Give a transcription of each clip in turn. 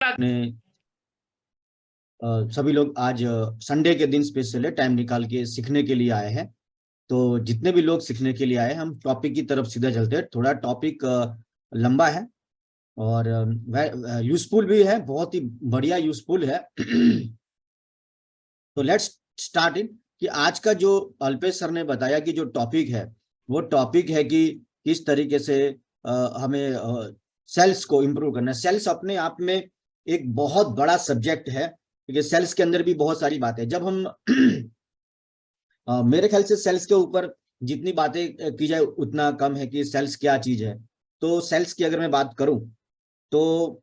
ने सभी लोग आज संडे के दिन स्पेशल है, टाइम निकाल के सीखने के लिए आए हैं। तो जितने भी लोग सीखने के लिए आए हैं, हम टॉपिक की तरफ सीधा चलते हैं। थोड़ा टॉपिक लंबा है और यूजफुल भी है, बहुत ही बढ़िया यूजफुल है। तो लेट्स स्टार्ट इन कि आज का जो अल्पेश सर ने बताया कि जो टॉपिक है वो टॉपिक है कि किस तरीके से हमें सेल्स को इम्प्रूव करना है। सेल्स अपने आप में एक बहुत बड़ा सब्जेक्ट है, क्योंकि सेल्स के अंदर भी बहुत सारी बातें जब हम मेरे ख्याल से सेल्स के ऊपर जितनी बातें की जाए उतना कम है कि सेल्स क्या चीज है। तो सेल्स की अगर मैं बात करूं तो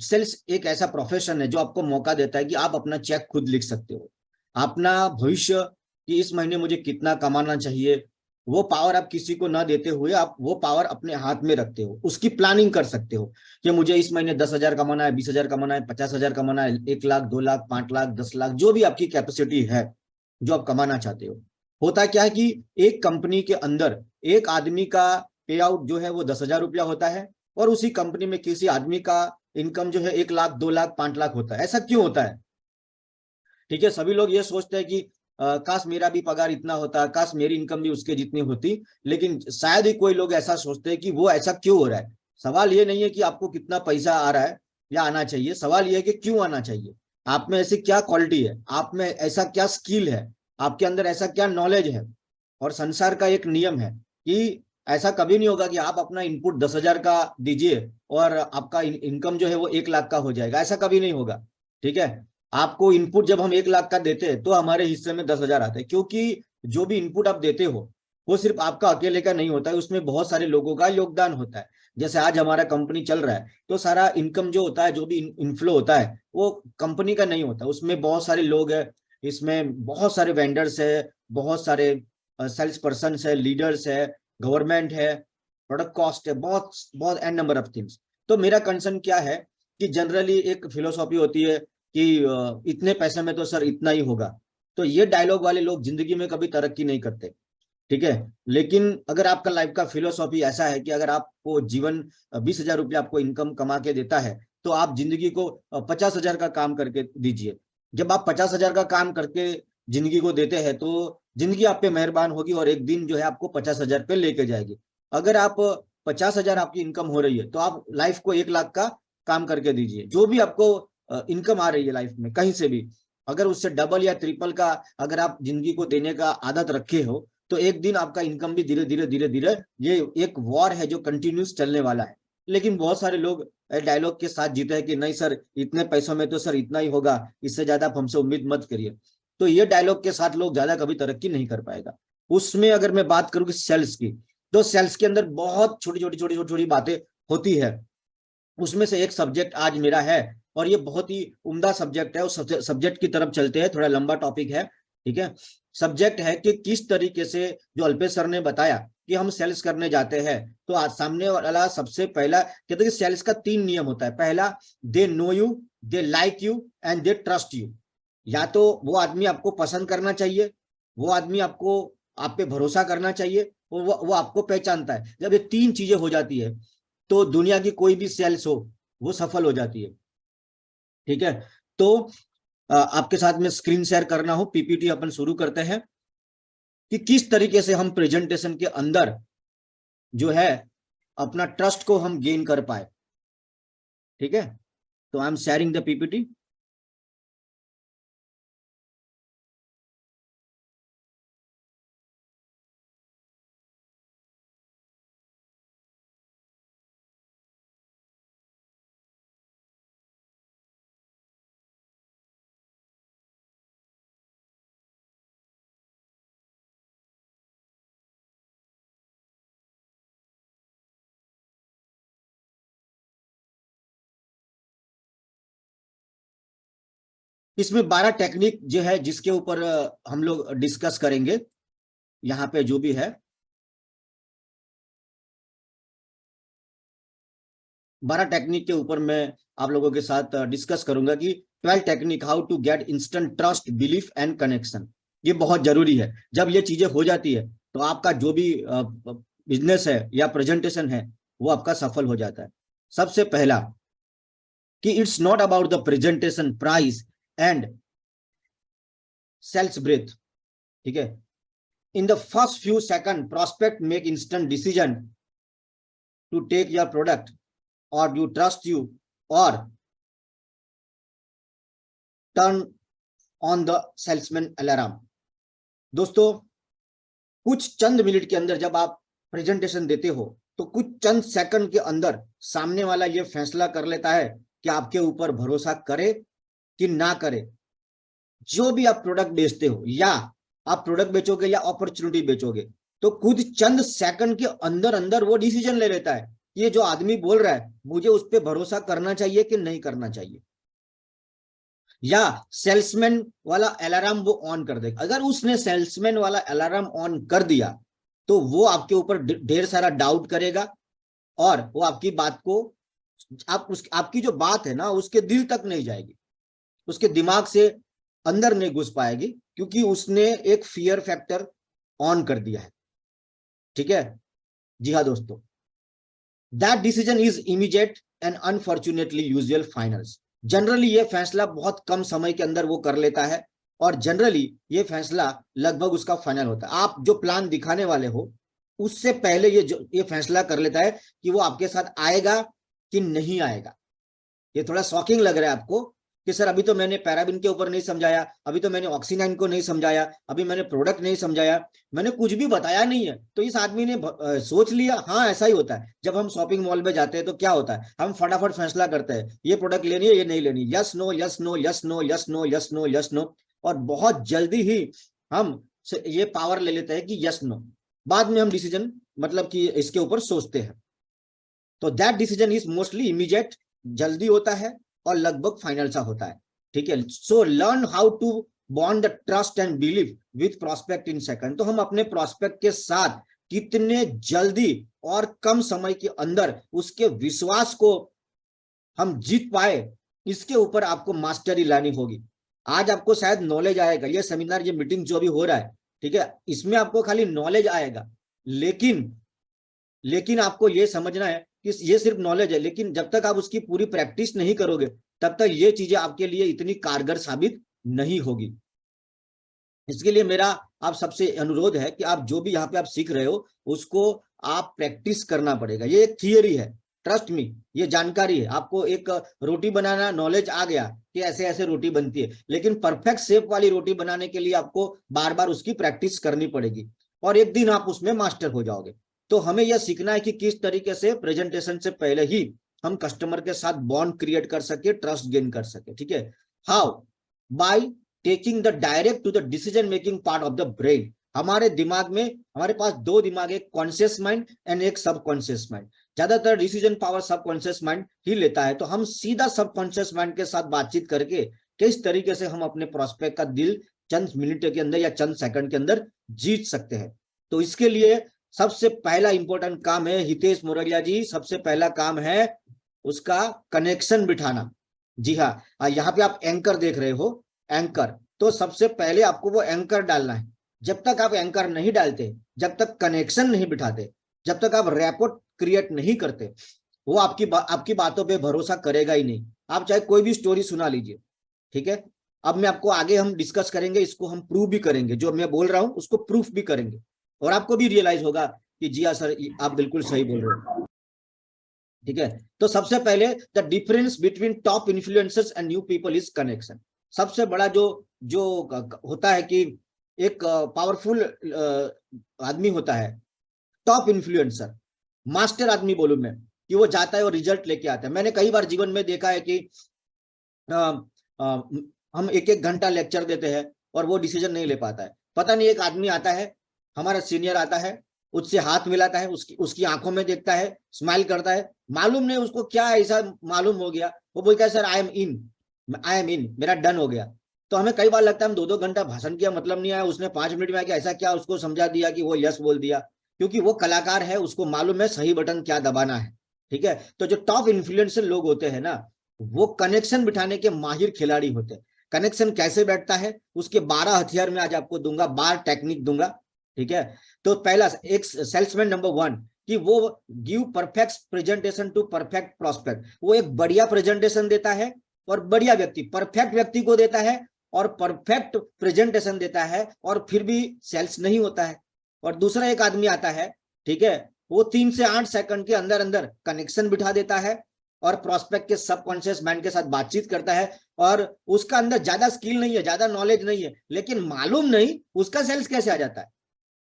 सेल्स एक ऐसा प्रोफेशन है जो आपको मौका देता है कि आप अपना चेक खुद लिख सकते हो, अपना भविष्य कि इस महीने मुझे कितना कमाना चाहिए। वो पावर आप किसी को ना देते हुए आप वो पावर अपने हाथ में रखते हो, उसकी प्लानिंग कर सकते हो कि मुझे इस महीने 10,000 कमाना है, 20,000 कमाना है, 50,000 कमाना है, 1 लाख, 2 लाख, 5 लाख, 10 लाख, जो भी आपकी कैपेसिटी है जो आप कमाना चाहते हो। होता क्या है कि एक कंपनी के अंदर एक आदमी का पे आउट जो है वो 10,000 रुपया होता है और उसी कंपनी में किसी आदमी का इनकम जो है 1 लाख, 2 लाख, 5 लाख होता है। ऐसा क्यों होता है? ठीक है, सभी लोग ये सोचते हैं कि काश मेरा भी पगार इतना होता, काश मेरी इनकम भी उसके जितनी होती। लेकिन शायद ही कोई लोग ऐसा सोचते हैं कि वो ऐसा क्यों हो रहा है। सवाल ये नहीं है कि आपको कितना पैसा आ रहा है या आना चाहिए, सवाल ये है कि क्यों आना चाहिए। आप में ऐसी क्या क्वालिटी है, आप में ऐसा क्या स्किल है, आपके अंदर ऐसा क्या नॉलेज है। और संसार का एक नियम है कि ऐसा कभी नहीं होगा कि आप अपना इनपुट 10,000 का दीजिए और आपका इनकम जो है वो 1 लाख का हो जाएगा। ऐसा कभी नहीं होगा। ठीक है, आपको इनपुट जब हम 1 लाख का देते हैं तो हमारे हिस्से में 10,000 आते हैं, क्योंकि जो भी इनपुट आप देते हो वो सिर्फ आपका अकेले का नहीं होता है, उसमें बहुत सारे लोगों का योगदान होता है। जैसे आज हमारा कंपनी चल रहा है तो सारा इनकम जो होता है, जो भी इनफ्लो होता है वो कंपनी का नहीं होता, उसमें बहुत सारे लोग हैं, इसमें बहुत सारे वेंडर्स है, बहुत सारे सेल्स पर्सन है, लीडर्स है, गवर्नमेंट है, प्रोडक्ट कॉस्ट है, बहुत बहुत एन नंबर ऑफ थिंग्स। तो मेरा कंसर्न क्या है कि जनरली एक फिलोसॉफी होती है कि इतने पैसे में तो सर इतना ही होगा। तो ये डायलॉग वाले लोग जिंदगी में कभी तरक्की नहीं करते। ठीक है, लेकिन अगर आपका लाइफ का फिलोसॉफी ऐसा है कि अगर आपको जीवन 20,000 रुपया आपको इनकम कमा के देता है तो आप जिंदगी को 50,000 का काम करके दीजिए। जब आप 50,000 का काम करके जिंदगी को देते हैं तो जिंदगी आप पे मेहरबान होगी और एक दिन जो है आपको 50,000 पे लेके जाएगी। अगर आप 50,000 आपकी इनकम हो रही है तो आप लाइफ को 1 लाख का काम करके दीजिए। जो भी आपको इनकम आ रही है लाइफ में कहीं से भी, अगर उससे डबल या ट्रिपल का अगर आप जिंदगी को देने का आदत रखे हो तो एक दिन आपका इनकम भी धीरे धीरे धीरे धीरे, ये एक वॉर है जो कंटिन्यूस चलने वाला है। लेकिन बहुत सारे लोग डायलॉग के साथ जीते हैं कि नहीं सर इतने पैसों में तो सर इतना ही होगा, इससे ज्यादा आप हमसे उम्मीद मत करिए। तो ये डायलॉग के साथ लोग ज्यादा कभी तरक्की नहीं कर पाएगा। उसमें अगर मैं बात करूं कि सेल्स की, तो सेल्स के अंदर बहुत छोटी छोटी छोटी छोटी छोटी बातें होती है। उसमें से एक सब्जेक्ट आज मेरा है और ये बहुत ही उम्दा सब्जेक्ट है। उस सब्जेक्ट की तरफ चलते हैं, थोड़ा लंबा टॉपिक है। ठीक है, सब्जेक्ट है कि किस तरीके से जो अल्पेश सर ने बताया कि हम सेल्स करने जाते हैं तो आज सामने वाला सबसे पहला कहते हैं कि सेल्स का 3 नियम होता है। पहला, they know you, they like you and they trust you. या तो वो आदमी आपको पसंद करना चाहिए, वो आदमी आपको आप पे भरोसा करना चाहिए, और वो आपको पहचानता है। जब ये 3 चीजें हो जाती है तो दुनिया की कोई भी सेल्स हो वो सफल हो जाती है। ठीक है, तो आपके साथ में स्क्रीन शेयर करना हो, पीपीटी अपन शुरू करते हैं कि किस तरीके से हम प्रेजेंटेशन के अंदर जो है अपना ट्रस्ट को हम गेन कर पाए। ठीक है, तो I am sharing the PPT. इसमें 12 टेक्निक जो है जिसके ऊपर हम लोग डिस्कस करेंगे यहाँ पे जो भी है। 12 टेक्निक के ऊपर मैं आप लोगों के साथ डिस्कस करूंगा कि 12 technique how to get instant trust, belief and connection. ये बहुत जरूरी है। जब ये चीजें हो जाती है तो आपका जो भी बिजनेस है या प्रेजेंटेशन है वो आपका सफल हो जाता है। सबसे पहला, कि it's not about the presentation, price and sales breath, ठीक है। In the first few second prospect make instant decision to take your product or you trust you or turn on the salesman alarm। दोस्तों, कुछ चंद minute के अंदर जब आप presentation देते हो तो कुछ चंद सेकंड के अंदर सामने वाला ये फैसला कर लेता है कि आपके ऊपर भरोसा करे कि ना करे। जो भी आप प्रोडक्ट बेचते हो, या आप प्रोडक्ट बेचोगे या अपॉर्चुनिटी बेचोगे, तो कुछ चंद सेकंड के अंदर अंदर वो डिसीजन ले लेता है, ये जो आदमी बोल रहा है मुझे उस पर भरोसा करना चाहिए कि नहीं करना चाहिए, या सेल्समैन वाला अलार्म वो ऑन कर देगा। अगर उसने सेल्समैन वाला अलार्म ऑन कर दिया तो वो आपके ऊपर ढेर सारा डाउट करेगा और वो आपकी बात को, आपकी जो बात है ना उसके दिल तक नहीं जाएगी, उसके दिमाग से अंदर नहीं घुस पाएगी, क्योंकि उसने एक फियर फैक्टर ऑन कर दिया है, ठीक है। जी हाँ दोस्तों, that decision is immediate and unfortunately usual finals. Generally ये फैसला बहुत कम समय के अंदर वो कर लेता है और जनरली ये फैसला लगभग उसका फाइनल होता है। आप जो प्लान दिखाने वाले हो उससे पहले ये फैसला कर लेता है कि वो आपके साथ आएगा कि नहीं आएगा। ये थोड़ा शॉकिंग लग रहा है आपको कि सर अभी तो मैंने पैराबिन के ऊपर नहीं समझाया, अभी तो मैंने ऑक्सीनाइन को नहीं समझाया, अभी मैंने प्रोडक्ट नहीं समझाया, मैंने कुछ भी बताया नहीं है। तो इस आदमी ने सोच लिया। हाँ, ऐसा ही होता है। जब हम शॉपिंग मॉल में जाते हैं तो क्या होता है, हम फटाफट फैसला करते हैं, ये प्रोडक्ट लेनी है, ये नहीं लेनी, yes no yes no yes no yes no yes no yes no, और बहुत जल्दी ही हम ये पावर ले लेते हैं कि यस नो। बाद में हम डिसीजन मतलब कि इसके ऊपर सोचते हैं। तो that decision is mostly immediate, जल्दी होता है और लगभग फाइनल सा होता है, ठीक है। So learn how to bond the trust and believe with prospect in second. तो हम अपने प्रोस्पेक्ट के साथ कितने जल्दी और कम समय के अंदर उसके विश्वास को हम जीत पाए, इसके ऊपर आपको मास्टरी लानी होगी। आज आपको शायद नॉलेज आएगा, ये सेमिनार, ये मीटिंग जो भी हो रहा है, ठीक है, इसमें आपको खाली नॉलेज आएगा, लेकिन आपको ये समझना है कि ये सिर्फ नॉलेज है, लेकिन जब तक आप उसकी पूरी प्रैक्टिस नहीं करोगे तब तक ये चीजें आपके लिए इतनी कारगर साबित नहीं होगी। इसके लिए मेरा आप सबसे अनुरोध है कि आप जो भी यहाँ पे आप सीख रहे हो उसको आप प्रैक्टिस करना पड़ेगा। ये एक थियरी है, ट्रस्ट मी, ये जानकारी है। आपको एक रोटी बनाना नॉलेज आ गया कि ऐसे ऐसे रोटी बनती है, लेकिन परफेक्ट शेप वाली रोटी बनाने के लिए आपको बार बार उसकी प्रैक्टिस करनी पड़ेगी और एक दिन आप उसमें मास्टर हो जाओगे। तो हमें यह सीखना है कि किस तरीके से प्रेजेंटेशन से पहले ही हम कस्टमर के साथ बॉन्ड क्रिएट कर सके, ट्रस्ट गेन कर सके, ठीक है। How? By taking the direct to the decision making part of the brain. हमारे दिमाग में, हमारे पास दो दिमाग, एक कॉन्शियस माइंड एंड एक सबकॉन्शियस माइंड। ज्यादातर डिसीजन पावर सबकॉन्शियस माइंड ही लेता है, तो हम सीधा सबकॉन्शियस माइंड के साथ बातचीत करके किस तरीके से हम अपने प्रोस्पेक्ट का दिल चंद मिनट के अंदर या चंद सेकंड के अंदर जीत सकते हैं। तो इसके लिए सबसे पहला इंपॉर्टेंट काम है, हितेश मोरडिया जी, सबसे पहला काम है उसका कनेक्शन बिठाना। जी हाँ, यहाँ पे आप एंकर देख रहे हो, एंकर, तो सबसे पहले आपको वो एंकर डालना है। जब तक आप एंकर नहीं डालते, जब तक कनेक्शन नहीं बिठाते, जब तक आप रैपोर्ट क्रिएट नहीं करते, वो आपकी बातों पे भरोसा करेगा ही नहीं। आप चाहे कोई भी स्टोरी सुना लीजिए, ठीक है। अब मैं आपको आगे हम डिस्कस करेंगे, इसको हम प्रूव भी करेंगे, जो मैं बोल रहा हूं उसको प्रूफ भी करेंगे और आपको भी रियलाइज होगा कि जी हाँ सर, आप बिल्कुल सही बोल रहे हो, ठीक है। तो सबसे पहले the difference between top influencers and new people is connection. सबसे बड़ा जो जो होता है कि एक पावरफुल आदमी होता है, टॉप इन्फ्लुएंसर, मास्टर आदमी बोलूं मैं, कि वो जाता है और रिजल्ट लेके आता है। मैंने कई बार जीवन में देखा है कि हम एक एक घंटा लेक्चर देते हैं और वो डिसीजन नहीं ले पाता है। पता नहीं, एक आदमी आता है, हमारा सीनियर आता है, उससे हाथ मिलाता है, उसकी आंखों में देखता है, स्माइल करता है, मालूम नहीं उसको क्या ऐसा मालूम हो गया, वो बोलता है सर आई एम इन, मेरा डन हो गया। तो हमें कई बार लगता है हम 2-2 घंटा भाषण किया, मतलब नहीं आया, उसने 5 मिनट में आके ऐसा क्या उसको समझा दिया कि वो यस बोल दिया, क्योंकि वो कलाकार है, उसको मालूम है सही बटन क्या दबाना है, ठीक है। तो जो टॉप इन्फ्लुएंसर लोग होते हैं ना, वो कनेक्शन बिठाने के माहिर खिलाड़ी होते हैं। कनेक्शन कैसे बैठता है उसके 12 हथियार में आज आपको दूंगा, 12 टेक्निक दूंगा, ठीक है। तो पहला, एक सेल्समैन नंबर 1, कि वो give perfect presentation to perfect prospect, वो एक बढ़िया प्रेजेंटेशन देता है और बढ़िया व्यक्ति, परफेक्ट व्यक्ति को देता है और परफेक्ट प्रेजेंटेशन देता है और फिर भी सेल्स नहीं होता है। और दूसरा एक आदमी आता है, ठीक है, वो 3 से 8 सेकंड के अंदर अंदर कनेक्शन बिठा देता है और प्रोस्पेक्ट के सबकॉन्शियस माइंड के साथ बातचीत करता है और उसका अंदर ज्यादा स्किल नहीं है, ज्यादा नॉलेज नहीं है, लेकिन मालूम नहीं उसका सेल्स कैसे आ जाता है।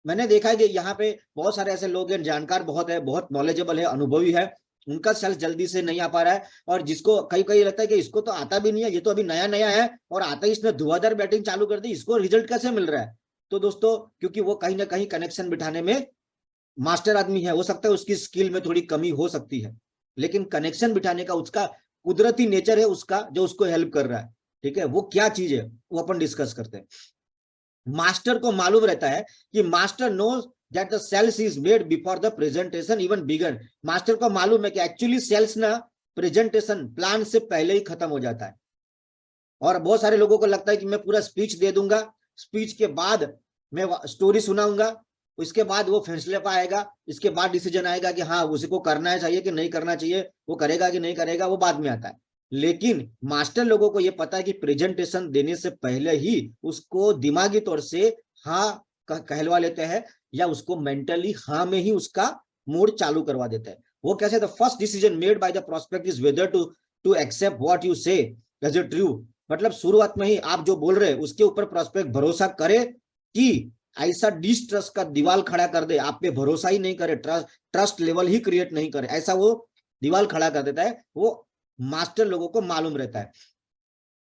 मैंने देखा है कि यहाँ पे बहुत सारे ऐसे लोग हैं, जानकार बहुत है, बहुत नॉलेजेबल है, अनुभवी है, उनका सेल्स जल्दी से नहीं आ पा रहा है। और जिसको कई कई लगता है कि इसको तो आता भी नहीं है, ये तो अभी नया नया है और आता ही इसने धुआंधार बैटिंग चालू कर दी, इसको रिजल्ट कैसे मिल रहा है। तो दोस्तों, क्योंकि वो कहीं ना कहीं कनेक्शन बिठाने में मास्टर आदमी है, हो सकता है उसकी स्किल में थोड़ी कमी हो सकती है, लेकिन कनेक्शन बिठाने का उसका कुदरती नेचर है उसका, जो उसको हेल्प कर रहा है। ठीक है, वो क्या चीज है वो अपन डिस्कस करते हैं। मास्टर को मालूम रहता है कि master knows that the sales is made before the presentation even begin. Master को मालूम है कि एक्चुअली सेल्स ना प्रेजेंटेशन प्लान से पहले ही खत्म हो जाता है। और बहुत सारे लोगों को लगता है कि मैं पूरा स्पीच दे दूंगा, स्पीच के बाद मैं स्टोरी सुनाऊंगा, इसके बाद वो फैसले पर आएगा, इसके बाद डिसीजन आएगा कि हाँ उसको करना है चाहिए कि नहीं करना चाहिए, वो करेगा कि नहीं करेगा, वो बाद में आता है। लेकिन मास्टर लोगों को ये पता है कि प्रेजेंटेशन देने से पहले ही उसको दिमागी तौर से हाँ कहलवा लेते हैं या उसको मेंटली हाँ में ही उसका मूड चालू करवा देते हैं। वो कैसे, the first decision made by the prospect is whether to accept what you say as a true. मतलब शुरुआत में ही आप जो बोल रहे हैं उसके ऊपर प्रोस्पेक्ट भरोसा करे कि ऐसा डिस्ट्रस्ट का दीवार खड़ा कर दे, आप पे भरोसा ही नहीं करे, ट्रस्ट लेवल ही क्रिएट नहीं करे, ऐसा वो दीवार खड़ा कर देता है। वो मास्टर लोगों को मालूम रहता है।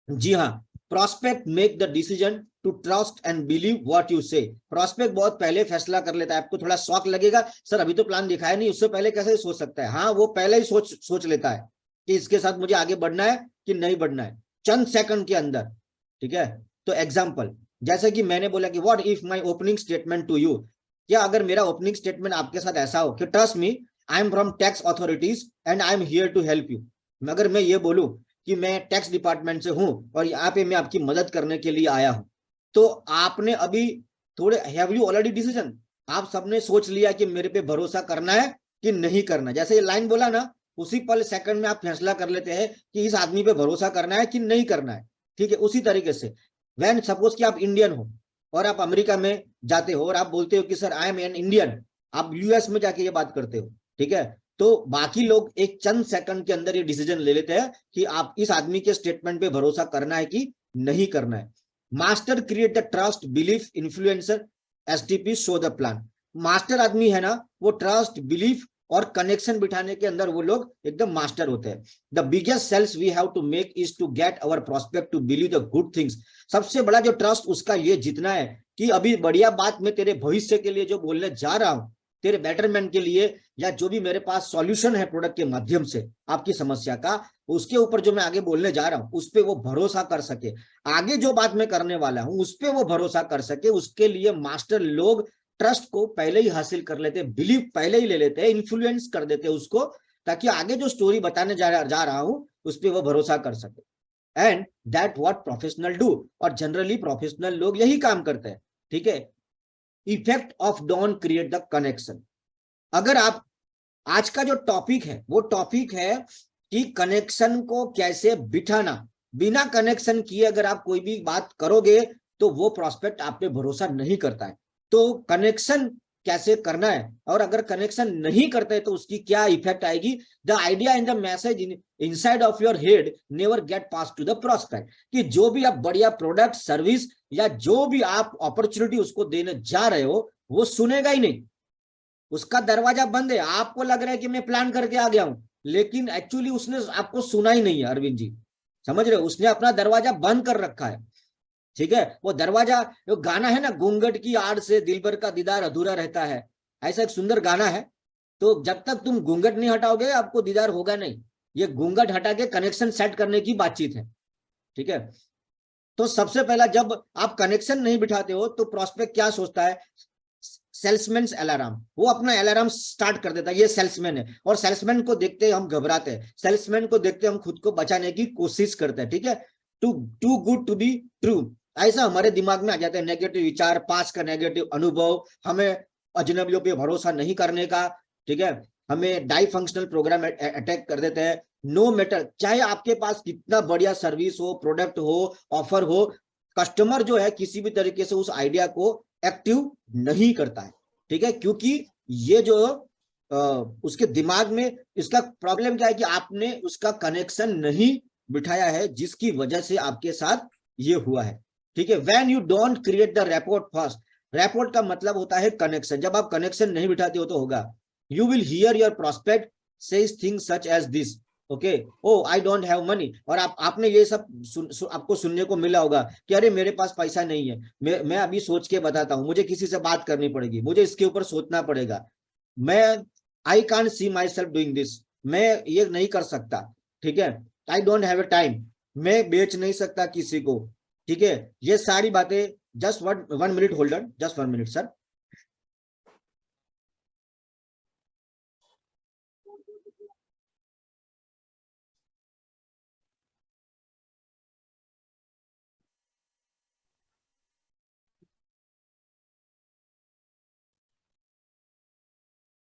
जी हाँ, prospect make the decision to trust and believe what you say. Prospect बहुत पहले फैसला कर लेता है। आपको थोड़ा शौक लगेगा, सर अभी तो प्लान दिखाया नहीं, उससे पहले कैसे सोच सकता है। हाँ, वो पहले ही सोच लेता है कि इसके साथ मुझे आगे बढ़ना है कि नहीं बढ़ना है, चंद सेकंड के अंदर। ठीक है, तो एग्जाम्पल जैसे कि मैंने बोला कि what if my opening statement to you, क्या अगर मेरा ओपनिंग स्टेटमेंट आपके साथ ऐसा हो कि trust me I am from tax authorities and I am here to help you. अगर मैं ये बोलूं कि मैं टैक्स डिपार्टमेंट से हूं और यहाँ पे मैं आपकी मदद करने के लिए आया हूं, तो आपने अभी थोड़े हैव यू ऑलरेडी डिसीजन, आप सबने सोच लिया कि मेरे पे भरोसा करना है कि नहीं करना। जैसे ये लाइन बोला ना, उसी पल सेकंड में आप फैसला कर लेते हैं कि इस आदमी पे भरोसा करना है कि नहीं करना है। ठीक है, उसी तरीके से व्हेन सपोज कि आप इंडियन हो और आप अमेरिका में जाते हो और आप बोलते हो कि sir I M an Indian, आप यूएस में जाके ये बात करते हो, ठीक है, तो बाकी लोग एक चंद सेकंड के अंदर ये डिसीजन ले लेते हैं कि आप इस आदमी के स्टेटमेंट पे भरोसा करना है कि नहीं करना है। Master create the trust belief influencer STP show the plan. Master आदमी है ना, वो ट्रस्ट बिलीफ और कनेक्शन बिठाने के अंदर वो लोग एकदम मास्टर होते हैं। The biggest sales we have to make is to get our prospect to believe the good things. सबसे बड़ा जो ट्रस्ट उसका ये जीतना है कि अभी बढ़िया बात मैं तेरे भविष्य के लिए जो बोलने जा रहा हूं, तेरे बेटरमेंट के लिए, या जो भी मेरे पास सॉल्यूशन है प्रोडक्ट के माध्यम से आपकी समस्या का, उसके ऊपर जो मैं आगे बोलने जा रहा हूं उस पर वो भरोसा कर सके, आगे जो बात मैं करने वाला हूं उस पर वो भरोसा कर सके। उसके लिए मास्टर लोग ट्रस्ट को पहले ही हासिल कर लेते हैं, बिलीव पहले ही ले लेते हैं, इन्फ्लुएंस कर देते हैं उसको, ताकि आगे जो स्टोरी बताने जा रहा हूं उस पर वो भरोसा कर सके। And that what professional do, और जनरली प्रोफेशनल लोग यही काम करते हैं। ठीक है, effect of don create the connection. अगर आप आज का जो टॉपिक है वो टॉपिक है कि कनेक्शन को कैसे बिठाना, बिना कनेक्शन किए अगर आप कोई भी बात करोगे तो वो प्रोस्पेक्ट आप पे भरोसा नहीं करता है। तो कनेक्शन कैसे करना है, और अगर कनेक्शन नहीं करते तो उसकी क्या इफेक्ट आएगी। The idea in the message inside of your head never get pass to the prospect, कि जो भी आप बढ़िया प्रोडक्ट सर्विस या जो भी आप अपॉर्चुनिटी उसको देने जा रहे हो वो सुनेगा ही नहीं, उसका दरवाजा बंद है। आपको लग रहा है कि मैं प्लान करके आ गया हूं, लेकिन एक्चुअली उसने आपको सुना ही नहीं है। अरविंद जी समझ रहे हो, उसने अपना दरवाजा बंद कर रखा है। ठीक है, वो दरवाजा, जो गाना है ना, घूंघट की आड़ से दिलबर का दीदार अधूरा रहता है, ऐसा एक सुंदर गाना है। तो जब तक तुम घूंघट नहीं हटाओगे आपको दीदार होगा नहीं। ये घूंघट हटा के कनेक्शन सेट करने की बातचीत है। ठीक है, तो सबसे पहला जब आप कनेक्शन नहीं बिठाते हो तो प्रोस्पेक्ट क्या सोचता है, सेल्समैन अलार्म, वो अपना अलार्म स्टार्ट कर देता है, ये सेल्समैन है, और सेल्समैन को देखते हम घबराते हैं, सेल्समैन को देखते हम खुद को बचाने की कोशिश करते हैं। ठीक है, too good to be true, ऐसा हमारे दिमाग में आ जाता है। नेगेटिव विचार, पास का नेगेटिव अनुभव, हमें अजनबियों पे भरोसा नहीं करने का, ठीक है, हमें डाई फंक्शनल प्रोग्राम अटैक कर देते हैं। नो मैटर, चाहे आपके पास कितना बढ़िया सर्विस हो, प्रोडक्ट हो, ऑफर हो, कस्टमर जो है किसी भी तरीके से उस आइडिया को एक्टिव नहीं करता है। ठीक है, क्योंकि ये जो उसके दिमाग में इसका प्रॉब्लम क्या है कि आपने उसका कनेक्शन नहीं बिठाया है, जिसकी वजह से आपके साथ ये हुआ है। ठीक है, when you don't create the rapport first, rapport का मतलब होता है कनेक्शन। जब आप कनेक्शन नहीं बिठाते हो तो होगा, you will hear your prospect says things such as this, okay, oh I don't have money, और आपने ये सब आपको सुनने को मिला होगा कि अरे मेरे पास पैसा नहीं है, मैं अभी सोच के बताता हूँ, मुझे किसी से बात करनी पड़ेगी, मुझे इसके ऊपर सोचना पड़ेगा, मैं I can't see my self doing this, मैं ये नहीं कर सकता। ठीक है, आई डोंट हैव ए टाइम, मैं बेच नहीं सकता किसी को। ठीक है, ये सारी बातें, just one minute holder, just 1 minute sir.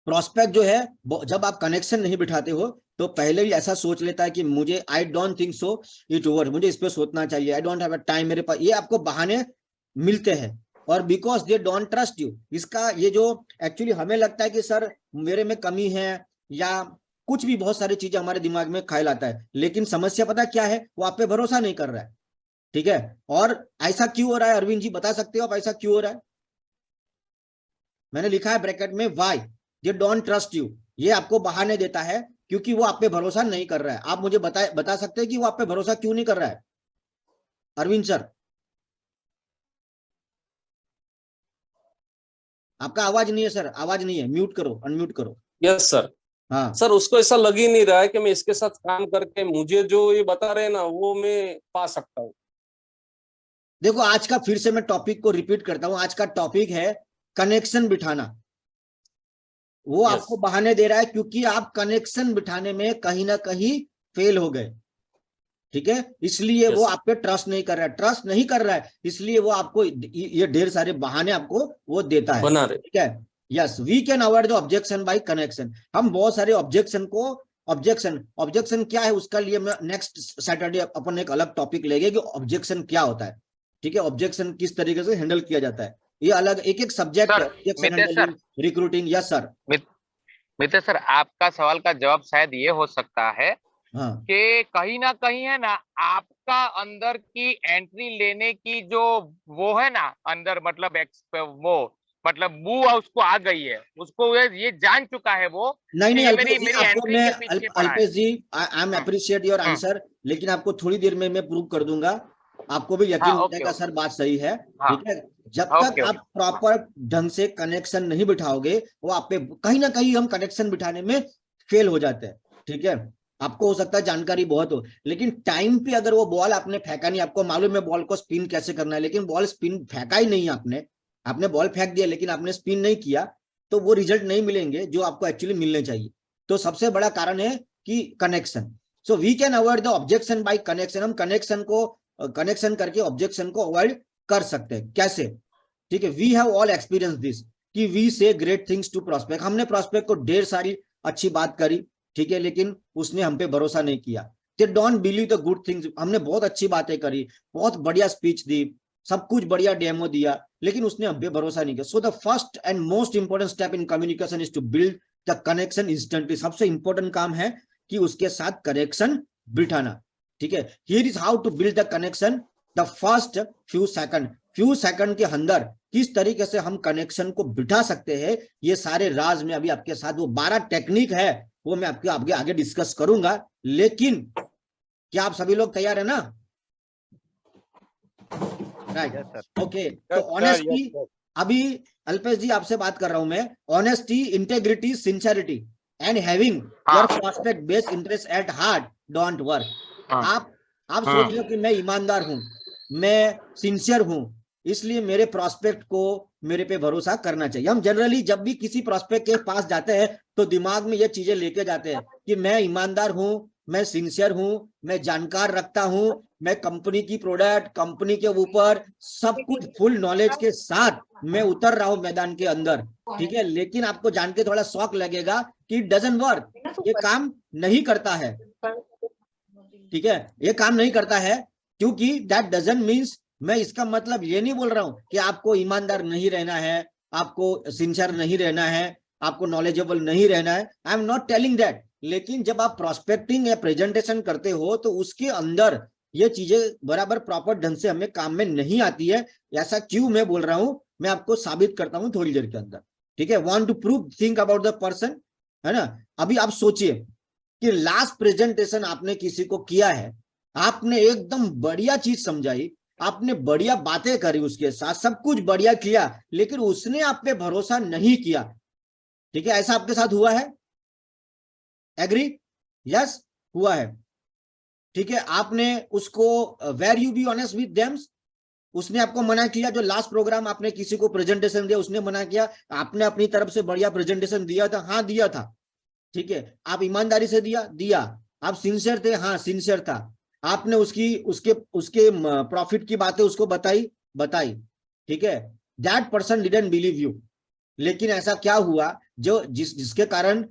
Prospect जो है, जब आप कनेक्शन नहीं बिठाते हो तो पहले ही ऐसा सोच लेता है कि मुझे, I don't think so it over, मुझे इस पे सोचना चाहिए, आई डोंट हैव अ टाइम, मेरे पास, ये आपको बहाने मिलते हैं, और because they don't trust you. इसका ये जो एक्चुअली हमें लगता है कि सर मेरे में कमी है, या कुछ भी बहुत सारी चीजें हमारे दिमाग में ख्याल आता है, लेकिन समस्या पता क्या है, वो आप पे भरोसा नहीं कर रहा है। ठीक है, और ऐसा क्यों हो रहा है अरविंद जी, बता सकते हो आप ऐसा क्यों हो रहा है? मैंने लिखा है ब्रैकेट में, why they don't trust you, ये आपको बहाने देता है क्योंकि वो आप पे भरोसा नहीं कर रहा है। आप मुझे बता सकते हैं कि वो आप पे भरोसा क्यों नहीं कर रहा है अरविंद सर? आपका आवाज नहीं है सर, आवाज नहीं है, म्यूट करो, अनम्यूट करो। Yes sir. हाँ सर उसको ऐसा लग ही नहीं रहा है कि मैं इसके साथ काम करके मुझे जो ये बता रहे हैं ना वो मैं पा सकता हूँ। देखो, आज का फिर से मैं टॉपिक को रिपीट करता हूं, आज का टॉपिक है कनेक्शन बिठाना। वो आपको बहाने दे रहा है क्योंकि आप कनेक्शन बिठाने में कहीं ना कहीं फेल हो गए। ठीक है, इसलिए वो आप पे ट्रस्ट नहीं कर रहा है, ट्रस्ट नहीं कर रहा है, इसलिए वो आपको ये ढेर सारे बहाने आपको वो देता है। बना रहे। ठीक है, yes, we can avoid the objection by connection. हम बहुत सारे ऑब्जेक्शन को, ऑब्जेक्शन क्या है उसका लिए मैं नेक्स्ट सैटरडे अपन एक अलग टॉपिक लेंगे कि ऑब्जेक्शन क्या होता है। ठीक है, ऑब्जेक्शन किस तरीके से हैंडल किया जाता है, ये अलग एक एक सब्जेक्ट है, objection handling, recruiting. Yes sir. Mitra sir, आपका सवाल का जवाब शायद ये हो सकता है हाँ, कि कहीं ना कहीं है ना, आपका अंदर की एंट्री लेने की जो वो है ना अंदर, मतलब वो मतलब उसको आ गई है, उसको ये जान चुका है वो नहीं कि नहीं ये अल्पेश मेरी जी, मेरी आपको एंट्री मैं के पीछे पड़ा है। Alpesh ji, I am appreciate your answer, लेकिन आपको थोड़ी देर में मैं प्रूव कर दूंगा, आपको भी यकीन हाँ, हो ओके जाएगा सर बात सही है। हाँ, ठीक है, जब तक ओके आप प्रॉपर ढंग से कनेक्शन नहीं बिठाओगे, वो आप पे कहीं ना कहीं, हम कनेक्शन बिठाने में फेल हो जाते हैं। ठीक है, आपको हो सकता है जानकारी बहुत हो, लेकिन टाइम पे अगर वो बॉल आपने फेंका नहीं, आपको मालूम है बॉल को स्पिन कैसे करना है, लेकिन बॉल स्पिन फेंका ही नहीं आपने, आपने बॉल फेंक दिया लेकिन आपने स्पिन नहीं किया, तो वो रिजल्ट नहीं मिलेंगे जो आपको एक्चुअली मिलने चाहिए। तो सबसे बड़ा कारण है कि connection. So we can avoid the objection by connection, हम कनेक्शन करके ऑब्जेक्शन को अवॉइड कर सकते हैं। कैसे? ठीक है, we have all experience this कि we say great things to prospect, हमने प्रोस्पेक्ट को ढेर सारी अच्छी बात करी, ठीक है, लेकिन उसने हम पे भरोसा नहीं किया। They don't believe the good things, हमने बहुत अच्छी बातें करी, बहुत बढ़िया स्पीच दी, सब कुछ बढ़िया डेमो दिया, लेकिन उसने हम पे भरोसा नहीं किया। So the first and most important step in communication is to build the connection instantly. सबसे इंपॉर्टेंट काम है कि उसके साथ कनेक्शन बिठाना। ठीक है, here is how to build the connection. The first few second के अंदर किस तरीके से हम कनेक्शन को बिठा सकते हैं, ये सारे राज में अभी आपके साथ, वो 12 टेक्निक है, वो मैं आपके आगे डिस्कस करूंगा। लेकिन क्या आप सभी लोग तैयार है ना? Right, okay. तो ऑनेस्टी, अभी अल्पेश जी आपसे बात कर रहा हूं मैं, honesty, integrity, sincerity and having your prospect best interest at heart don't work. आप सोच लो कि मैं ईमानदार हूं, मैं सिंसियर हूं, इसलिए मेरे प्रोस्पेक्ट को मेरे पे भरोसा करना चाहिए। हम जनरली जब भी किसी प्रोस्पेक्ट के पास जाते हैं तो दिमाग में ये चीजें लेके जाते हैं कि मैं ईमानदार हूं, मैं सिंसियर हूं, मैं जानकार रखता हूं, मैं कंपनी की प्रोडक्ट, कंपनी के ऊपर सब कुछ फुल नॉलेज के साथ मैं उतर रहा हूं मैदान के अंदर, ठीक है। लेकिन आपको जान के थोड़ा शौक लगेगा कि इट डजंट वर्क, ये काम नहीं करता है, ठीक है, ये काम नहीं करता है। क्योंकि दैट डजंट मीन्स, मैं इसका मतलब ये नहीं बोल रहा हूं कि आपको ईमानदार नहीं रहना है, आपको सिंसियर नहीं रहना है, आपको नॉलेजेबल नहीं रहना है, आई एम नॉट टेलिंग दैट। लेकिन जब आप प्रोस्पेक्टिंग या प्रेजेंटेशन करते हो तो उसके अंदर ये चीजें बराबर प्रॉपर ढंग से हमें काम में नहीं आती है। ऐसा क्यों मैं बोल रहा हूं, मैं आपको साबित करता हूं थोड़ी देर के अंदर, ठीक है। Want to prove, think about the person, है ना। अभी आप सोचिए कि लास्ट प्रेजेंटेशन आपने किसी को किया है, आपने एकदम बढ़िया चीज समझाई, आपने बढ़िया बातें करी, उसके साथ सब कुछ बढ़िया किया, लेकिन उसने आप पे भरोसा नहीं किया, ठीक है। ऐसा आपके साथ हुआ है? एग्री? यस, हुआ है, ठीक है। आपने उसको where you be honest with them, उसने आपको मना किया, जो लास्ट प्रोग्राम आपने किसी को प्रेजेंटेशन दिया उसने मना किया, आपने अपनी तरफ से बढ़िया प्रेजेंटेशन दिया था, हाँ दिया था, ठीक है। आप ईमानदारी से दिया, आप सिंसियर थे, हाँ सिंसियर था, आपने उसके उसके प्रॉफिट की बातें उसको बताई, ठीक है। That person didn't believe you. लेकिन ऐसा क्या हुआ, जो जिसके कारण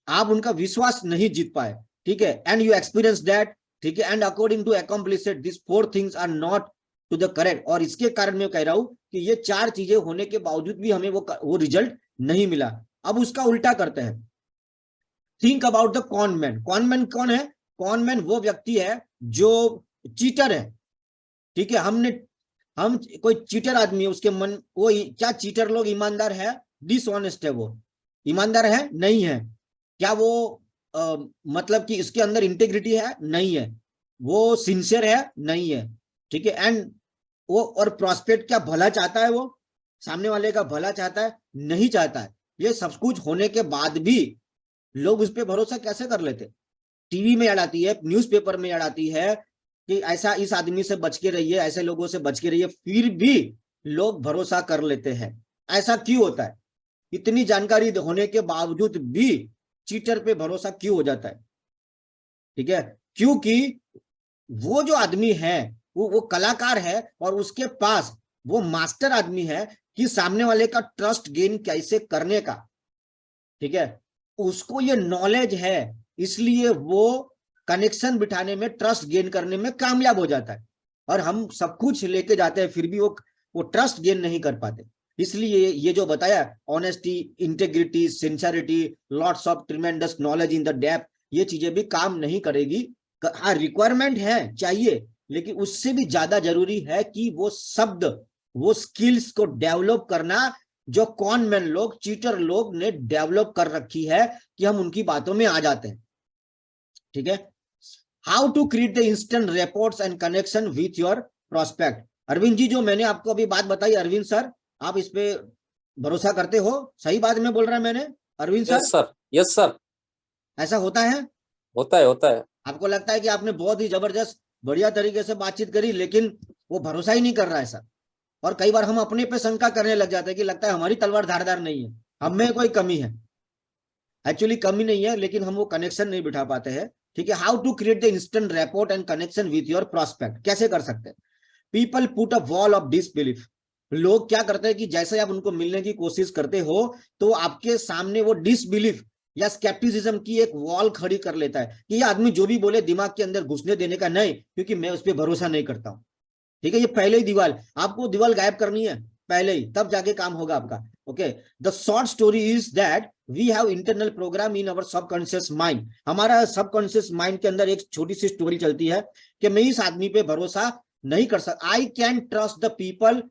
आप उनका विश्वास नहीं जीत पाए, ठीक है। एंड यू एक्सपीरियंस दैट, ठीक है। And according to accomplished this 4 things are not to the correct. और इसके कारण मैं कह रहा हूं कि ये 4 चीजें होने के बावजूद भी हमें वो रिजल्ट नहीं मिला। अब उसका उल्टा करते हैं, think about the conman. Conman कौन है? कॉनमैन वो व्यक्ति है जो चीटर है, ठीक है। हम कोई चीटर आदमी है, उसके मन, वो क्या चीटर लोग ईमानदार है? डिसऑनेस्ट है वो, ईमानदार है नहीं है। क्या वो मतलब कि इसके अंदर इंटेग्रिटी है? नहीं है। वो सिंसियर है? नहीं है, ठीक है। एंड वो और प्रॉस्पेक्ट क्या भला चाहता है? वो सामने वाले का भला चाहता है? नहीं चाहता है। ये सब कुछ होने के बाद भी लोग उस पर भरोसा कैसे कर लेते? टीवी में ऐड आती है, न्यूज़पेपर में ऐड आती है कि ऐसा, इस आदमी से बच के रहिए, ऐसे लोगों से बच के रहिए, फिर भी लोग भरोसा कर लेते हैं। ऐसा क्यों होता है? इतनी जानकारी होने के बावजूद भी चीटर पे भरोसा क्यों हो जाता है? ठीक है, क्योंकि वो जो आदमी है वो कलाकार है, और उसके पास वो मास्टर आदमी है कि सामने वाले का ट्रस्ट गेन कैसे करने का, ठीक है। उसको ये नॉलेज है, इसलिए वो कनेक्शन बिठाने में, ट्रस्ट गेन करने में कामयाब हो जाता है। और हम सब कुछ लेके जाते हैं, फिर भी वो ट्रस्ट गेन नहीं कर पाते। इसलिए ये जो बताया, honesty, integrity, sincerity, lots of tremendous knowledge in the depth, ये चीजें भी काम नहीं करेगी। हाँ, रिक्वायरमेंट है, चाहिए, लेकिन उससे भी ज्यादा जरूरी है कि वो शब्द, वो स्किल्स को डेवलप करना, जो कॉनमैन लोग, चीटर लोग ने डेवलप कर रखी है, कि हम उनकी बातों में आ जाते हैं, ठीक है। How to create the instant reports and connection with your prospect. Arvind ji, जो मैंने आपको अभी बात बताई, अरविंद सर, आप इस पे भरोसा करते हो? सही बात में बोल रहा है मैंने, Arvind sir? Yes sir, yes sir. ऐसा होता है? होता है। आपको लगता है कि आपने बहुत ही जबरदस्त बढ़िया तरीके से बातचीत करी, लेकिन वो भरोसा ही नहीं कर रहा है सर। और कई बार हम अपने पे शंका करने लग जाते हैं कि लगता है हमारी तलवार धारदार नहीं है, हम में कोई कमी है। एक्चुअली कमी नहीं है, लेकिन हम वो कनेक्शन नहीं बिठा पाते हैं, ठीक है। How to create the instant rapport and connection with your prospect, कैसे कर सकते हैं? People put a wall of disbelief. लोग क्या करते हैं कि जैसे आप उनको मिलने की कोशिश करते हो, तो आपके सामने वो डिसबिलीफ या स्केप्टिसिज्म की एक वॉल खड़ी कर लेता है कि ये आदमी जो भी बोले दिमाग के अंदर घुसने देने का नहीं, क्योंकि मैं उस पर भरोसा नहीं करता हूं, ठीक है। ये पहले ही दीवार, आपको दीवार गायब करनी है पहले ही, तब जाके काम होगा आपका। Okay, the short story is that we have internal program in our subconscious mind. हमारा सबकॉन्शियस माइंड के अंदर एक छोटी सी स्टोरी चलती है कि मैं इस आदमी पे भरोसा नहीं कर सकता। I can trust the people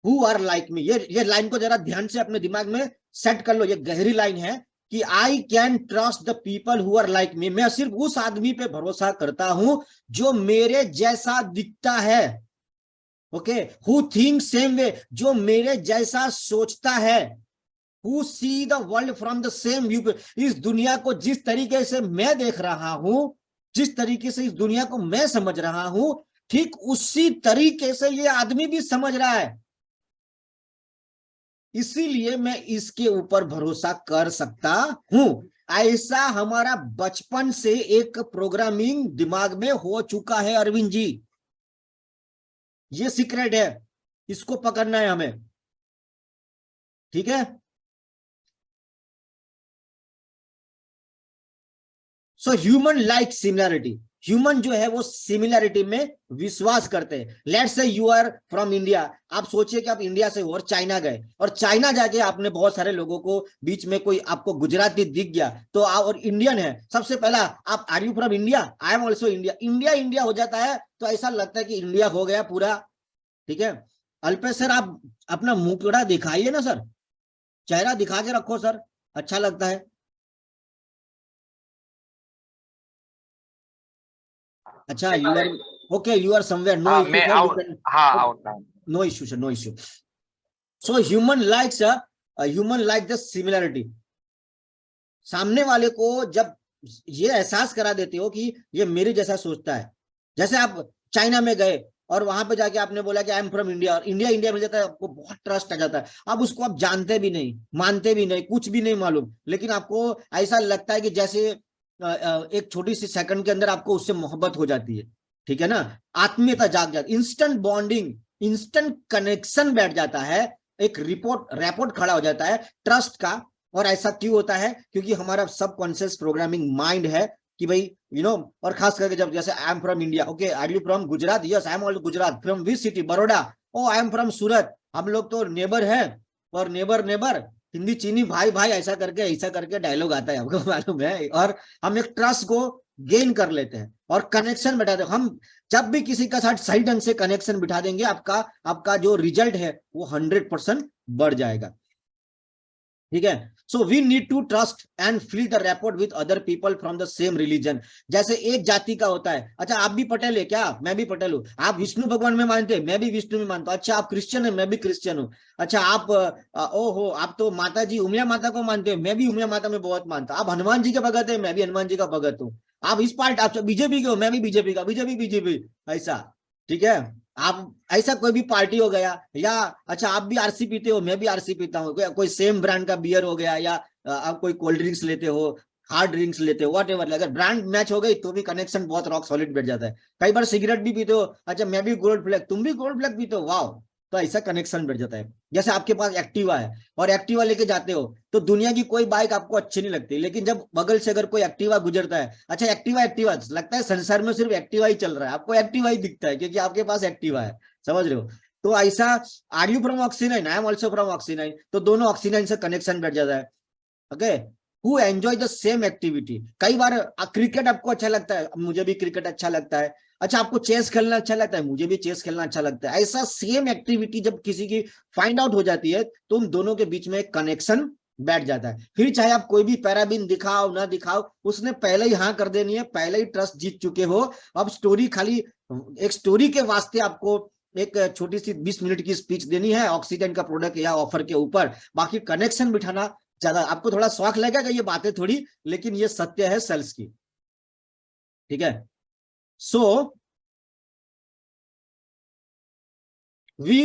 who are like me. ये लाइन को जरा ध्यान से अपने दिमाग में सेट कर लो, ये गहरी लाइन है कि I can trust the people who are like me. मैं सिर्फ उस आदमी पे भरोसा करता हूं जो मेरे जैसा दिखता है। Okay, who think same way, जो मेरे जैसा सोचता है। Who see the world from the same view. इस दुनिया को जिस तरीके से मैं देख रहा हूं, जिस तरीके से इस दुनिया को मैं समझ रहा हूं, ठीक उसी तरीके से ये आदमी भी समझ रहा है। इसीलिए मैं इसके ऊपर भरोसा कर सकता हूं। ऐसा हमारा बचपन से एक प्रोग्रामिंग दिमाग में हो चुका है अरविंद जी। ये सीक्रेट है, इसको पकड़ना है हमें, ठीक है। सो ह्यूमन लाइक सिमिलैरिटी, ह्यूमन जो है वो सिमिलैरिटी में विश्वास करते हैं। Let's say you are from India, आप सोचिए कि आप इंडिया से हो और चाइना गए, और चाइना जाके आपने बहुत सारे लोगों को बीच में कोई आपको गुजराती दिख गया तो आप और इंडियन है, सबसे पहला आप are you from India, I am also India, India India हो जाता है तो ऐसा लगता है कि इंडिया हो गया पूरा, ठीक है। अल्पेश सर आप अपना मुखड़ा दिखाइए ना सर, चेहरा दिखा के रखो सर, अच्छा लगता है। अच्छा you are okay, you are somewhere, no हाँ इश्यू मैं सर, आउट, हाँ out, no issue sir, no issue. So human like the similarity, सामने वाले को जब ये एहसास करा देते हो कि ये मेरे जैसा सोचता है, जैसे आप चाइना में गए और वहां पे जाके आपने बोला कि आई एम फ्रॉम इंडिया, और इंडिया इंडिया मिल जाता है, आपको बहुत ट्रस्ट आ जाता है। अब उसको आप जानते भी नहीं, मानते भी नहीं, कुछ भी नहीं मालूम, लेकिन आपको ऐसा लगता है कि जैसे एक छोटी सी सेकंड के अंदर आपको उससे मोहब्बत हो जाती है, ठीक है ना, आत्मीयता जाग जाती, इंस्टेंट बॉन्डिंग, इंस्टेंट कनेक्शन बैठ जाता है, एक रैपोर्ट खड़ा हो जाता है ट्रस्ट का। और ऐसा क्यों होता है? क्योंकि हमारा सबकॉन्शियस प्रोग्रामिंग माइंड है कि भाई और खास करके जब जैसे I am from India, okay are you from Gujarat, yes I am also Gujarat, from which city, Baroda, oh I am from Surat, हम लोग तो नेबर है, और नेबर नेबर हिंदी चीनी भाई भाई ऐसा करके डायलॉग आता है, हमको मालूम है, और हम एक ट्रस्ट को गेन कर लेते हैं और कनेक्शन बैठाते हैं। हम जब भी किसी का साथ सही ढंग से कनेक्शन बिठा देंगे, आपका जो रिजल्ट है वो 100% बढ़ जाएगा, ठीक है। So we need to trust and feel the rapport with other people from the same religion. जैसे एक जाति का होता है, अच्छा आप भी पटेल है क्या, मैं भी पटेल हूँ, आप विष्णु भगवान में मानते हैं, मैं भी विष्णु में मानता हूँ, अच्छा आप क्रिश्चियन है, मैं भी क्रिश्चियन हूँ, अच्छा आप ओहो आप तो माता जी उमिया माता को मानते हैं, मैं भी उमिया माता में बहुत मानता हूँ, आप हनुमान जी का भगत है, मैं भी हनुमान जी का भगत हूँ, आप इस पार्टी आप बीजेपी के हो, मैं भी बीजेपी का, बीजेपी ऐसा, ठीक है। आप ऐसा कोई भी पार्टी हो गया, या अच्छा आप भी आरसी पीते हो, मैं भी आरसी पीता हूँ, कोई सेम ब्रांड का बियर हो गया, या आप कोई कोल्ड ड्रिंक्स लेते हो, हार्ड ड्रिंक्स लेते हो, वॉट एवर, अगर ब्रांड मैच हो गई तो भी कनेक्शन बहुत रॉक सॉलिड बैठ जाता है। कई बार सिगरेट भी पीते हो, अच्छा मैं भी गोल्ड फ्लैग, तुम भी गोल्ड फ्लैग पीते हो, वाह, तो ऐसा कनेक्शन बैठ जाता है। जैसे आपके पास एक्टिवा है और एक्टिवा लेके जाते हो, तो दुनिया की कोई बाइक आपको अच्छी नहीं लगती, लेकिन जब बगल से अगर कोई एक्टिवा गुजरता है, अच्छा एक्टिवा एक्टिवा लगता है संसार में सिर्फ एक्टिवा ही चल रहा है, आपको एक्टिवा ही दिखता है क्योंकि आपके पास एक्टिवा है, समझ रहे हो। तो ऐसा are you from Oxynine, I am also from Oxynine, तो दोनों ऑक्सीनाइन से कनेक्शन बैठ जाता है, okay. Who enjoy the same activity, कई बार क्रिकेट आपको अच्छा लगता है, मुझे भी क्रिकेट अच्छा लगता है, अच्छा आपको चेस खेलना अच्छा लगता है, मुझे भी चेस खेलना अच्छा लगता है, ऐसा सेम एक्टिविटी जब किसी की फाइंड आउट हो जाती है तो उन दोनों के बीच में एक कनेक्शन बैठ जाता है। फिर चाहे आप कोई भी पैराबिन दिखाओ ना दिखाओ, उसने पहले ही हाँ कर देनी है, पहले ही ट्रस्ट जीत चुके हो। अब स्टोरी खाली एक स्टोरी के वास्ते आपको एक छोटी सी 20 मिनट की स्पीच देनी है ऑक्सीजन का प्रोडक्ट या ऑफर के ऊपर, बाकी कनेक्शन बिठाना ज्यादा आपको थोड़ा शौक लगेगा ये बातें थोड़ी, लेकिन ये सत्य है सेल्स की, ठीक है। So we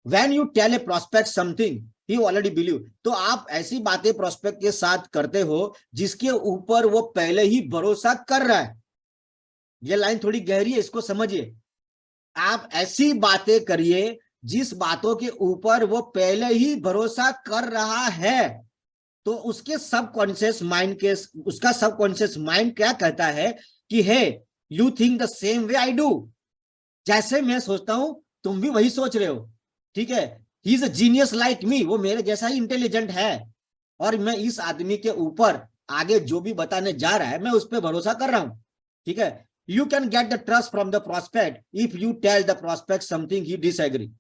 when you tell a prospect something he already believe, तो आप ऐसी बातें प्रोस्पेक्ट के साथ करते हो जिसके ऊपर वो पहले ही भरोसा कर रहा है। ये लाइन थोड़ी गहरी है, इसको समझिए। आप ऐसी बातें करिए जिस बातों के ऊपर वो पहले ही भरोसा कर रहा है, तो उसके सबकॉन्शियस माइंड के उसका सबकॉन्शियस माइंड क्या कहता है कि hey you think the same way I do, जैसे मैं सोचता हूं तुम भी वही सोच रहे हो, ठीक है। He is a genius like me, वो मेरे जैसा ही इंटेलिजेंट है, और मैं इस आदमी के ऊपर आगे जो भी बताने जा रहा है मैं उस पर भरोसा कर रहा हूं, ठीक है। You can get the trust from the prospect if you tell the prospect something he disagree.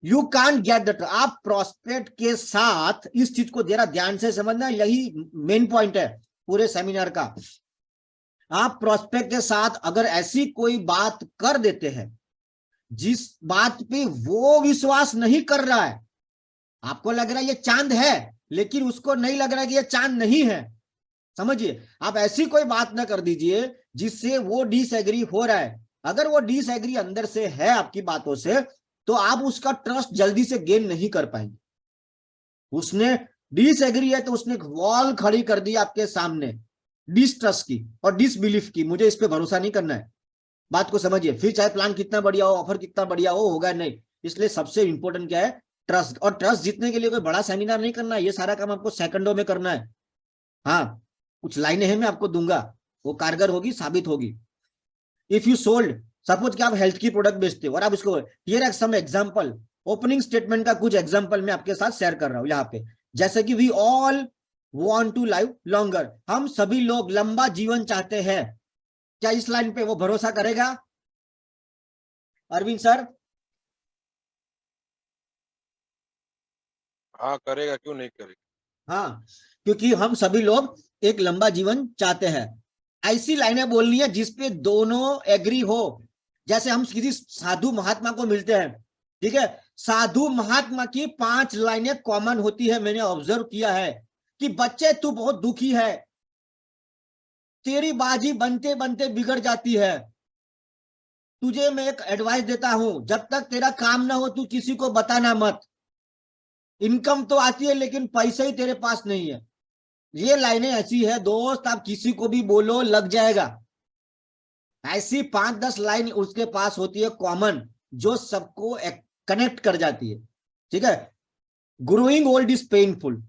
You can't get that, आप प्रोस्पेक्ट के साथ इस चीज को जरा ध्यान से समझना, यही मेन पॉइंट है पूरे सेमिनार का। आप प्रोस्पेक्ट के साथ अगर ऐसी कोई बात कर देते हैं जिस बात पे वो विश्वास नहीं कर रहा है, आपको लग रहा है ये चांद है, लेकिन उसको नहीं लग रहा है कि ये चांद नहीं है, समझिए। आप ऐसी कोई बात ना कर दीजिए जिससे वो डिसएग्री हो रहा है। अगर वो डिसएग्री अंदर से है आपकी बातों से, तो आप उसका ट्रस्ट जल्दी से गेन नहीं कर पाएंगे। उसने डिसएग्री है तो उसने एक वॉल खड़ी कर दी आपके सामने डिसट्रस्ट की और डिसबिलीफ की, मुझे इस पे भरोसा नहीं करना है। बात को समझिए, फिर चाहे प्लान कितना बढ़िया हो, ऑफर कितना बढ़िया हो, होगा नहीं। इसलिए सबसे इंपॉर्टेंट क्या है, ट्रस्ट। और ट्रस्ट जीतने के लिए कोई बड़ा सेमिनार नहीं करना है, ये सारा काम आपको सेकंडों में करना है। हाँ, कुछ लाइनें हैं मैं आपको दूंगा, वो कारगर होगी, साबित होगी। इफ यू सोल्ड, सपोज कि आप हेल्थ की प्रोडक्ट बेचते हो और आप इसको, here are some example, opening statement का कुछ एग्जांपल मैं आपके साथ शेयर कर रहा हूं यहाँ पे। जैसे कि we all want to live longer, हम सभी लोग लंबा जीवन चाहते हैं। क्या इस लाइन पे वो भरोसा करेगा अरविंद सर? हाँ करेगा, क्यों नहीं करेगा। हाँ, क्योंकि हम सभी लोग एक लंबा जीवन चाहते हैं। ऐसी लाइनें बोलनी है जिसपे दोनों एग्री हो। जैसे हम किसी साधु महात्मा को मिलते हैं, ठीक है, साधु महात्मा की 5 लाइनें कॉमन होती है। मैंने ऑब्जर्व किया है कि बच्चे तू बहुत दुखी है, तेरी बाजी बनते बनते बिगड़ जाती है, तुझे मैं एक एडवाइस देता हूं, जब तक तेरा काम ना हो तू किसी को बताना मत, इनकम तो आती है लेकिन पैसे ही तेरे पास नहीं है। ये लाइनें ऐसी है दोस्त, आप किसी को भी बोलो लग जाएगा। ऐसी 5-10 लाइन उसके पास होती है कॉमन, जो सबको कनेक्ट कर जाती है, ठीक है। Growing old is painful.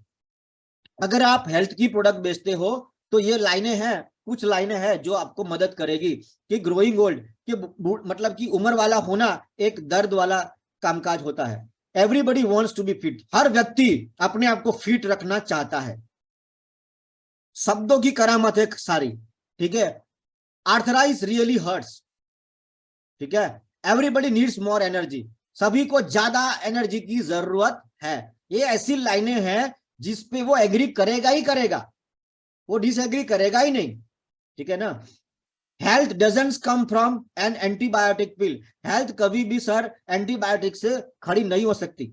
अगर आप हेल्थ की प्रोडक्ट बेचते हो तो ये लाइनें हैं, कुछ लाइनें हैं जो आपको मदद करेगी कि ग्रोइंग ओल्ड कि मतलब कि उम्र वाला होना एक दर्द वाला कामकाज होता है। Everybody wants to be fit, हर व्यक्ति अपने आप को फिट रखना चाहता है। शब्दों की करामत है सारी, ठीक है। आर्थराइज रियली हर्ट्स, ठीक है। एवरीबडी नीड्स मोर एनर्जी, सभी को ज्यादा एनर्जी की जरूरत है। ये ऐसी लाइनें हैं जिसपे वो एग्री करेगा ही करेगा, वो डिसएग्री करेगा ही नहीं, ठीक है ना। Health doesn't come from an antibiotic pill, health कभी भी सर एंटीबायोटिक से खड़ी नहीं हो सकती,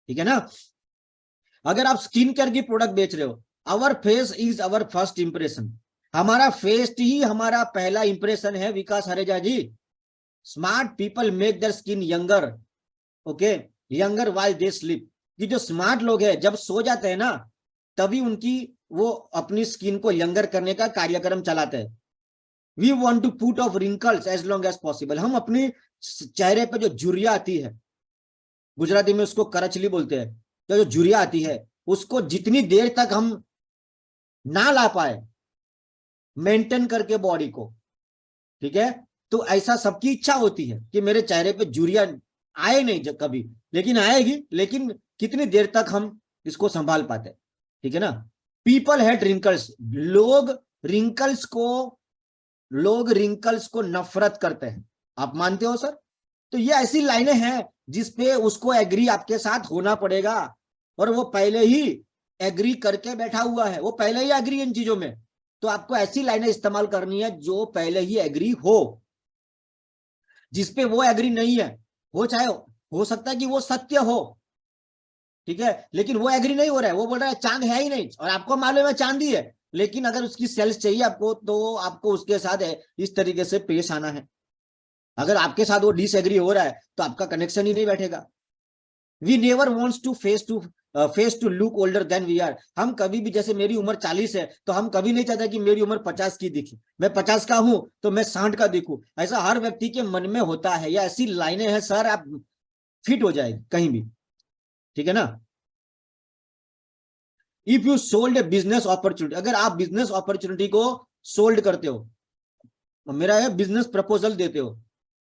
ठीक है ना। अगर आप स्किन केयर की प्रोडक्ट बेच रहे हो, our face is our first impression, हमारा फेस ही हमारा पहला इंप्रेशन है Vikas Hareja ji. Smart people make their skin younger, okay, younger while they sleep. कि जो स्मार्ट लोग हैं जब सो जाते हैं ना, तभी उनकी वो अपनी स्किन को यंगर करने का कार्यक्रम चलाते हैं। We want to put off wrinkles as long as possible, हम अपनी चेहरे पे जो झुर्रियां आती है, गुजराती में उसको करचली बोलते हैं, तो जो झुर्रियां आती है उसको जितनी देर तक हम ना ला पाए मेंटेन करके बॉडी को, ठीक है, तो ऐसा सबकी इच्छा होती है कि मेरे चेहरे पे झुर्रियां आए नहीं कभी, लेकिन आएगी, लेकिन कितनी देर तक हम इसको संभाल पाते, ठीक है ना। पीपल हेट रिंकल्स, लोग रिंकल्स को नफरत करते हैं, आप मानते हो सर? तो ये ऐसी लाइनें हैं जिसपे उसको एग्री आपके साथ होना पड़ेगा, और वो पहले ही एग्री करके बैठा हुआ है, वो पहले ही एग्री इन चीजों में। तो आपको ऐसी लाइनें इस्तेमाल करनी है जो पहले ही एग्री हो। जिसपे वो एग्री नहीं है, वो चाहे हो सकता है कि वो सत्य हो, ठीक है, लेकिन वो एग्री नहीं हो रहा है, वो बोल रहा है चांद है ही नहीं, और आपको मालूम है चांदी है, लेकिन अगर उसकी सेल्स चाहिए आपको, तो आपको उसके साथ इस तरीके से पेश आना है। अगर आपके साथ वो डिसएग्री हो रहा है तो आपका कनेक्शन ही नहीं बैठेगा। We never wants to face to look older than we are, हम कभी भी, जैसे मेरी उम्र 40 है तो हम कभी नहीं चाहते कि मेरी उम्र 50 की दिखे, मैं 50 का हूं तो मैं 60 का दिखूं, ऐसा हर व्यक्ति के मन में होता है। या ऐसी लाइनें हैं सर, आप फिट हो जाएगी कहीं भी, ठीक है ना। If you sold A business opportunity, अगर आप बिजनेस अपॉर्चुनिटी को सोल्ड करते हो, मेरा है बिजनेस प्रपोजल देते हो,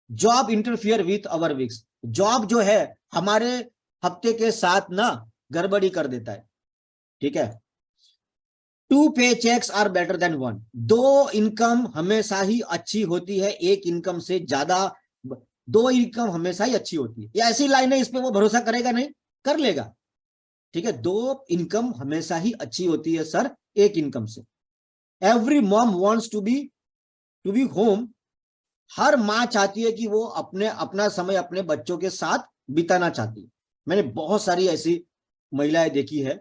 job interfere with our weeks, job जो है हमारे हफ्ते के साथ ना गड़बड़ी कर देता है, ठीक है। 2 paychecks are better than 1, 2 income हमेशा ही अच्छी होती है एक इनकम से ज्यादा, 2 इनकम हमेशा ही अच्छी होती है। या ऐसी लाइन है, इस पे वो भरोसा करेगा नहीं, कर लेगा, ठीक है। 2 इनकम हमेशा ही अच्छी होती है सर एक इनकम से। Every mom wants to be home, हर माँ चाहती है कि वो अपना समय अपने बच्चों के साथ बिताना चाहती है। मैंने बहुत सारी ऐसी महिलाएं देखी है,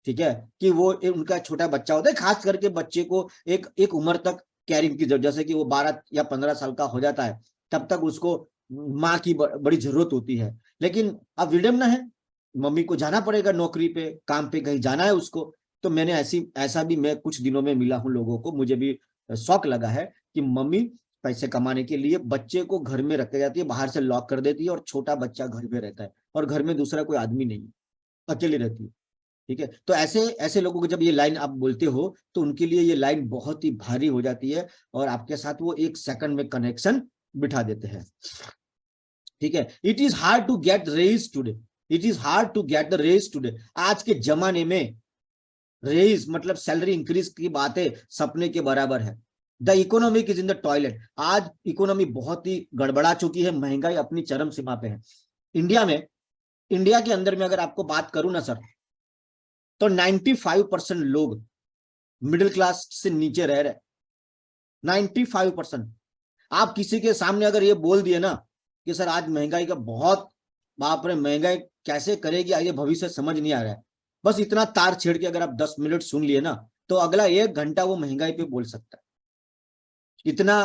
ठीक है, कि वो उनका छोटा बच्चा होता है, खास करके बच्चे को एक उम्र तक कैरिंग की जरूरत, जैसे कि वो 12 या 15 साल का हो जाता है, तब तक उसको माँ की बड़ी जरूरत होती है। लेकिन अब विडम्बना है, मम्मी को जाना पड़ेगा नौकरी पे, काम पे कहीं जाना है उसको। तो मैंने ऐसा भी मैं कुछ दिनों में मिला हूं लोगों को, मुझे भी शौक लगा है कि मम्मी पैसे कमाने के लिए बच्चे को घर में रख जाती है, बाहर से लॉक कर देती है और छोटा बच्चा घर में रहता है और घर में दूसरा कोई आदमी नहीं, अकेली रहती है। ठीक है, तो ऐसे ऐसे लोगों को जब ये लाइन आप बोलते हो तो उनके लिए ये लाइन बहुत ही भारी हो जाती है और आपके साथ वो एक सेकंड में कनेक्शन बिठा देते हैं। ठीक है, it is hard to get raise today, it is hard to get the raise today. आज के जमाने में रेज मतलब सैलरी इंक्रीज की बातें सपने के बराबर है। The economic is in the toilet. आज इकोनॉमी बहुत ही गड़बड़ा चुकी है, महंगाई अपनी चरम सीमा पे है। इंडिया के अंदर में अगर आपको बात करूं ना सर, तो 95% लोग मिडिल क्लास से नीचे रह रहे। 95%। आप किसी के सामने अगर ये बोल दिए ना कि सर आज महंगाई का बहुत, बाप रे महंगाई कैसे करेगी आगे भविष्य समझ नहीं आ रहा है, बस इतना तार छेड़ के अगर आप 10 मिनट सुन लिए ना तो अगला 1 घंटा वो महंगाई पे बोल सकता है इतना,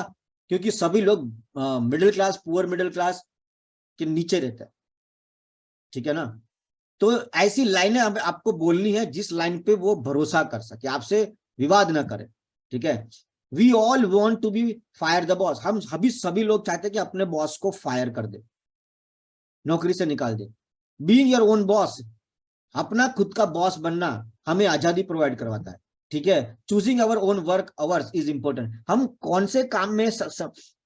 क्योंकि सभी लोग middle class, poor middle class के नीचे रहता है। ठीक है ना, तो ऐसी लाइनें आपको बोलनी है जिस लाइन पे वो भरोसा कर सके, आपसे विवाद ना करे। ठीक है, we all want to be fire the boss. हम सभी लोग चाहते हैं कि अपने बॉस को फायर कर दे, नौकरी से निकाल दे। बीइंग योर ओन बॉस, अपना खुद का बॉस बनना हमें आजादी प्रोवाइड करवाता है। ठीक है, choosing our own work hours is important. हम कौन से काम में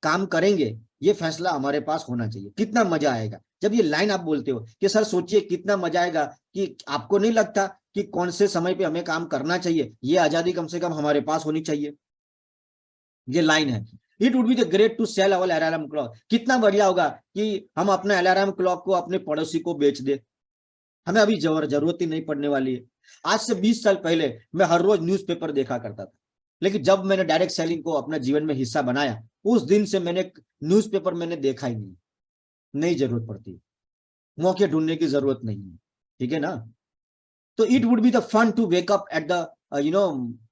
काम करेंगे ये फैसला हमारे पास होना चाहिए। कितना मजा आएगा जब ये लाइन आप बोलते हो कि सर सोचिए कितना मजा आएगा, कि आपको नहीं लगता कि कौन से समय पे हमें काम करना चाहिए, ये आजादी कम से कम हमारे पास होनी चाहिए। ये लाइन है, it would be the great to sell our alarm clock. कितना बढ़िया होगा कि हम अपने अलार्म क्लॉक को अपने पड़ोसी को बेच दे, हमें अभी जरूरत ही नहीं पड़ने वाली है। आज से 20 साल पहले मैं हर रोज न्यूज़पेपर देखा करता था, लेकिन जब मैंने डायरेक्ट सेलिंग को अपना जीवन में हिस्सा बनाया उस दिन से मैंने न्यूज़पेपर मैंने देखा ही नहीं जरूरत पड़ती, मौके ढूंढने की जरूरत नहीं है। ठीक है ना, तो it would be the fun to wake up at the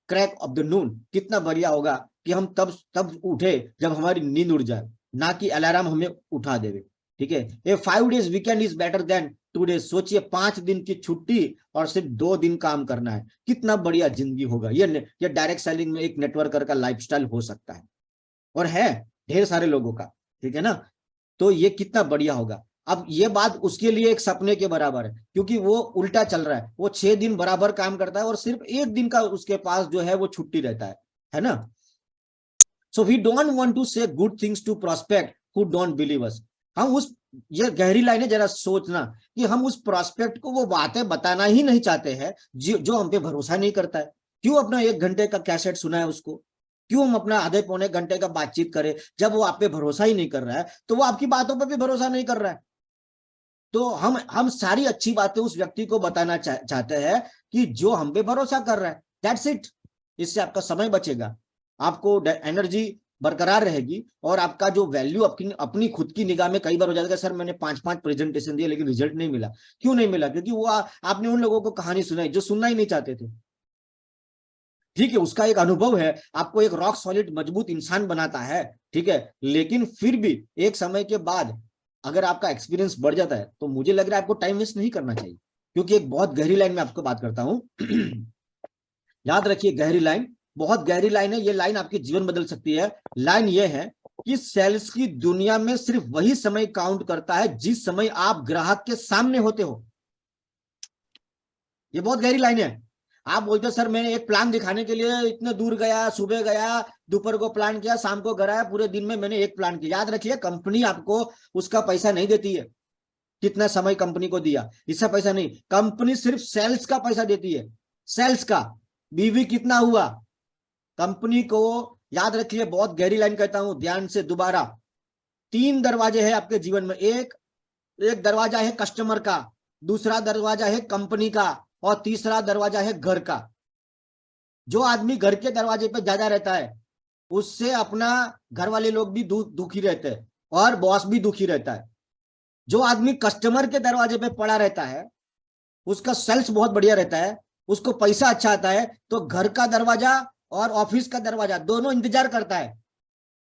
crack of the noon. कितना बढ़िया होगा कि हम तब उठे जब हमारी नींद उड़ जाए, ना कि अलार्म हमें उठा देवे। ठीक है, ए 5 days weekend is better then 2 days। सोचिए 5 दिन की छुट्टी और सिर्फ 2 दिन काम करना है, कितना बढ़िया जिंदगी होगा। ये डायरेक्ट सेलिंग में एक नेटवर्कर का लाइफस्टाइल हो सकता है और है ढेर सारे लोगों का। ठीक है ना, तो ये कितना बढ़िया होगा। अब ये बात उसके लिए एक सपने के बराबर है, क्योंकि वो उल्टा चल रहा है, वो 6 दिन बराबर काम करता है और सिर्फ 1 दिन का उसके पास जो है वो छुट्टी रहता है ना। So we don't want to say good things to prospect who don't believe us. हम उस, ये गहरी लाइन है, जरा सोचना कि हम उस प्रोस्पेक्ट को वो बातें बताना ही नहीं चाहते हैं जो हम पे भरोसा नहीं करता है। क्यों अपना 1 घंटे का कैसेट सुना है उसको, क्यों हम अपना आधे पौने घंटे का बातचीत करें जब वो आप पे भरोसा ही नहीं कर रहा है, तो वो आपकी बातों पर भी भरोसा नहीं कर रहा है। तो हम सारी अच्छी बातें उस व्यक्ति को बताना चाहते हैं कि जो हम पे भरोसा कर रहा है। That's it. इससे आपका समय बचेगा, आपको एनर्जी बरकरार रहेगी और आपका जो वैल्यू अपनी खुद की निगाह में कई बार हो जाएगा, सर मैंने 5 प्रेजेंटेशन दिए लेकिन रिजल्ट नहीं मिला। क्यों नहीं मिला? क्योंकि वो आपने उन लोगों को कहानी सुनाई जो सुनना ही नहीं चाहते थे। ठीक है, उसका एक अनुभव है, आपको एक रॉक सॉलिड मजबूत इंसान बनाता है। ठीक है, लेकिन फिर भी एक समय के बाद अगर आपका एक्सपीरियंस बढ़ जाता है तो मुझे लग रहा है आपको टाइम वेस्ट नहीं करना चाहिए, क्योंकि एक बहुत गहरी लाइन में आपको बात करता हूं। याद रखिए, गहरी लाइन, बहुत गहरी लाइन है ये। लाइन आपकी जीवन बदल सकती है। लाइन ये है कि सेल्स की दुनिया में सिर्फ वही समय काउंट करता है जिस समय आप ग्राहक के सामने होते हो। ये बहुत गहरी लाइन है। आप बोलते हो सर मैंने एक प्लान दिखाने के लिए इतने दूर गया, सुबह गया, दोपहर को प्लान किया, शाम को घर आया, पूरे दिन में मैंने एक प्लान किया। याद रखिए, कंपनी आपको उसका पैसा नहीं देती है, कितना समय कंपनी को दिया इसका पैसा नहीं, कंपनी सिर्फ सेल्स का पैसा देती है, सेल्स का। बीवी कितना हुआ कंपनी को। याद रखिए, बहुत गहरी लाइन कहता हूं, ध्यान से दोबारा। 3 दरवाजे हैं आपके जीवन में। एक दरवाजा है कस्टमर का, दूसरा दरवाजा है कंपनी का और तीसरा दरवाजा है घर का। जो आदमी घर के दरवाजे पे ज्यादा रहता है उससे अपना घर वाले लोग भी दुखी रहते हैं और बॉस भी दुखी रहता है। जो आदमी कस्टमर के दरवाजे पे पड़ा रहता है उसका सेल्स बहुत बढ़िया रहता है, उसको पैसा अच्छा आता है, तो घर का दरवाजा और ऑफिस का दरवाजा दोनों इंतजार करता है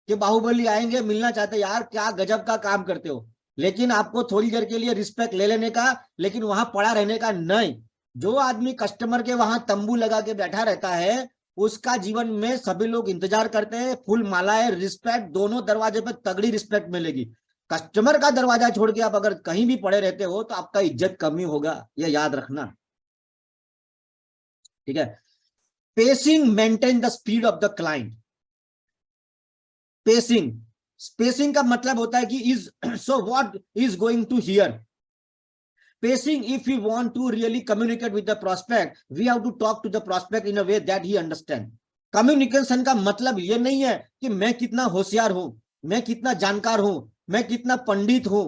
कि बाहुबली आएंगे, मिलना चाहते, यार क्या गजब का काम करते हो। लेकिन आपको थोड़ी देर के लिए रिस्पेक्ट ले लेने का, लेकिन वहां पड़ा रहने का नहीं। जो आदमी कस्टमर के वहां तंबू लगा के बैठा रहता है, उसका जीवन में सभी लोग इंतजार करते हैं, फूल मालाएं, रिस्पेक्ट, दोनों दरवाजे पे तगड़ी रिस्पेक्ट मिलेगी। कस्टमर का दरवाजा छोड़ के आप अगर कहीं भी पड़े रहते हो तो आपका इज्जत कमी होगा, ये याद रखना, ठीक है। Pacing maintain the speed of the client. Pacing, spacing का मतलब होता है कि is, so what is going to hear. Pacing, if we want to really communicate with the prospect, we have to talk to the prospect in a way that he understand. Communication का मतलब ये नहीं है कि मैं कितना होशियार हूं, मैं कितना जानकार हूं, मैं कितना पंडित हूं,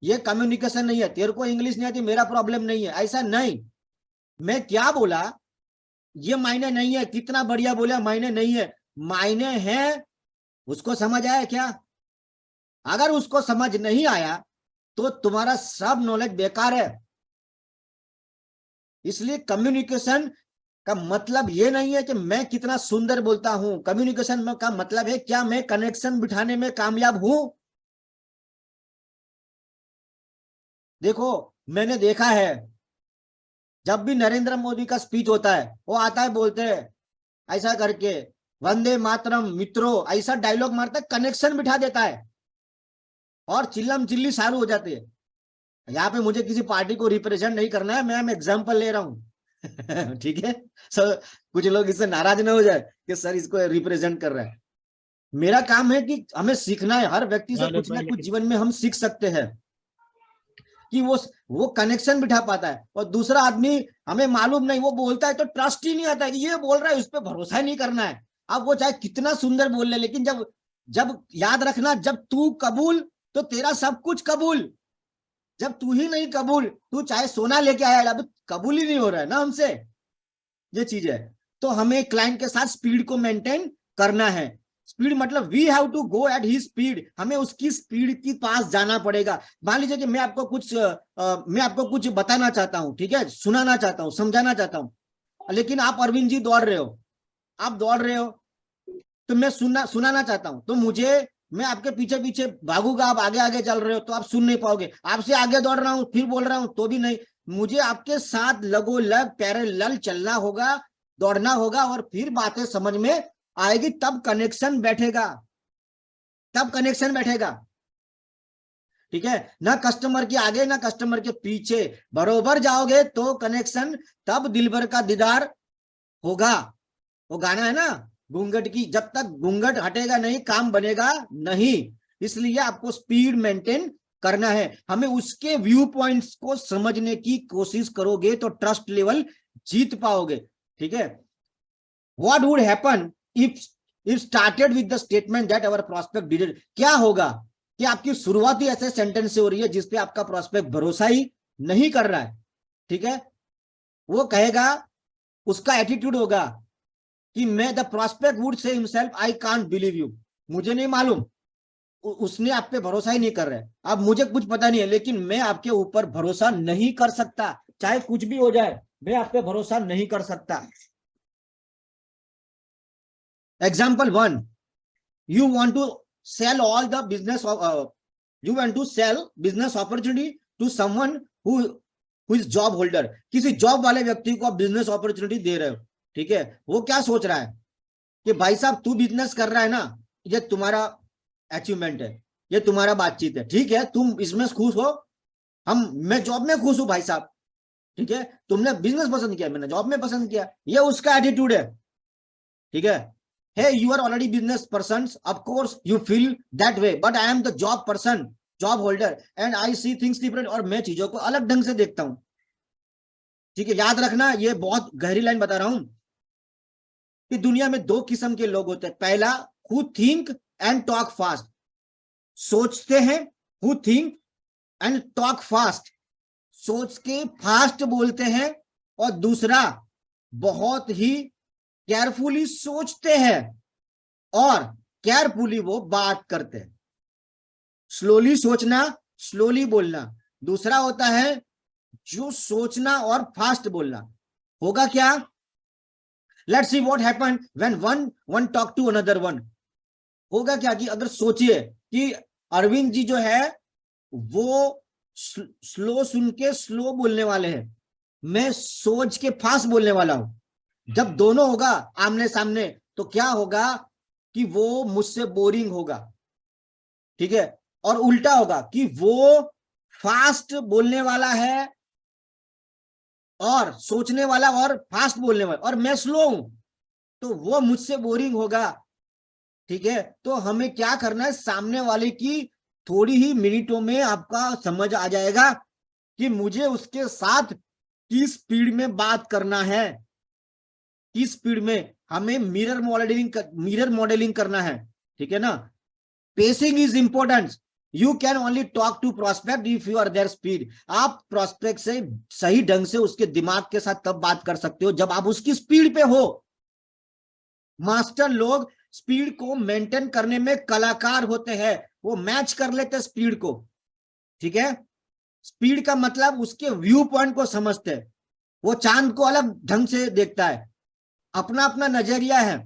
ये कम्युनिकेशन नहीं है। तेरे को इंग्लिश नहीं आती, मेरा प्रॉब्लम नहीं है, ऐसा नहीं। मैं क्या बोला ये मायने नहीं है, कितना बढ़िया बोला मायने नहीं है, मायने है उसको समझ आया क्या। अगर उसको समझ नहीं आया तो तुम्हारा सब नॉलेज बेकार है। इसलिए कम्युनिकेशन का मतलब ये नहीं है कि मैं कितना सुंदर बोलता हूं, कम्युनिकेशन का मतलब है क्या मैं कनेक्शन बिठाने में कामयाब हूं। देखो मैंने देखा है, जब भी नरेंद्र मोदी का स्पीच होता है वो आता है, बोलते हैं ऐसा करके वंदे मातरम मित्रों, ऐसा डायलॉग मारता है, कनेक्शन बिठा देता है और चिल्लम चिल्ली चालू हो जाती है। यहाँ पे मुझे किसी पार्टी को रिप्रेजेंट नहीं करना है, मैं एग्जांपल ले रहा हूँ ठीक है। कुछ लोग इससे नाराज ना हो जाए कि सर इसको रिप्रेजेंट कर रहा है। मेरा काम है कि हमें सीखना है, हर व्यक्ति से कुछ ना कुछ जीवन में हम सीख सकते हैं कि वो कनेक्शन बिठा पाता है। और दूसरा आदमी हमें मालूम नहीं, वो बोलता है तो ट्रस्ट ही नहीं आता है कि ये बोल रहा है, उस पर भरोसा ही नहीं करना है। अब वो चाहे कितना सुंदर बोल ले, लेकिन जब याद रखना, जब तू कबूल तो तेरा सब कुछ कबूल। जब तू ही नहीं कबूल, तू चाहे सोना लेके आया, अब कबूल ही नहीं हो रहा है ना हमसे, ये चीज है। तो हमें क्लाइंट के साथ स्पीड को मेंटेन करना है। स्पीड मतलब we have to go at he speed, हमें उसकी स्पीड के पास जाना पड़ेगा। मान लीजिए कि मैं आपको कुछ बताना चाहता हूं, ठीक है, सुनाना चाहता हूं, समझाना चाहता हूं, लेकिन आप अरविंद जी दौड़ रहे हो, आप दौड़ रहे हो, तो मैं सुनाना चाहता हूं, तो मैं आपके पीछे पीछे भागूंगा, आप आगे आगे चल रहे हो तो आप सुन नहीं पाओगे। आपसे आगे दौड़ रहा हूं फिर बोल रहा हूं तो भी नहीं, मुझे आपके साथ लगोलग पैरेलल चलना होगा, दौड़ना होगा, और फिर बातें समझ में आएगी, तब कनेक्शन बैठेगा, तब कनेक्शन बैठेगा, ठीक है। ना कस्टमर के आगे ना कस्टमर के पीछे, बरोबर जाओगे तो कनेक्शन, तब दिलबर का दीदार होगा। वो गाना है ना घूंघट की, जब तक घूंघट हटेगा नहीं काम बनेगा नहीं। इसलिए आपको स्पीड मेंटेन करना है, हमें उसके व्यू पॉइंट्स को समझने की कोशिश करोगे तो ट्रस्ट लेवल जीत पाओगे, ठीक है। What would happen if started with the statement that our prospect did. क्या होगा कि आपकी शुरुआत ही ऐसे सेंटेंस से हो रही है जिसपे आपका प्रोस्पेक्ट भरोसा ही नहीं कर रहा है, ठीक है। वो कहेगा, उसका एटीट्यूड होगा कि मैं, the prospect would say himself I can't believe you, मुझे नहीं मालूम, उसने आप पे भरोसा ही नहीं कर रहा है। अब मुझे कुछ पता नहीं है, लेकिन मैं आपके ऊपर भरोसा नहीं कर सकता, चाहे कुछ भी हो जाए, मैं आप पे भरोसा नहीं कर सकता। Example 1, you want to sell all the business you want to sell business opportunity to someone who is job holder। किसी जॉब वाले व्यक्ति को आप बिजनेस अपॉर्चुनिटी दे रहे हो, ठीक है। वो क्या सोच रहा है कि भाई साहब तू बिजनेस कर रहा है ना, ये तुम्हारा अचीवमेंट है, ये तुम्हारा बातचीत है, ठीक है, तुम इसमें खुश हो, मैं जॉब में खुश हूं भाई साहब, ठीक है, तुमने बिजनेस पसंद किया, मैंने जॉब में पसंद किया, ये उसका एटीट्यूड है, ठीक है। Hey, you are already business persons. Of course, you feel that way. But I am the job person, job holder, and I see things different. और मैं चीजों को अलग ढंग से देखता हूं, ठीक है। याद रखना, ये बहुत गहरी लाइन बता रहा हूं कि दुनिया में 2 किस्म के लोग होते हैं। पहला, who think and talk fast, सोचते हैं, who think and talk fast, सोच के फास्ट बोलते हैं। और दूसरा, बहुत ही केयरफुली सोचते हैं और केयरफुली वो बात करते हैं। स्लोली सोचना, स्लोली बोलना। दूसरा होता है जो सोचना और फास्ट बोलना। होगा क्या? Let's see what happen when one talk to another one. होगा क्या कि अगर सोचिए कि अरविंद जी जो है वो स्लो सुन के स्लो बोलने वाले हैं, मैं सोच के फास्ट बोलने वाला हूं। जब दोनों होगा आमने सामने तो क्या होगा कि वो मुझसे बोरिंग होगा, ठीक है, और उल्टा होगा कि वो फास्ट बोलने वाला है और सोचने वाला और फास्ट बोलने वाला, और मैं स्लो हूं तो वो मुझसे बोरिंग होगा, ठीक है। तो हमें क्या करना है, सामने वाले की थोड़ी ही मिनटों में आपका समझ आ जाएगा कि मुझे उसके साथ किस स्पीड में बात करना है, किस स्पीड में हमें मिरर मॉडलिंग करना है, ठीक है ना। Pacing is important. You can only talk to prospect if you are their speed. आप प्रोस्पेक्ट से सही ढंग से उसके दिमाग के साथ तब बात कर सकते हो जब आप उसकी स्पीड पे हो। मास्टर लोग स्पीड को मेंटेन करने में कलाकार होते हैं, वो मैच कर लेते हैं स्पीड को, ठीक है। स्पीड का मतलब उसके व्यू पॉइंट को समझते हैं, वो चांद को अलग ढंग से देखता है, अपना अपना नजरिया है।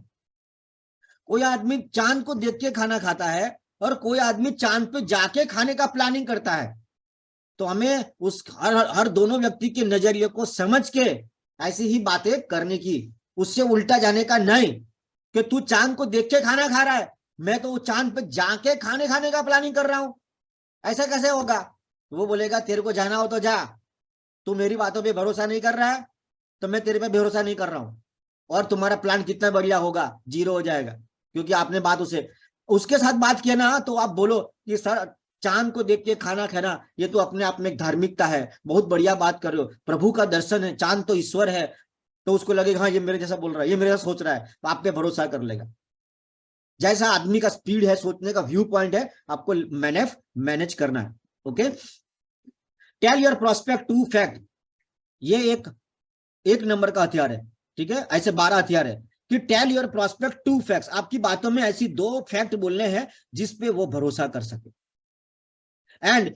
कोई आदमी चांद को देख के खाना खाता है और कोई आदमी चांद पे जाके खाने का प्लानिंग करता है। तो हमें उस हर दोनों व्यक्ति के नजरिए को समझ के ऐसी ही बातें करने की, उससे उल्टा जाने का नहीं कि तू चांद को देख के खाना खा रहा है, मैं तो चांद पे जाके खाने का प्लानिंग कर रहा हूं, ऐसा कैसे होगा। वो बोलेगा तेरे को जाना हो तो जा, तू मेरी बातों पे भरोसा नहीं कर रहा है तो मैं तेरे पे भरोसा नहीं कर रहा हूं, और तुम्हारा प्लान कितना बढ़िया होगा, जीरो हो जाएगा, क्योंकि आपने बात उसके साथ बात किया ना। तो आप बोलो कि सर चांद को देख के खाना खाना ये तो अपने आप में एक धार्मिकता है, बहुत बढ़िया बात कर रहे हो, प्रभु का दर्शन है, चांद तो ईश्वर है, तो उसको लगेगा हाँ ये मेरे जैसा बोल रहा है, ये मेरे जैसा सोच रहा है, तो आप पे भरोसा कर लेगा। जैसा आदमी का स्पीड है, सोचने का व्यू पॉइंट है, आपको मैनेज करना है। Okay, tell your prospect to fact, ये एक नंबर का हथियार है, ठीक है। ऐसे 12 हथियार है कि tell your prospect to facts, आपकी बातों में ऐसी 2 फैक्ट बोलने हैं जिसपे वो भरोसा कर सके। And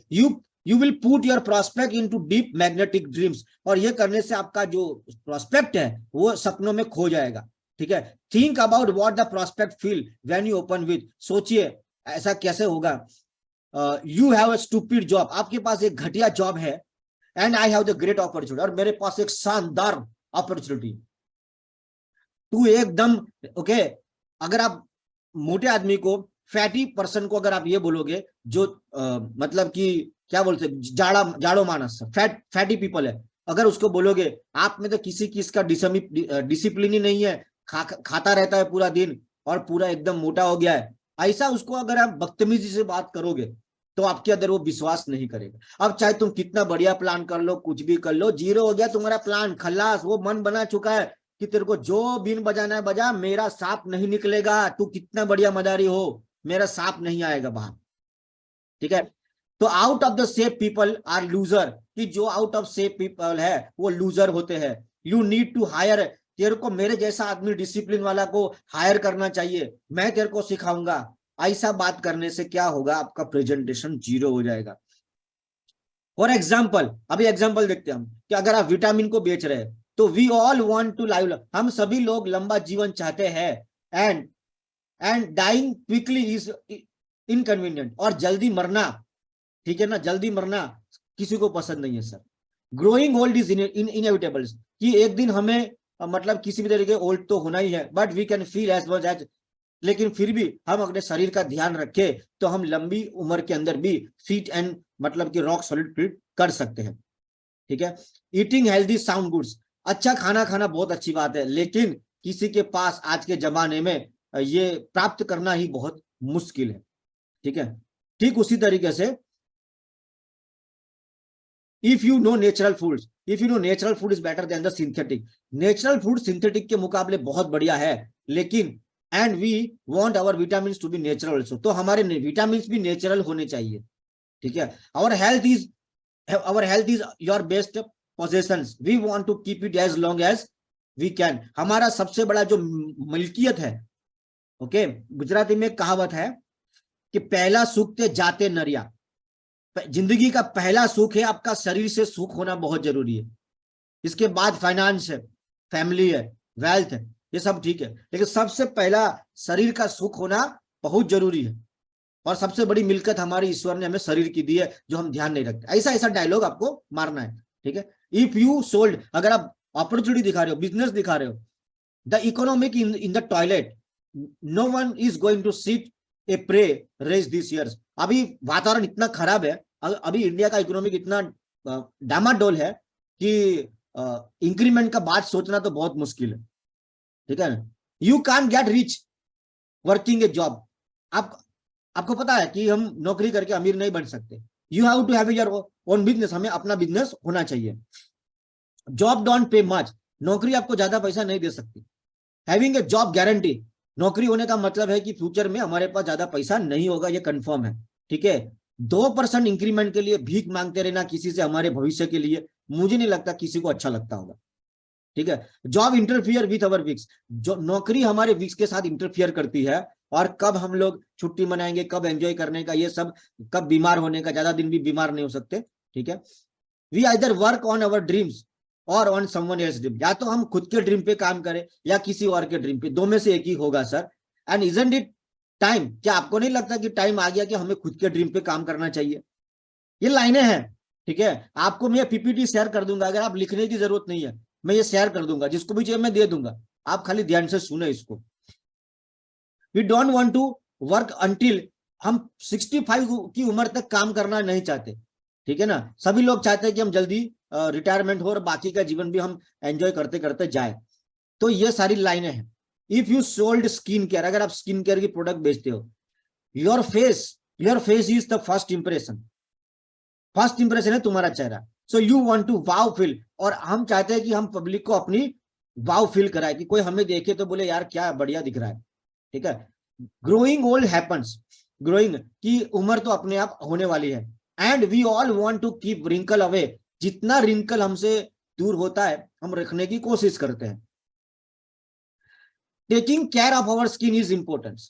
you will put your prospect into deep magnetic dreams, और ये करने से आपका जो प्रोस्पेक्ट है वो सपनों में खो जाएगा, ठीक है। Think about what the prospect feel when you open with, सोचिए ऐसा कैसे होगा। You have a stupid job, आपके पास एक घटिया जॉब है, and I have the great opportunity, और मेरे पास एक शानदार अपॉर्चुनिटी। तू एकदम ओके, अगर आप मोटे आदमी को, फैटी पर्सन को अगर आप ये बोलोगे, जो मतलब कि क्या बोलते जाड़ो मानस, फैटी पीपल है, अगर उसको बोलोगे आप में तो किसी का डिसिप्लिन ही नहीं है, खाता रहता है पूरा दिन और पूरा एकदम मोटा हो गया है, ऐसा उसको अगर आप बदतमीजी से बात करोगे तो आपके अंदर वो विश्वास नहीं करेगा। अब चाहे तुम कितना बढ़िया प्लान कर लो, कुछ भी कर लो, जीरो हो गया तुम्हारा प्लान, खल्लास। वो मन बना चुका है कि तेरे को जो बीन बजाना है बजा, मेरा सांप नहीं निकलेगा, तू कितना बढ़िया मदारी हो, मेरा सांप नहीं आएगा बाहर, ठीक है। तो out of the shape people are loser, कि जो आउट ऑफ शेप पीपल है वो लूजर होते हैं। यू नीड टू हायर, तेरे को मेरे जैसा आदमी डिसिप्लिन वाला को हायर करना चाहिए, मैं तेरे को सिखाऊंगा। ऐसा बात करने से क्या होगा, आपका प्रेजेंटेशन जीरो हो जाएगा। फॉर एग्जाम्पल, अभी एग्जाम्पल देखते हैं हम कि अगर आप विटामिन को बेच रहे हैं तो we all want to live, हम सभी लोग लंबा जीवन चाहते हैं, and dying quickly is inconvenient, और जल्दी मरना, ठीक है ना, जल्दी मरना किसी को पसंद नहीं है sir. Growing old is inevitable, कि एक दिन हमें मतलब किसी भी तरीके ओल्ड तो होना ही है, but we can feel as much as, लेकिन फिर भी हम अपने शरीर का ध्यान रखें तो हम लंबी उम्र के अंदर भी फिट एंड मतलब कि रॉक सॉलिड फीट कर सकते हैं, ठीक है। ईटिंग हेल्दी साउंड गुड्स, अच्छा खाना खाना बहुत अच्छी बात है, लेकिन किसी के पास आज के जमाने में ये प्राप्त करना ही बहुत मुश्किल है, ठीक है। ठीक उसी तरीके से if you know natural foods, if you know natural food is better than the synthetic, natural food synthetic के मुकाबले बहुत बढ़िया है, लेकिन and we want our vitamin to be natural also, तो हमारे विटामिन भी नेचुरल होने चाहिए, ठीक है। Our health is your best possessions, we want to keep it as long as we can, हमारा सबसे बड़ा जो मिल्कियत है, ओके। गुजराती में कहावत है कि पहला सुख ते जाते नरिया, जिंदगी का पहला सुख है आपका शरीर से सुख होना बहुत जरूरी है, इसके बाद फाइनेंस है, फैमिली है, वेल्थ है, ये सब ठीक है, लेकिन सबसे पहला शरीर का सुख होना बहुत जरूरी है। और सबसे बड़ी मिलकत हमारी ईश्वर ने हमें शरीर की दी है जो हम ध्यान नहीं रखते। ऐसा ऐसा डायलॉग आपको मारना है, ठीक है। इफ यू सोल्ड, अगर आप अपॉर्चुनिटी दिखा रहे हो, बिजनेस दिखा रहे हो, the economic in the toilet, no one is going to seat a pay raise this years. अभी वातावरण इतना खराब है, अभी इंडिया का इकोनॉमिक इतना डामाडोल है कि इंक्रीमेंट का बात सोचना तो बहुत मुश्किल है, ठीक है ना। You can gate rich working A job. आपको पता है कि हम नौकरी करके अमीर नहीं बन सकते। You have to have your own business, हमें अपना बिजनेस होना चाहिए। जॉब डोंट पे मच, नौकरी आपको ज्यादा पैसा नहीं दे सकती। हैविंग ए जॉब गारंटी, नौकरी होने का मतलब है कि फ्यूचर में हमारे पास ज्यादा पैसा नहीं होगा, ये कंफर्म है, ठीक है। 2% इंक्रीमेंट के लिए भीख मांगते रहना किसी से हमारे भविष्य के लिए, मुझे नहीं लगता किसी को अच्छा लगता होगा, ठीक है। Job interfere with our weeks, जो नौकरी हमारे वीक्स के साथ इंटरफियर करती है, और कब हम लोग छुट्टी मनाएंगे, कब एंजॉय करने का, ये सब, कब बीमार होने का, ज्यादा दिन भी बीमार नहीं हो सकते, ठीक है। We either work on our dreams or on someone else dream, या तो हम खुद के ड्रीम पे काम करें या किसी और के ड्रीम पे, दो में से एक ही होगा sir. And isn't it time, क्या आपको नहीं लगता कि टाइम आ गया कि हमें खुद के ड्रीम पे काम करना चाहिए? ये लाइनें हैं, ठीक है। आपको मैं पीपीटी शेयर कर दूंगा, अगर आप लिखने की जरूरत नहीं है, मैं ये शेयर कर दूंगा, जिसको भी चाहिए मैं दे दूंगा, आप खाली ध्यान से सुने इसको। We don't want to work until, हम 65 की उम्र तक काम करना नहीं चाहते, ठीक है ना। सभी लोग चाहते हैं कि हम जल्दी रिटायरमेंट हो और बाकी का जीवन भी हम एंजॉय करते करते जाए। तो ये सारी लाइनें हैं। If you sold skin care, अगर आप स्किन केयर की प्रोडक्ट बेचते हो, your face is the first impression है तुम्हारा चेहरा। So you want to wow feel, और हम चाहते हैं कि हम पब्लिक को अपनी वाव फील कराए, कि कोई हमें देखे तो बोले यार क्या बढ़िया दिख रहा है, ठीक है। ग्रोइंग ओल्ड हैपन्स, ग्रोइंग की उम्र तो अपने आप होने वाली है। And we all want to keep wrinkle away, जितना रिंकल हमसे दूर होता है हम रखने की कोशिश करते हैं। Taking care of our skin is important,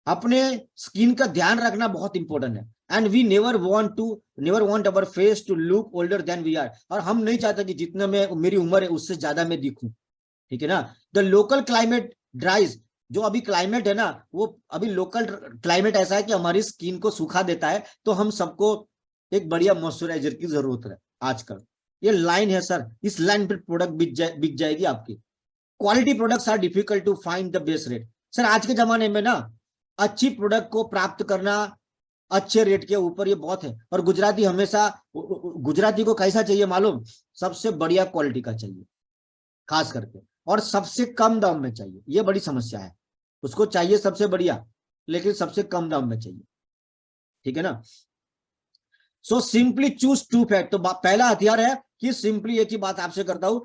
अपने स्किन का ध्यान रखना बहुत इंपॉर्टेंट है। And we never want our face to look older than we are, और हम नहीं चाहते कि जितना मैं मेरी उम्र है उससे ज्यादा मैं दिखूं, ठीक है ना। द लोकल क्लाइमेट ड्राइज, जो अभी क्लाइमेट है ना, वो अभी लोकल क्लाइमेट ऐसा है कि हमारी स्किन को सूखा देता है, तो हम सबको एक बढ़िया मॉइस्चराइजर की जरूरत है आजकल। ये लाइन है सर, इस लाइन पर प्रोडक्ट बिक जाएगी आपकी। Quality products are difficult to find the best rate, sir आज के जमाने में ना अच्छी प्रोडक्ट को प्राप्त करना अच्छे रेट के ऊपर ये बहुत है। और गुजराती हमेशा, गुजराती को कैसा चाहिए मालूम, सबसे बढ़िया क्वालिटी का चाहिए खास करके, और सबसे कम दाम में चाहिए। ये बड़ी समस्या है, उसको चाहिए सबसे बढ़िया लेकिन सबसे कम दाम में चाहिए, ठीक है ना। So simply choose to fact, तो पहला हथियार है कि सिंपली एक ही बात आपसे करता हूं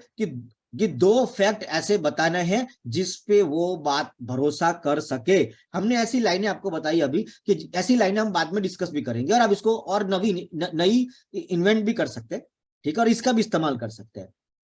कि 2 फैक्ट ऐसे बताने हैं जिसपे वो बात भरोसा कर सके। हमने ऐसी लाइनें आपको बताई अभी कि ऐसी लाइनें हम बाद में डिस्कस भी करेंगे, और आप इसको और नई इन्वेंट भी कर सकते हैं, ठीक है, और इसका भी इस्तेमाल कर सकते हैं।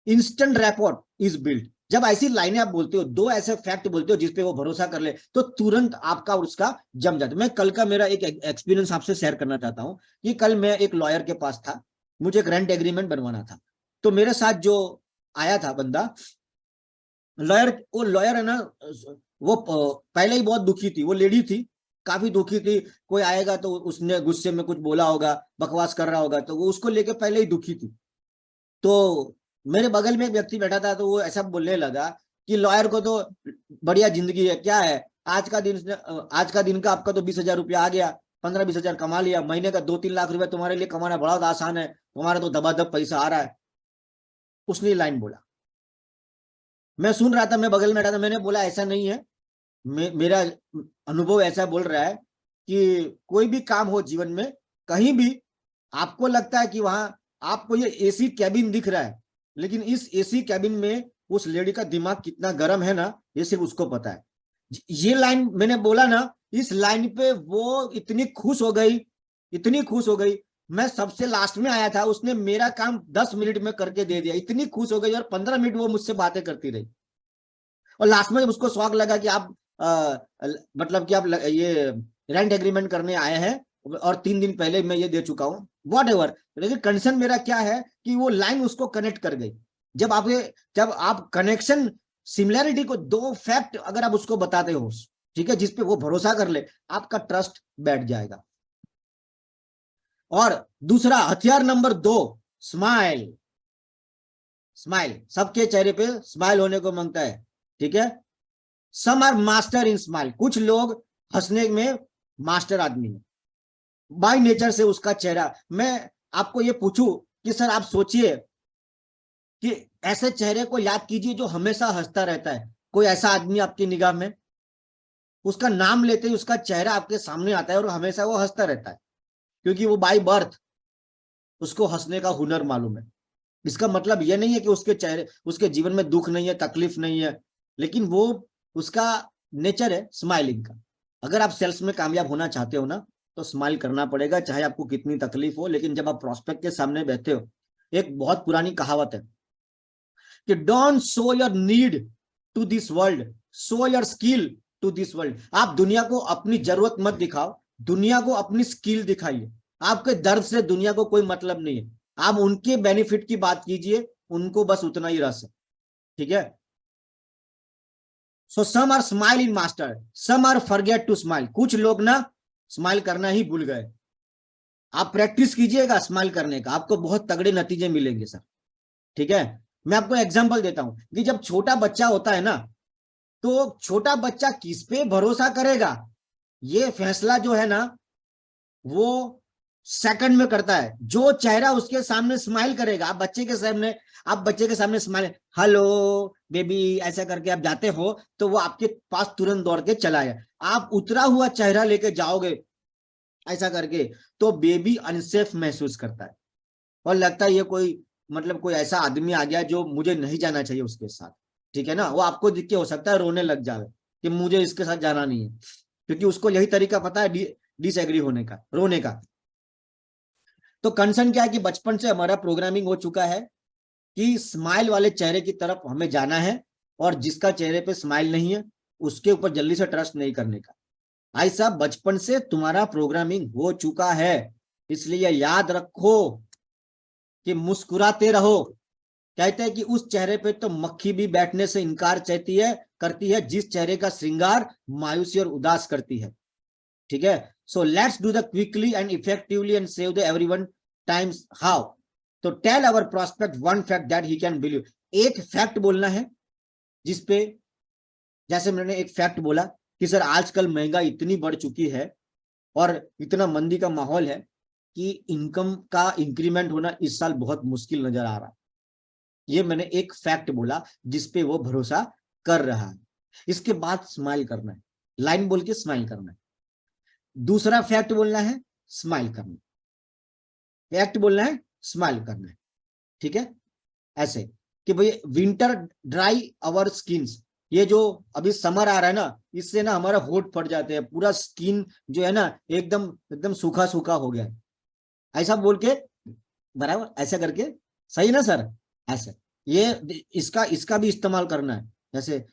इंस्टेंट रैपोर्ट इज बिल्ड, जब ऐसी लाइनें आप बोलते हो, 2 ऐसे फैक्ट बोलते हो जिसपे वो भरोसा कर ले, तो तुरंत आपका उसका जम जाता है। मैं कल का मेरा एक एक्सपीरियंस आपसे शेयर करना चाहता हूं कि कल मैं एक लॉयर के पास था, मुझे एक रेंट एग्रीमेंट बनवाना था। तो मेरे साथ जो आया था बंदा, वो लॉयर है ना, वो पहले ही बहुत दुखी थी, वो लेडी थी, काफी दुखी थी। कोई आएगा तो उसने गुस्से में कुछ बोला होगा, बकवास कर रहा होगा, तो वो उसको लेके पहले ही दुखी थी। तो मेरे बगल में एक व्यक्ति बैठा था, तो वो ऐसा बोलने लगा कि लॉयर को तो बढ़िया जिंदगी है, क्या है आज का दिन का आपका तो 20,000 रुपया आ गया, 15-20 हजार कमा लिया, महीने का 2-3 लाख रुपया तुम्हारे लिए कमाना बड़ा आसान है, तुम्हारा तो दबादब पैसा आ रहा है। उसने लाइन बोला, मैं सुन रहा था, मैं बगल में बैठा था, मैंने बोला ऐसा नहीं है, मेरा अनुभव ऐसा बोल रहा है कि कोई भी काम हो जीवन में, कहीं भी आपको लगता है कि वहां आपको ये एसी कैबिन दिख रहा है, लेकिन इस एसी कैबिन में उस लेडी का दिमाग कितना गर्म है ना, ये सिर्फ उसको पता है। ये लाइन मैंने बोला ना, इस लाइन पे वो इतनी खुश हो गई, मैं सबसे लास्ट में आया था, उसने मेरा काम 10 मिनट में करके दे दिया, इतनी खुश हो गई, और 15 मिनट वो मुझसे बातें करती रही। और लास्ट में जब उसको शौक लगा कि आप मतलब कि आप ये रेंट एग्रीमेंट करने आए हैं, और 3 दिन पहले मैं ये दे चुका हूं, व्हाटएवर, लेकिन कंसर्न मेरा क्या है कि वो लाइन उसको कनेक्ट कर गई। जब आप कनेक्शन सिमिलैरिटी को, 2 फैक्ट अगर आप उसको बताते हो, ठीक है, जिसपे वो भरोसा कर ले, आपका ट्रस्ट बैठ जाएगा। और दूसरा हथियार नंबर 2, स्माइल। स्माइल, सबके चेहरे पे स्माइल होने को मांगता है, ठीक है। Some are master in smile, कुछ लोग हंसने में मास्टर आदमी है, बाय नेचर से उसका चेहरा। मैं आपको ये पूछूं कि सर आप सोचिए कि ऐसे चेहरे को याद कीजिए जो हमेशा हंसता रहता है। कोई ऐसा आदमी आपकी निगाह में, उसका नाम लेते ही उसका चेहरा आपके सामने आता है और हमेशा वो हंसता रहता है, क्योंकि वो बाय बर्थ उसको हंसने का हुनर मालूम है। इसका मतलब यह नहीं है कि उसके चेहरे, उसके जीवन में दुख नहीं है, तकलीफ नहीं है, लेकिन वो उसका नेचर है स्माइलिंग का। अगर आप सेल्स में कामयाब होना चाहते हो ना, तो स्माइल करना पड़ेगा, चाहे आपको कितनी तकलीफ हो। लेकिन जब आप प्रोस्पेक्ट के सामने बैठे हो, एक बहुत पुरानी कहावत है कि don't show your need to this world, show your skill to this world. आप दुनिया को अपनी जरूरत मत दिखाओ, दुनिया को अपनी स्किल दिखाइए। आपके दर्द से दुनिया को कोई मतलब नहीं है, आप उनके बेनिफिट की बात कीजिए, उनको बस उतना ही रस है, ठीक है। So some are smile in master, some are forget to smile. कुछ लोग ना स्माइल करना ही भूल गए। आप प्रैक्टिस कीजिएगा स्माइल करने का, आपको बहुत तगड़े नतीजे मिलेंगे सर, ठीक है। मैं आपको एग्जांपल देता हूं कि जब छोटा बच्चा होता है ना, तो छोटा बच्चा किस पे भरोसा करेगा, ये फैसला जो है ना वो सेकंड में करता है। जो चेहरा उसके सामने स्माइल करेगा, आप बच्चे के सामने स्माइल, हेलो बेबी ऐसा करके आप जाते हो, तो वो आपके पास तुरंत दौड़ के चला है। आप उतरा हुआ चेहरा लेके जाओगे ऐसा करके, तो बेबी अनसेफ महसूस करता है और लगता है ये कोई, मतलब कोई ऐसा आदमी आ गया जो मुझे नहीं जाना चाहिए उसके साथ, ठीक है ना। वो आपको दिख के हो सकता है रोने लग जाए कि मुझे इसके साथ जाना नहीं है, क्योंकि उसको यही तरीका पता है डिसएग्री होने का, रोने का। तो कंसर्न क्या है कि बचपन से हमारा प्रोग्रामिंग हो चुका है कि स्माइल वाले चेहरे की तरफ हमें जाना है, और जिसका चेहरे पे स्माइल नहीं है उसके ऊपर जल्दी से ट्रस्ट नहीं करने का। ऐसा बचपन से तुम्हारा प्रोग्रामिंग हो चुका है, इसलिए याद रखो कि मुस्कुराते रहो। कहते हैं कि उस चेहरे पे तो मक्खी भी बैठने से इनकार करती है जिस चेहरे का श्रृंगार मायूसी और उदास करती है, ठीक है। So let's do the quickly and effectively and save the everyone times how. तो tell our prospect one fact that he can believe. एक फैक्ट बोलना है जिसपे, जैसे मैंने एक फैक्ट बोला कि सर आजकल महंगाई इतनी बढ़ चुकी है और इतना मंदी का माहौल है कि इनकम का इंक्रीमेंट होना इस साल बहुत मुश्किल नजर आ रहा है। ये मैंने एक फैक्ट बोला जिसपे वो भरोसा कर रहा है। इसके बाद स्माइल करना है, लाइन बोल के स्माइल करना है। दूसरा फैक्ट बोलना है, स्माइल करना, फैक्ट बोलना है, स्माइल करना है, ठीक है। ऐसे कि भाई विंटर ड्राई आवर स्किन्स, ये जो अभी समर आ रहा है ना, इससे ना हमारा होठ फट जाते हैं, पूरा स्किन जो है ना एकदम एकदम सूखा सूखा हो गया है, ऐसा बोल के, बराबर ऐसा करके, सही ना सर, ऐसे ये इसका भी इस्तेमाल करना है। जैसे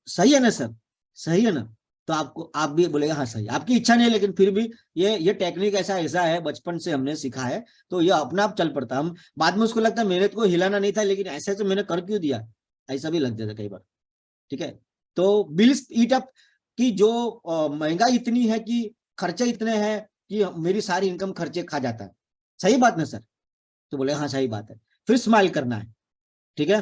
सही है ना सर, सही है ना, तो आपको आप भी बोलेगा हाँ सही, आपकी इच्छा नहीं है लेकिन फिर भी ये टेक्निक ऐसा है, बचपन से हमने सीखा है, तो ये अपने आप चल पड़ता। हम बाद में उसको लगता है मेरे को हिलाना नहीं था, लेकिन ऐसे तो मैंने कर क्यों दिया, ऐसा भी लग जाता कई बार, ठीक है। तो बिल्स ईट अप की जो महंगाई इतनी है कि खर्चे इतने हैं कि मेरी सारी इनकम खर्चे खा जाता है, सही बात ना सर, तो बोले हाँ सही बात है, फिर स्माइल करना है, ठीक है।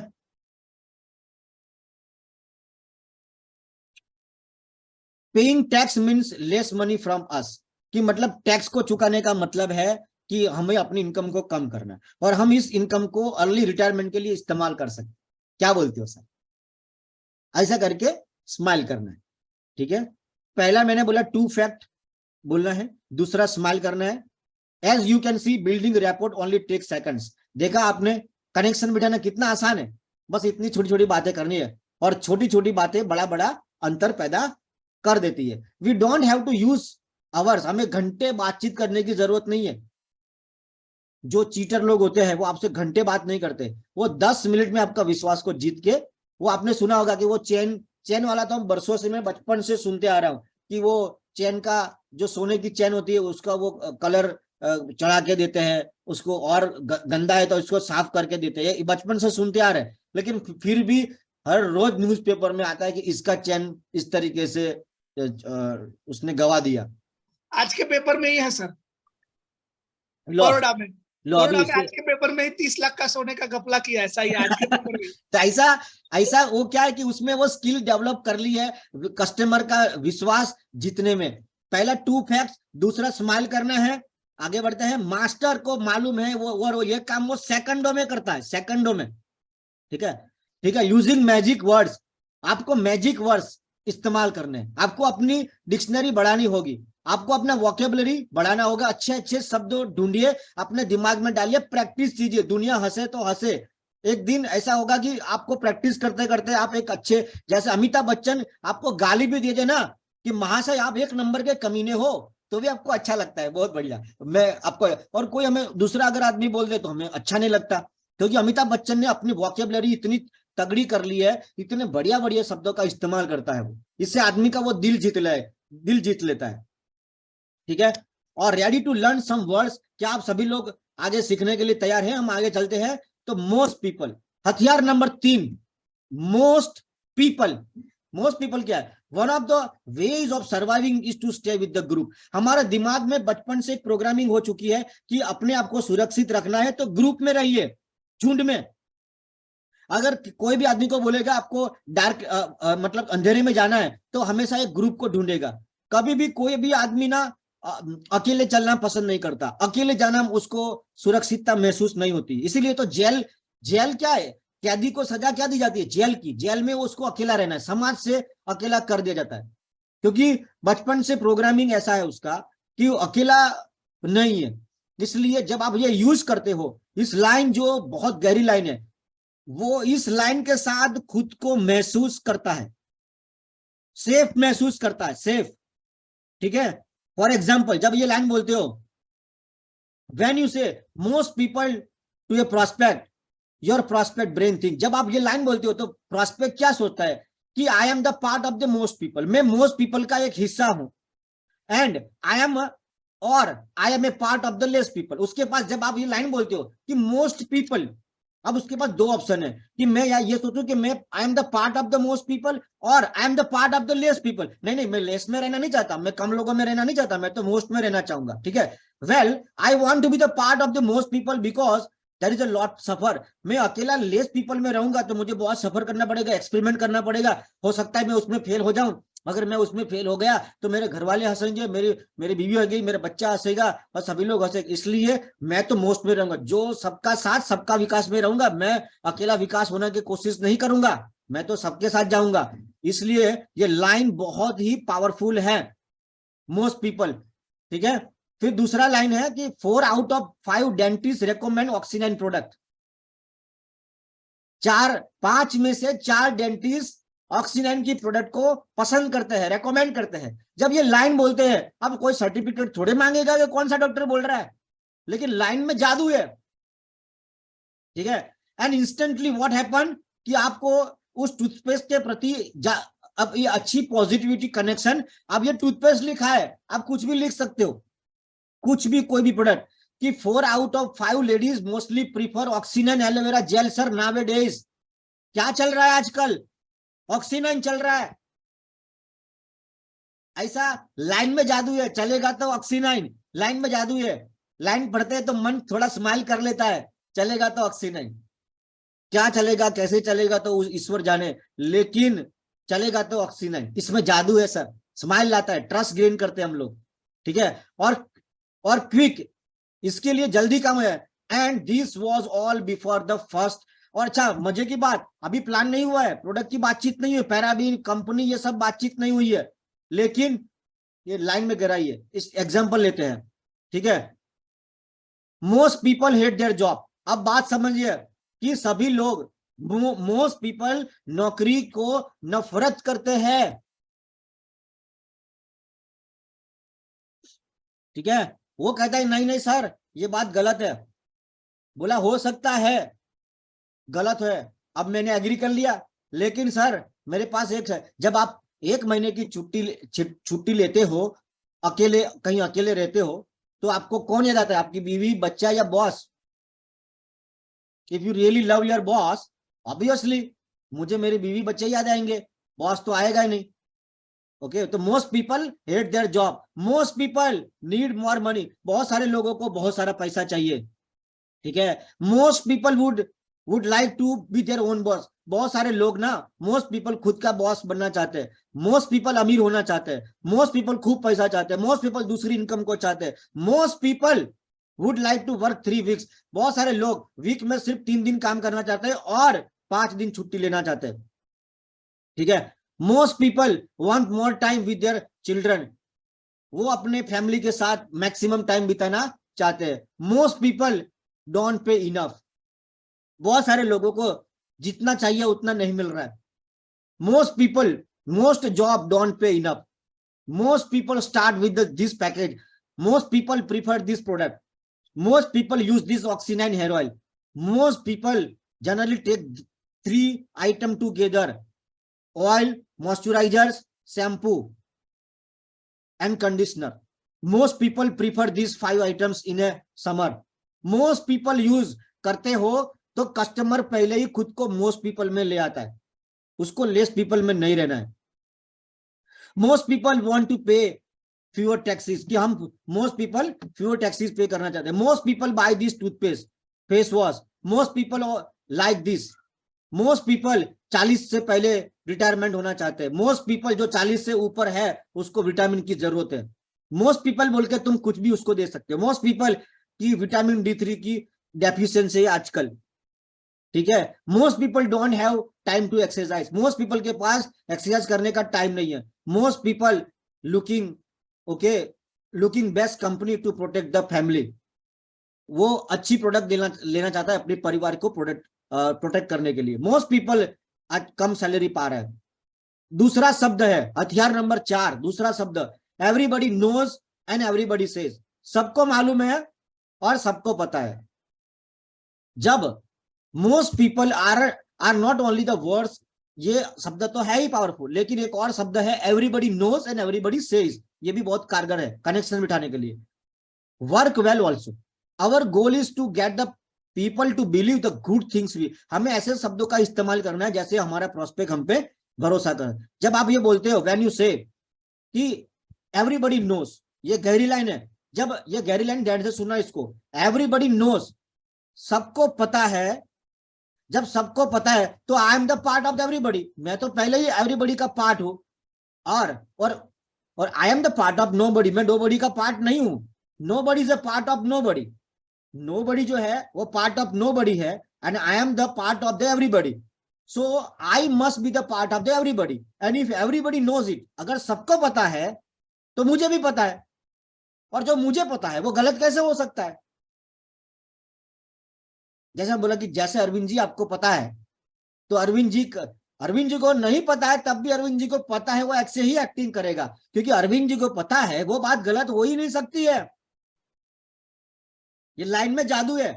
Paying tax means less money from us, कि मतलब टैक्स को चुकाने का मतलब है कि हमें अपनी इनकम को कम करना है और हम इस इनकम को अर्ली रिटायरमेंट के लिए इस्तेमाल कर सकते। क्या बोलते हो सर, ऐसा करके स्माइल करना है, ठीक है। पहला मैंने बोला टू फैक्ट बोलना है, दूसरा स्माइल करना है। As you can see building rapport only take seconds. देखा आपने, कनेक्शन बिठाना कितना आसान है, बस इतनी छोटी छोटी बातें करनी है, और छोटी छोटी बातें बड़ा बड़ा अंतर पैदा कर देती है। We don't have to use hours, हमें घंटे बातचीत करने की जरूरत नहीं है। जो चीटर लोग होते हैं वो आपसे घंटे बात नहीं करते, वो 10 मिनट में आपका विश्वास को जीत के, वो आपने सुना होगा कि वो चेन वाला, तो हम बरसों से, मैं बचपन से सुनते आ रहा हूँ कि वो चेन का, जो सोने की चेन होती है उसका वो कलर चढ़ा के देते हैं उसको, और गंदा है तो उसको साफ करके देते हैं, बचपन से सुनते आ रहे हैं। लेकिन फिर भी हर रोज न्यूज़पेपर में आता है कि इसका चेन इस तरीके से उसने गवा दिया। आज के पेपर में ही है सर, लो बड़ोड़ा में। लो अभी बड़ोड़ा में इसके आज के पेपर में ही 30 लाख का सोने का घपला किया, ऐसा ही आज के पेपर में। तो ऐसा वो क्या है कि उसमें वो स्किल डेवलप कर ली है कस्टमर का विश्वास जीतने में। पहला 2 फैक्ट्स, दूसरा स्माइल करना है। आगे बढ़ते हैं। मास्टर को मालूम है वो ये काम वो सेकंडों में करता है, सेकंडों में। ठीक है, ठीक है। यूजिंग मैजिक वर्ड्स, आपको मैजिक वर्ड्स इस्तेमाल करने हैं, आपको अपनी डिक्शनरी बढ़ानी होगी, आपको अपना वोकेबलरी बढ़ाना होगा, अच्छे अच्छे शब्द ढूंढिए, अपने दिमाग में डालिए, प्रैक्टिस कीजिए। दुनिया हंसे तो हंसे, एक दिन ऐसा होगा कि आपको प्रैक्टिस करते करते आप एक अच्छे, जैसे अमिताभ बच्चन आपको गाली भी दे दे ना कि महाशय आप 1 नंबर के कमीने हो, तो भी आपको अच्छा लगता है, बहुत बढ़िया। मैं आपको, और कोई हमें दूसरा अगर आदमी बोल दे तो हमें अच्छा नहीं लगता, क्योंकि अमिताभ बच्चन ने अपनी वोकेबलरी इतनी तगड़ी कर ली है, इतने बढ़िया बढ़िया शब्दों का इस्तेमाल करता है वो, इससे आदमी का वो दिल जीत लेता है। ठीक है। और ready to learn some words, क्या आप सभी लोग आगे सीखने के लिए तैयार हैं? हम आगे चलते हैं। तो मोस्ट पीपल, हथियार नंबर 3, मोस्ट पीपल क्या है? One of the ways of surviving is to stay with the group. हमारे दिमाग में बचपन से प्रोग्रामिंग हो चुकी है कि अपने आप को सुरक्षित रखना है तो ग्रुप में रहिए, झुंड में। अगर कोई भी आदमी को बोलेगा आपको डार्क मतलब अंधेरे में जाना है, तो हमेशा एक ग्रुप को ढूंढेगा। कभी भी कोई भी आदमी ना अकेले चलना पसंद नहीं करता, अकेले जाना उसको सुरक्षितता महसूस नहीं होती। इसीलिए तो जेल क्या है? कैदी को सजा क्या दी जाती है? जेल की। जेल में उसको अकेला रहना है, समाज से अकेला कर दिया जाता है, क्योंकि बचपन से प्रोग्रामिंग ऐसा है उसका कि वो अकेला नहीं है। इसलिए जब आप ये यूज करते हो, इस लाइन जो बहुत गहरी लाइन है, वो इस लाइन के साथ खुद को महसूस करता है, सेफ महसूस करता है, सेफ। ठीक है। फॉर एग्जाम्पल, जब ये लाइन बोलते हो, when you say most people to a prospect, your prospect brain think. जब आप ये लाइन बोलते हो तो प्रोस्पेक्ट क्या सोचता है कि I am the part of the most people, मैं मोस्ट पीपल का एक हिस्सा हूं, and I am a part of the less people. उसके पास जब आप ये लाइन बोलते हो कि मोस्ट पीपल, अब उसके पास 2 ऑप्शन है कि मैं ये सोचूं कि मैं I am the part of the most people और I am the part of the less people. नहीं, मैं लेस में रहना नहीं चाहता, मैं कम लोगों में रहना नहीं चाहता, मैं तो मोस्ट में रहना चाहूंगा। ठीक है। Well, I want to be the part of the most people because there is a lot suffer. मैं अकेला लेस पीपल में रहूंगा तो मुझे बहुत सफर करना पड़ेगा, एक्सपेरिमेंट करना पड़ेगा, हो सकता है मैं उसमें फेल हो जाऊं। अगर मैं उसमें फेल हो गया तो मेरे घर वाले हंसेंगे, मेरी बीवी हंसेगी, मेरा बच्चा हंसेगा और सभी लोग हंसेंगे। इसलिए मैं तो मोस्ट में रहूंगा, जो सबका साथ सबका विकास में रहूंगा। मैं अकेला विकास होने की कोशिश नहीं करूंगा, मैं तो सबके साथ जाऊंगा। इसलिए ये लाइन बहुत ही पावरफुल है, मोस्ट पीपल। ठीक है। फिर दूसरा लाइन है कि 4 आउट ऑफ 5 डेंटिस्ट रेकमेंड ऑक्सीनाइन प्रोडक्ट। 5 में से 4 डेंटिस्ट ऑक्सीनाइन की प्रोडक्ट को पसंद करते हैं, रेकमेंड करते हैं। जब ये लाइन बोलते हैं, अब कोई सर्टिफिकेट थोड़े मांगेगा कि कौन सा डॉक्टर बोल रहा है, लेकिन लाइन में जादू है। ठीक है। एंड इंस्टेंटली व्हाट हैपन कि आपको उस टूथपेस्ट के प्रति अब ये अच्छी पॉजिटिविटी कनेक्शन। अब ये टूथपेस्ट लिखा है, आप कुछ भी लिख सकते हो, कुछ भी, कोई भी प्रोडक्ट, कि 4 out of 5 ladies mostly prefer ऑक्सीनाइन एलोवेरा जेल। सर नावेडेज क्या चल रहा है आजकल? ऑक्सीनाइन चल रहा है। ऐसा लाइन में जादू है, चलेगा तो ऑक्सीनाइन। लाइन में जादू है, लाइन पढ़ते हैं तो मन थोड़ा स्माइल कर लेता है, चलेगा तो ऑक्सीनाइन। क्या चलेगा, कैसे चलेगा तो ईश्वर जाने, लेकिन चलेगा तो ऑक्सीनाइन। इसमें जादू है सर, स्माइल लाता है, ट्रस्ट गेन करते हैं हम लोग। ठीक है। और क्विक, इसके लिए जल्दी काम है। And this was all before the first. और अच्छा, मजे की बात, अभी प्लान नहीं हुआ है, प्रोडक्ट की बातचीत नहीं हुई, पैराबीन कंपनी ये सब बातचीत नहीं हुई है, लेकिन ये लाइन में गहराई है। इस एग्जांपल लेते हैं। ठीक है। Most people hate their job. अब बात समझिए कि सभी लोग, मोस्ट पीपल नौकरी को नफरत करते हैं। ठीक है। वो कहता है नहीं सर ये बात गलत है। बोला हो सकता है गलत है, अब मैंने एग्री कर लिया, लेकिन सर मेरे पास एक है। जब आप 1 महीने की छुट्टी लेते हो, अकेले कहीं अकेले रहते हो, तो आपको कौन याद आता है? आपकी बीवी, बच्चा या boss? If you really love your boss, obviously मुझे मेरी बीवी बच्चे याद आएंगे, बॉस तो आएगा ही नहीं। ओके तो most people hate their job, most people need more money, बहुत सारे लोगों को बहुत सारा पैसा चाहिए, ठीक है। Most people would like to be their own boss, बहुत सारे लोग ना, मोस्ट पीपल खुद का बॉस बनना चाहते हैं, मोस्ट पीपल अमीर होना चाहते हैं, मोस्ट पीपल खूब पैसा चाहते हैं, मोस्ट पीपल दूसरी इनकम को चाहते हैं, most people would like to work 3 weeks, बहुत सारे लोग वीक में सिर्फ 3 दिन काम करना चाहते हैं और 5 दिन छुट्टी लेना चाहते हैं, ठीक है। Most people want more time with their children, वो अपने फैमिली के साथ मैक्सिमम टाइम बिताना चाहते हैं। Most people don't pay enough, बहुत सारे लोगों को जितना चाहिए उतना नहीं मिल रहा है। Most people, most job don't pay enough, most people start with this package, most people prefer this product, most people use this oxy9 hair oil, most people generally take 3 items together, oil, moisturizers, shampoo and conditioner. Most people prefer these 5 items in a summer. Most people use करते हो तो customer पहले ही खुद को most people में ले आता है, उसको less people में नहीं रहना है। Most people want to pay fewer taxes, कि हम most people fewer taxes पे करना चाहते हैं। Most people buy this toothpaste, face wash, most people like this, most people 40 से पहले रिटायरमेंट होना चाहते हैं, most people जो 40 से ऊपर है उसको विटामिन की जरूरत है, most people बोल के तुम कुछ भी उसको दे सकते हो, most people की विटामिन D3 की डेफिशिएंसी है आजकल, ठीक है। most people don't have time to exercise, most people के पास एक्सरसाइज करने का टाइम नहीं है। most people looking best company to protect the family, वो अच्छी प्रोडक्ट लेना चाहता है अपने परिवार को प्रोटेक्ट करने के लिए। मोस्ट पीपल आज कम सैलरी पा रहा है। दूसरा शब्द है हथियार नंबर 4, दूसरा शब्द everybody knows and everybody says, सबको मालूम है और सबको पता है। जब most people are not only the words, ये शब्द तो है ही पावरफुल, लेकिन एक और शब्द है everybody knows and everybody says, ये भी बहुत कारगर है कनेक्शन बिठाने के लिए। Work well also, our goal is to get the people to believe the good things we, हमें ऐसे शब्दों का इस्तेमाल करना है जैसे हमारा प्रोस्पेक्ट हम पे भरोसा करे। जब आप ये बोलते हो व्हेन यू से कि एवरीबडी नोस, ये गहरी लाइन है, जब ये गहरी लाइन ध्यान से सुनना इसको, एवरीबडी नोस, सबको पता है, जब सबको पता है तो I am the part of the everybody, मैं तो पहले ही एवरीबडी का पार्ट हूं, और I am the part of nobody, मैं नोबडी का पार्ट नहीं हूं, nobody is a part of nobody, nobody जो है वो पार्ट ऑफ नोबडी है and I am the part of the everybody, so I must be the part of the everybody and if everybody knows it, अगर सबको पता है तो मुझे भी पता है, और जो मुझे पता है वो गलत कैसे हो सकता है। जैसे बोला कि जैसे अरविंद जी आपको पता है, तो अरविंद जी को नहीं पता है तब भी अरविंद जी को पता है, वो ऐसे ही एक्टिंग करेगा, क्योंकि अरविंद जी को पता है वो बात गलत हो ही नहीं सकती है। ये लाइन में जादू है,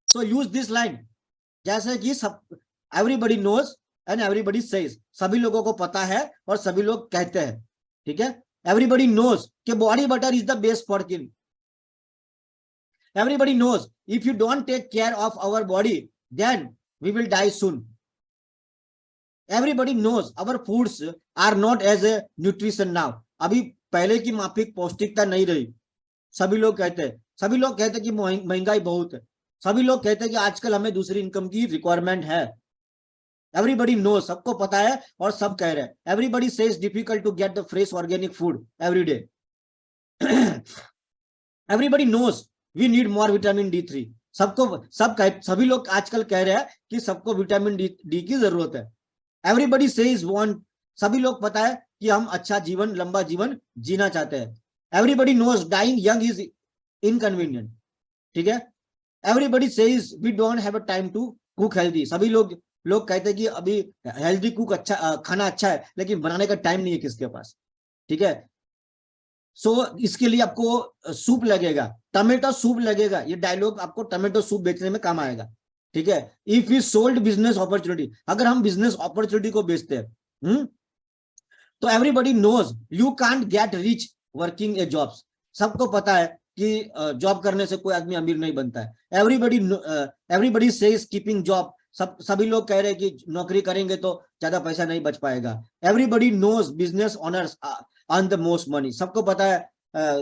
सो यूज दिस लाइन, जैसे कि सब everybody knows and everybody says, सभी लोगों को पता है और सभी लोग कहते हैं, ठीक है। एवरीबडी नोज कि body butter is the best for skin, everybody knows if you don't take care of our body then we will die soon, everybody knows our foods are not as a nutrition now, अभी पहले की माफिक पौष्टिकता नहीं रही, सभी लोग कहते हैं कि महंगाई बहुत है, सभी लोग कहते हैं कि आजकल हमें दूसरी इनकम की रिक्वायरमेंट है। एवरीबडी नो, सबको पता है और सब कह रहे हैं। Everybody says difficult to get the fresh organic food every day, everybody knows we need more vitamin D3, सभी लोग आजकल कह रहे हैं कि सबको विटामिन डी की जरूरत है। एवरीबडी सेज वांट, सभी लोग पता है कि हम अच्छा जीवन, लंबा जीवन जीना चाहते हैं। Everybody knows dying young is inconvenient, ठीक है। Everybody says we don't have a time to cook healthy, सभी लोग कहते हैं कि अभी हेल्दी कुक अच्छा खाना अच्छा है, लेकिन बनाने का टाइम नहीं है किसके पास, ठीक है। सो इसके लिए आपको सूप लगेगा, टमेटो सूप लगेगा, ये डायलॉग आपको टमेटो सूप बेचने में काम आएगा, ठीक है। If you sold business opportunity, अगर हम बिजनेस अपॉर्चुनिटी को बेचते हैं, तो everybody knows you can't get rich working a jobs, सबको पता है कि जॉब करने से कोई आदमी अमीर नहीं बनता है। एवरीबडी सेज कीपिंग जॉब, सभी लोग कह रहे हैं कि नौकरी करेंगे तो ज्यादा पैसा नहीं बच पाएगा। Everybody knows business owners earn the most money. सबको पता है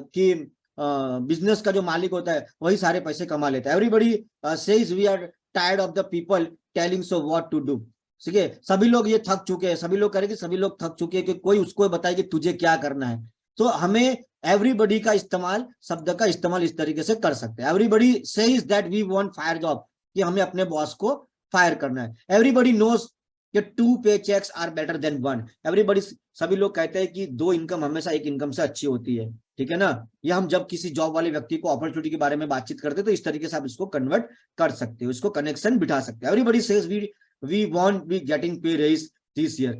कि बिजनेस का जो मालिक होता है वही सारे पैसे कमा लेता है। Everybody says we are tired of the people telling so what to do. ठीक है, सभी लोग ये थक चुके हैं, सभी लोग करेंगे, सभी लोग थक चुके हैं कि कोई उसको बताए कि तुझे क्या करना है। तो हमें एवरीबडी का इस्तेमाल, शब्द का इस्तेमाल इस तरीके से कर सकते हैं। Everybody says that we want fire job, कि हमें अपने बॉस को फायर करना है। एवरीबडी नोज कि 2 paychecks are better than 1। Everybody, सभी लोग कहते हैं कि 2 इनकम हमेशा एक इनकम से अच्छी होती है। ठीक है ना, ये हम जब किसी जॉब वाले व्यक्ति को अपॉर्चुनिटी के बारे में बातचीत करते हैं तो इस तरीके से आप इसको कन्वर्ट कर सकते हो, इसको कनेक्शन बिठा सकते हो। Everybody says we want be getting pay raise this year.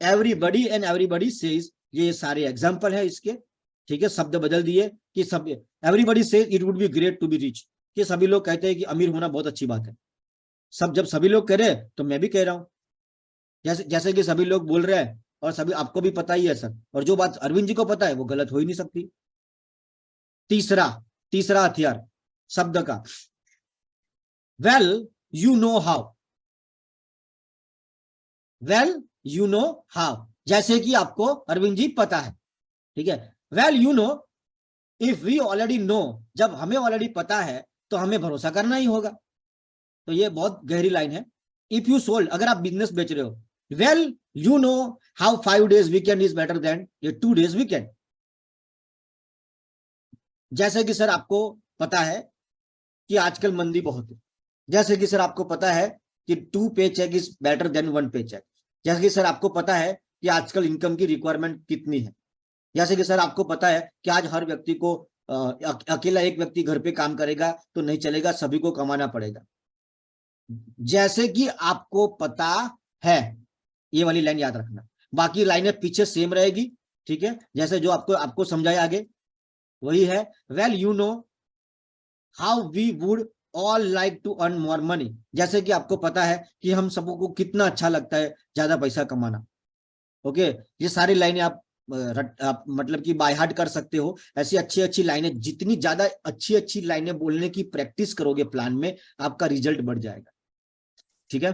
Everybody and everybody says, ये सारे एग्जांपल है इसके। ठीक है, शब्द बदल दिए कि सब। Everybody says it would be great to be rich, कि सभी लोग कहते हैं कि अमीर होना बहुत अच्छी बात है। जब सभी लोग कह रहे हैं तो मैं भी कह रहा हूं। जैसे कि सभी लोग बोल रहे हैं और सभी, आपको भी पता ही है सर, और जो बात अरविंद जी को पता है वो गलत हो ही नहीं सकती। तीसरा हथियार शब्द का, well you know how. Well you know how, जैसे कि आपको अरविंद जी पता है। ठीक है, well you know, if we already know, जब हमें ऑलरेडी पता है तो हमें भरोसा करना ही होगा। तो ये बहुत गहरी लाइन है। इफ यू सोल्ड, अगर आप बिजनेस बेच रहे हो, well you know how 5 days weekend is better then ये 2 days वीकेंड। जैसे कि सर आपको पता है कि आजकल मंदी बहुत है, जैसे कि सर आपको पता है कि 2 paycheck is better than 1 paycheck। जैसे कि सर आपको पता है कि आजकल इनकम की रिक्वायरमेंट कितनी है। जैसे कि सर आपको पता है कि आज हर व्यक्ति को अकेला एक व्यक्ति घर पे काम करेगा तो नहीं चलेगा, सभी को कमाना पड़ेगा। जैसे कि आपको पता है, ये वाली लाइन याद रखना, बाकी लाइनें पीछे सेम रहेगी। ठीक है, जैसे जो आपको समझाया आगे वही है। Well you know how we would all like to earn more money, जैसे कि आपको पता है कि हम सबको कितना अच्छा लगता है ज्यादा पैसा कमाना। ओके, ये सारी लाइनें आप मतलब कि बाय हार्ट कर सकते हो। ऐसी अच्छी अच्छी लाइनें, जितनी ज्यादा अच्छी अच्छी लाइनें बोलने की प्रैक्टिस करोगे प्लान में, आपका रिजल्ट बढ़ जाएगा। ठीक है,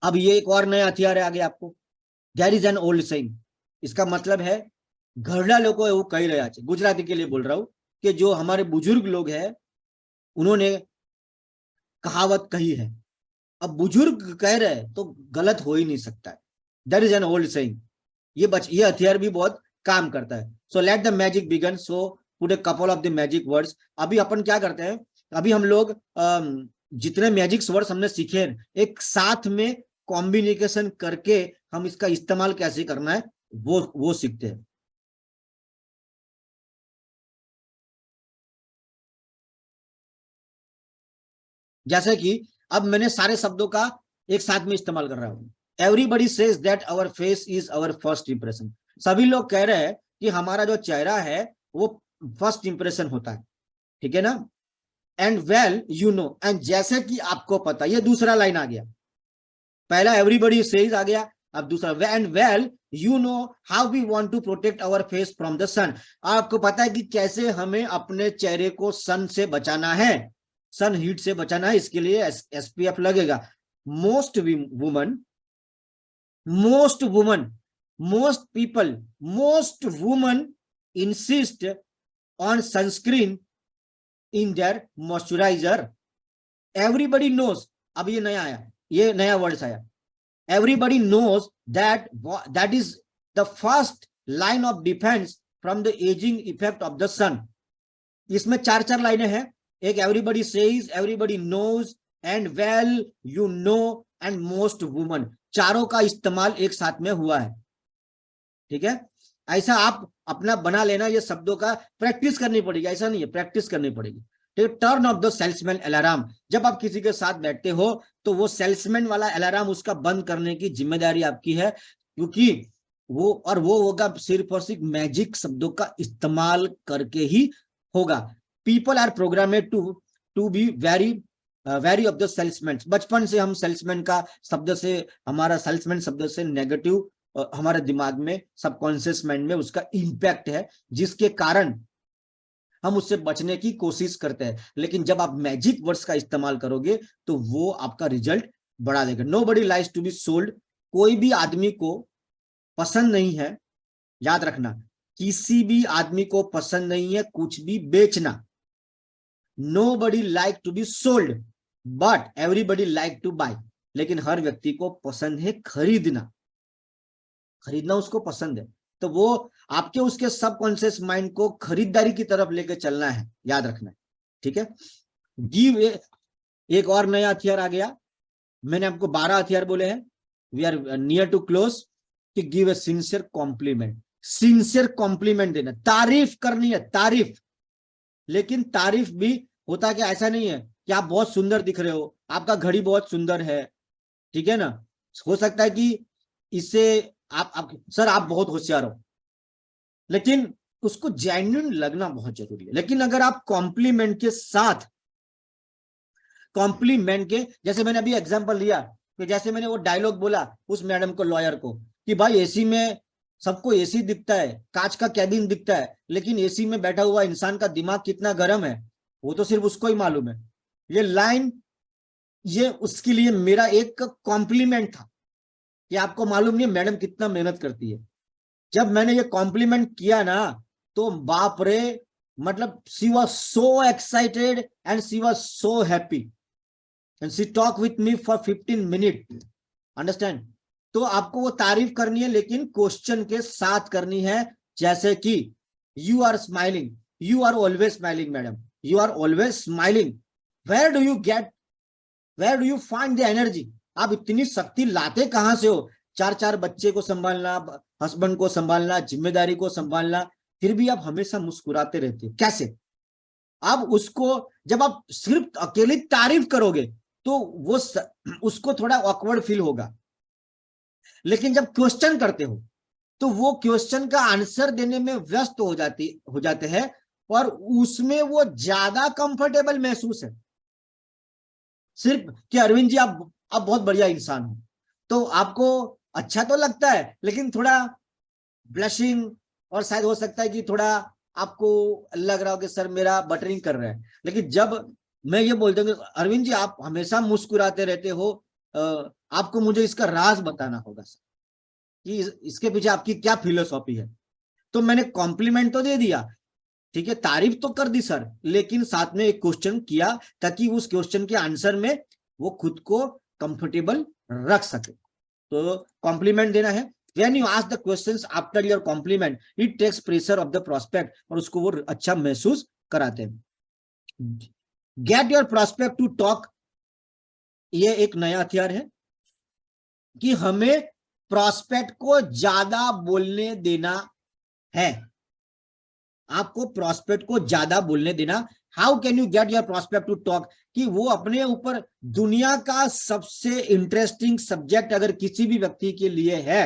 अब ये एक और नया हथियार है आगे आपको, there is an old saying. इसका मतलब है घरડા લોકો એવું કહી રહ્યા છે, गुजराती के लिए बोल रहा हूं, कि जो हमारे बुजुर्ग लोग हैं उन्होंने कहावत कही है। अब बुजुर्ग कह रहे हैं तो गलत हो ही नहीं सकता है। There is an old saying, ये हथियार भी बहुत काम करता है। So let the magic begin, so put a couple of the magic words. अभी अपन क्या करते हैं, अभी हम लोग जितने मैजिक वर्ड्स हमने सीखे एक साथ में कॉम्बिनेशन करके हम इसका इस्तेमाल कैसे करना है वो सीखते हैं। जैसे कि अब मैंने सारे शब्दों का एक साथ में इस्तेमाल कर रहा हूं। Everybody says that our face is our first impression. सभी लोग कह रहे हैं कि हमारा जो चेहरा है वो फर्स्ट इंप्रेशन होता है। ठीक है ना, and well you know, and जैसे कि आपको पता, ये दूसरा लाइन आ गया। पहला एवरीबडी सेज आ गया, अब दूसरा and well you know how we want to protect our face from the sun. आपको पता है कि कैसे हमें अपने चेहरे को सन से बचाना है, सन हीट से बचाना है, इसके लिए एसपीएफ लगेगा। Most women insist on sunscreen in their moisturiser. Everybody knows, अब ये नया आया, ये नया वर्ड्स आया। Everybody knows that is the first line of defence from the ageing effect of the sun. इसमें 4 लाइनें हैं, एक everybody says, everybody knows, and well you know, and most women. चारों का इस्तेमाल एक साथ में हुआ है। ठीक है, ऐसा आप अपना बना लेना, ये शब्दों का प्रैक्टिस करनी पड़ेगी, ऐसा नहीं है, प्रैक्टिस करनी पड़ेगी। Turn off the salesman alarm, जब आप किसी के साथ बैठते हो तो वो सेल्समैन वाला अलार्म उसका बंद करने की जिम्मेदारी आपकी है, क्योंकि वो होगा सिर्फ और सिर्फ मैजिक शब्दों का इस्तेमाल करके ही होगा। People are programmed to be wary of the salesman. बचपन से हम सेल्समैन का शब्द से, हमारा सेल्समैन शब्द से नेगेटिव हमारे दिमाग में, सबकॉन्शियस माइंड में उसका इंपैक्ट है, जिसके कारण हम उससे बचने की कोशिश करते हैं। लेकिन जब आप मैजिक वर्ड्स का इस्तेमाल करोगे तो वो आपका रिजल्ट बढ़ा देगा। Nobody likes to be sold, कोई भी आदमी को पसंद नहीं है, याद रखना, किसी भी आदमी को पसंद नहीं है कुछ भी बेचना। Nobody like to be sold, but everybody like to buy। लेकिन हर व्यक्ति को पसंद है खरीदना, खरीदना उसको पसंद है। तो वो आपके उसके सबकॉन्शियस माइंड को खरीदारी की तरफ लेके चलना है, याद रखना है, ठीक है। गिव एक और नया हथियार आ गया। मैंने आपको 12 हथियार बोले हैं, we are near to close. कि give a sincere compliment, sincere compliment देना, तारीफ करनी है, तारीफ। लेकिन तारीफ भी होता क्या, ऐसा नहीं है कि आप बहुत सुंदर दिख रहे हो, आपका घड़ी बहुत सुंदर है, ठीक है ना, हो सकता है कि इससे आप सर आप बहुत होशियार हो, लेकिन उसको जेन्युइन लगना बहुत जरूरी है। लेकिन अगर आप कॉम्प्लीमेंट के साथ, कॉम्प्लीमेंट के, जैसे मैंने अभी एग्जांपल लिया कि जैसे मैंने वो डायलॉग बोला उस मैडम को, लॉयर को, कि भाई एसी में सबको एसी दिखता है, कांच का कैबिन दिखता है, लेकिन एसी में बैठा हुआ इंसान का दिमाग कितना गर्म है वो तो सिर्फ उसको ही मालूम है। ये लाइन, ये उसके लिए मेरा एक कॉम्प्लीमेंट था कि आपको मालूम नहीं मैडम कितना मेहनत करती है। जब मैंने ये कॉम्प्लीमेंट किया ना तो बाप रे, मतलब she was so excited and she was so happy and she talk with me for 15 minute. Understand? तो आपको वो तारीफ करनी है, लेकिन क्वेश्चन के साथ करनी है। जैसे कि you are smiling, you are always smiling madam, you are always smiling, where do you get, where do you find the energy, आप इतनी शक्ति लाते कहां से हो? 4 बच्चे को संभालना, हस्बैंड को संभालना, जिम्मेदारी को संभालना, फिर भी आप हमेशा मुस्कुराते रहते हो, कैसे? अब उसको जब आप सिर्फ अकेली तारीफ करोगे तो वो उसको थोड़ा ऑकवर्ड फील होगा, लेकिन जब क्वेश्चन करते हो तो वो क्वेश्चन का आंसर देने में व्यस्त हो जाते हैं और उसमें वो ज्यादा कंफर्टेबल महसूस है। सिर्फ कि अरविंद जी आप बहुत बढ़िया इंसान हो, तो आपको अच्छा तो लगता है, लेकिन थोड़ा ब्लशिंग, और शायद हो सकता है कि थोड़ा आपको लग रहा हो कि सर मेरा बटरिंग कर रहा है। लेकिन जब मैं ये बोलता हूँ अरविंद जी आप हमेशा मुस्कुराते रहते हो, आपको मुझे इसका राज बताना होगा सर, कि इसके पीछे आपकी क्या फिलोसॉफी है। तो मैंने कॉम्प्लीमेंट तो दे दिया, ठीक है, तारीफ तो कर दी सर, लेकिन साथ में एक क्वेश्चन किया ताकि उस क्वेश्चन के आंसर में वो खुद को कंफर्टेबल रख सके। तो कॉम्प्लीमेंट देना है। When you ask the questions after your compliment, it takes pressure of the prospect, और उसको वो अच्छा महसूस कराते हैं। Get your prospect to talk, ये एक नया हथियार है कि हमें प्रोस्पेक्ट को ज्यादा बोलने देना है, आपको प्रोस्पेक्ट को ज्यादा बोलने देना। How can you get your prospect to talk, कि वो अपने ऊपर दुनिया का सबसे इंटरेस्टिंग सब्जेक्ट अगर किसी भी व्यक्ति के लिए है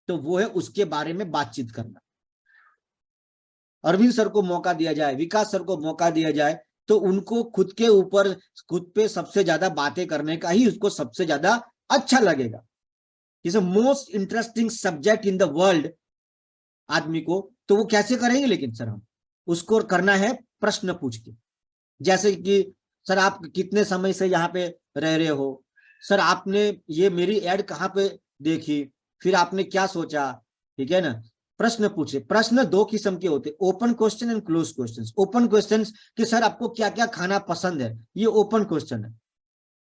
तो वो है उसके बारे में बातचीत करना। अरविंद सर को मौका दिया जाए, विकास सर को मौका दिया जाए, तो उनको खुद के ऊपर, खुद पे सबसे ज्यादा बातें करने का ही उसको सबसे ज्यादा अच्छा लगेगा। Is a most interesting subject in the world आदमी को, तो वो कैसे करेंगे? लेकिन सर हम उसको करना है प्रश्न पूछ के, जैसे कि सर आप कितने समय से यहाँ पे रह रहे हो, सर आपने ये मेरी एड कहाँ पे देखी, फिर आपने क्या सोचा, ठीक है ना। प्रश्न पूछे। प्रश्न 2 किस्म के होते, open question and close question. Open question कि सर आपको क्या क्या खाना पसंद है, ये ओपन क्वेश्चन है।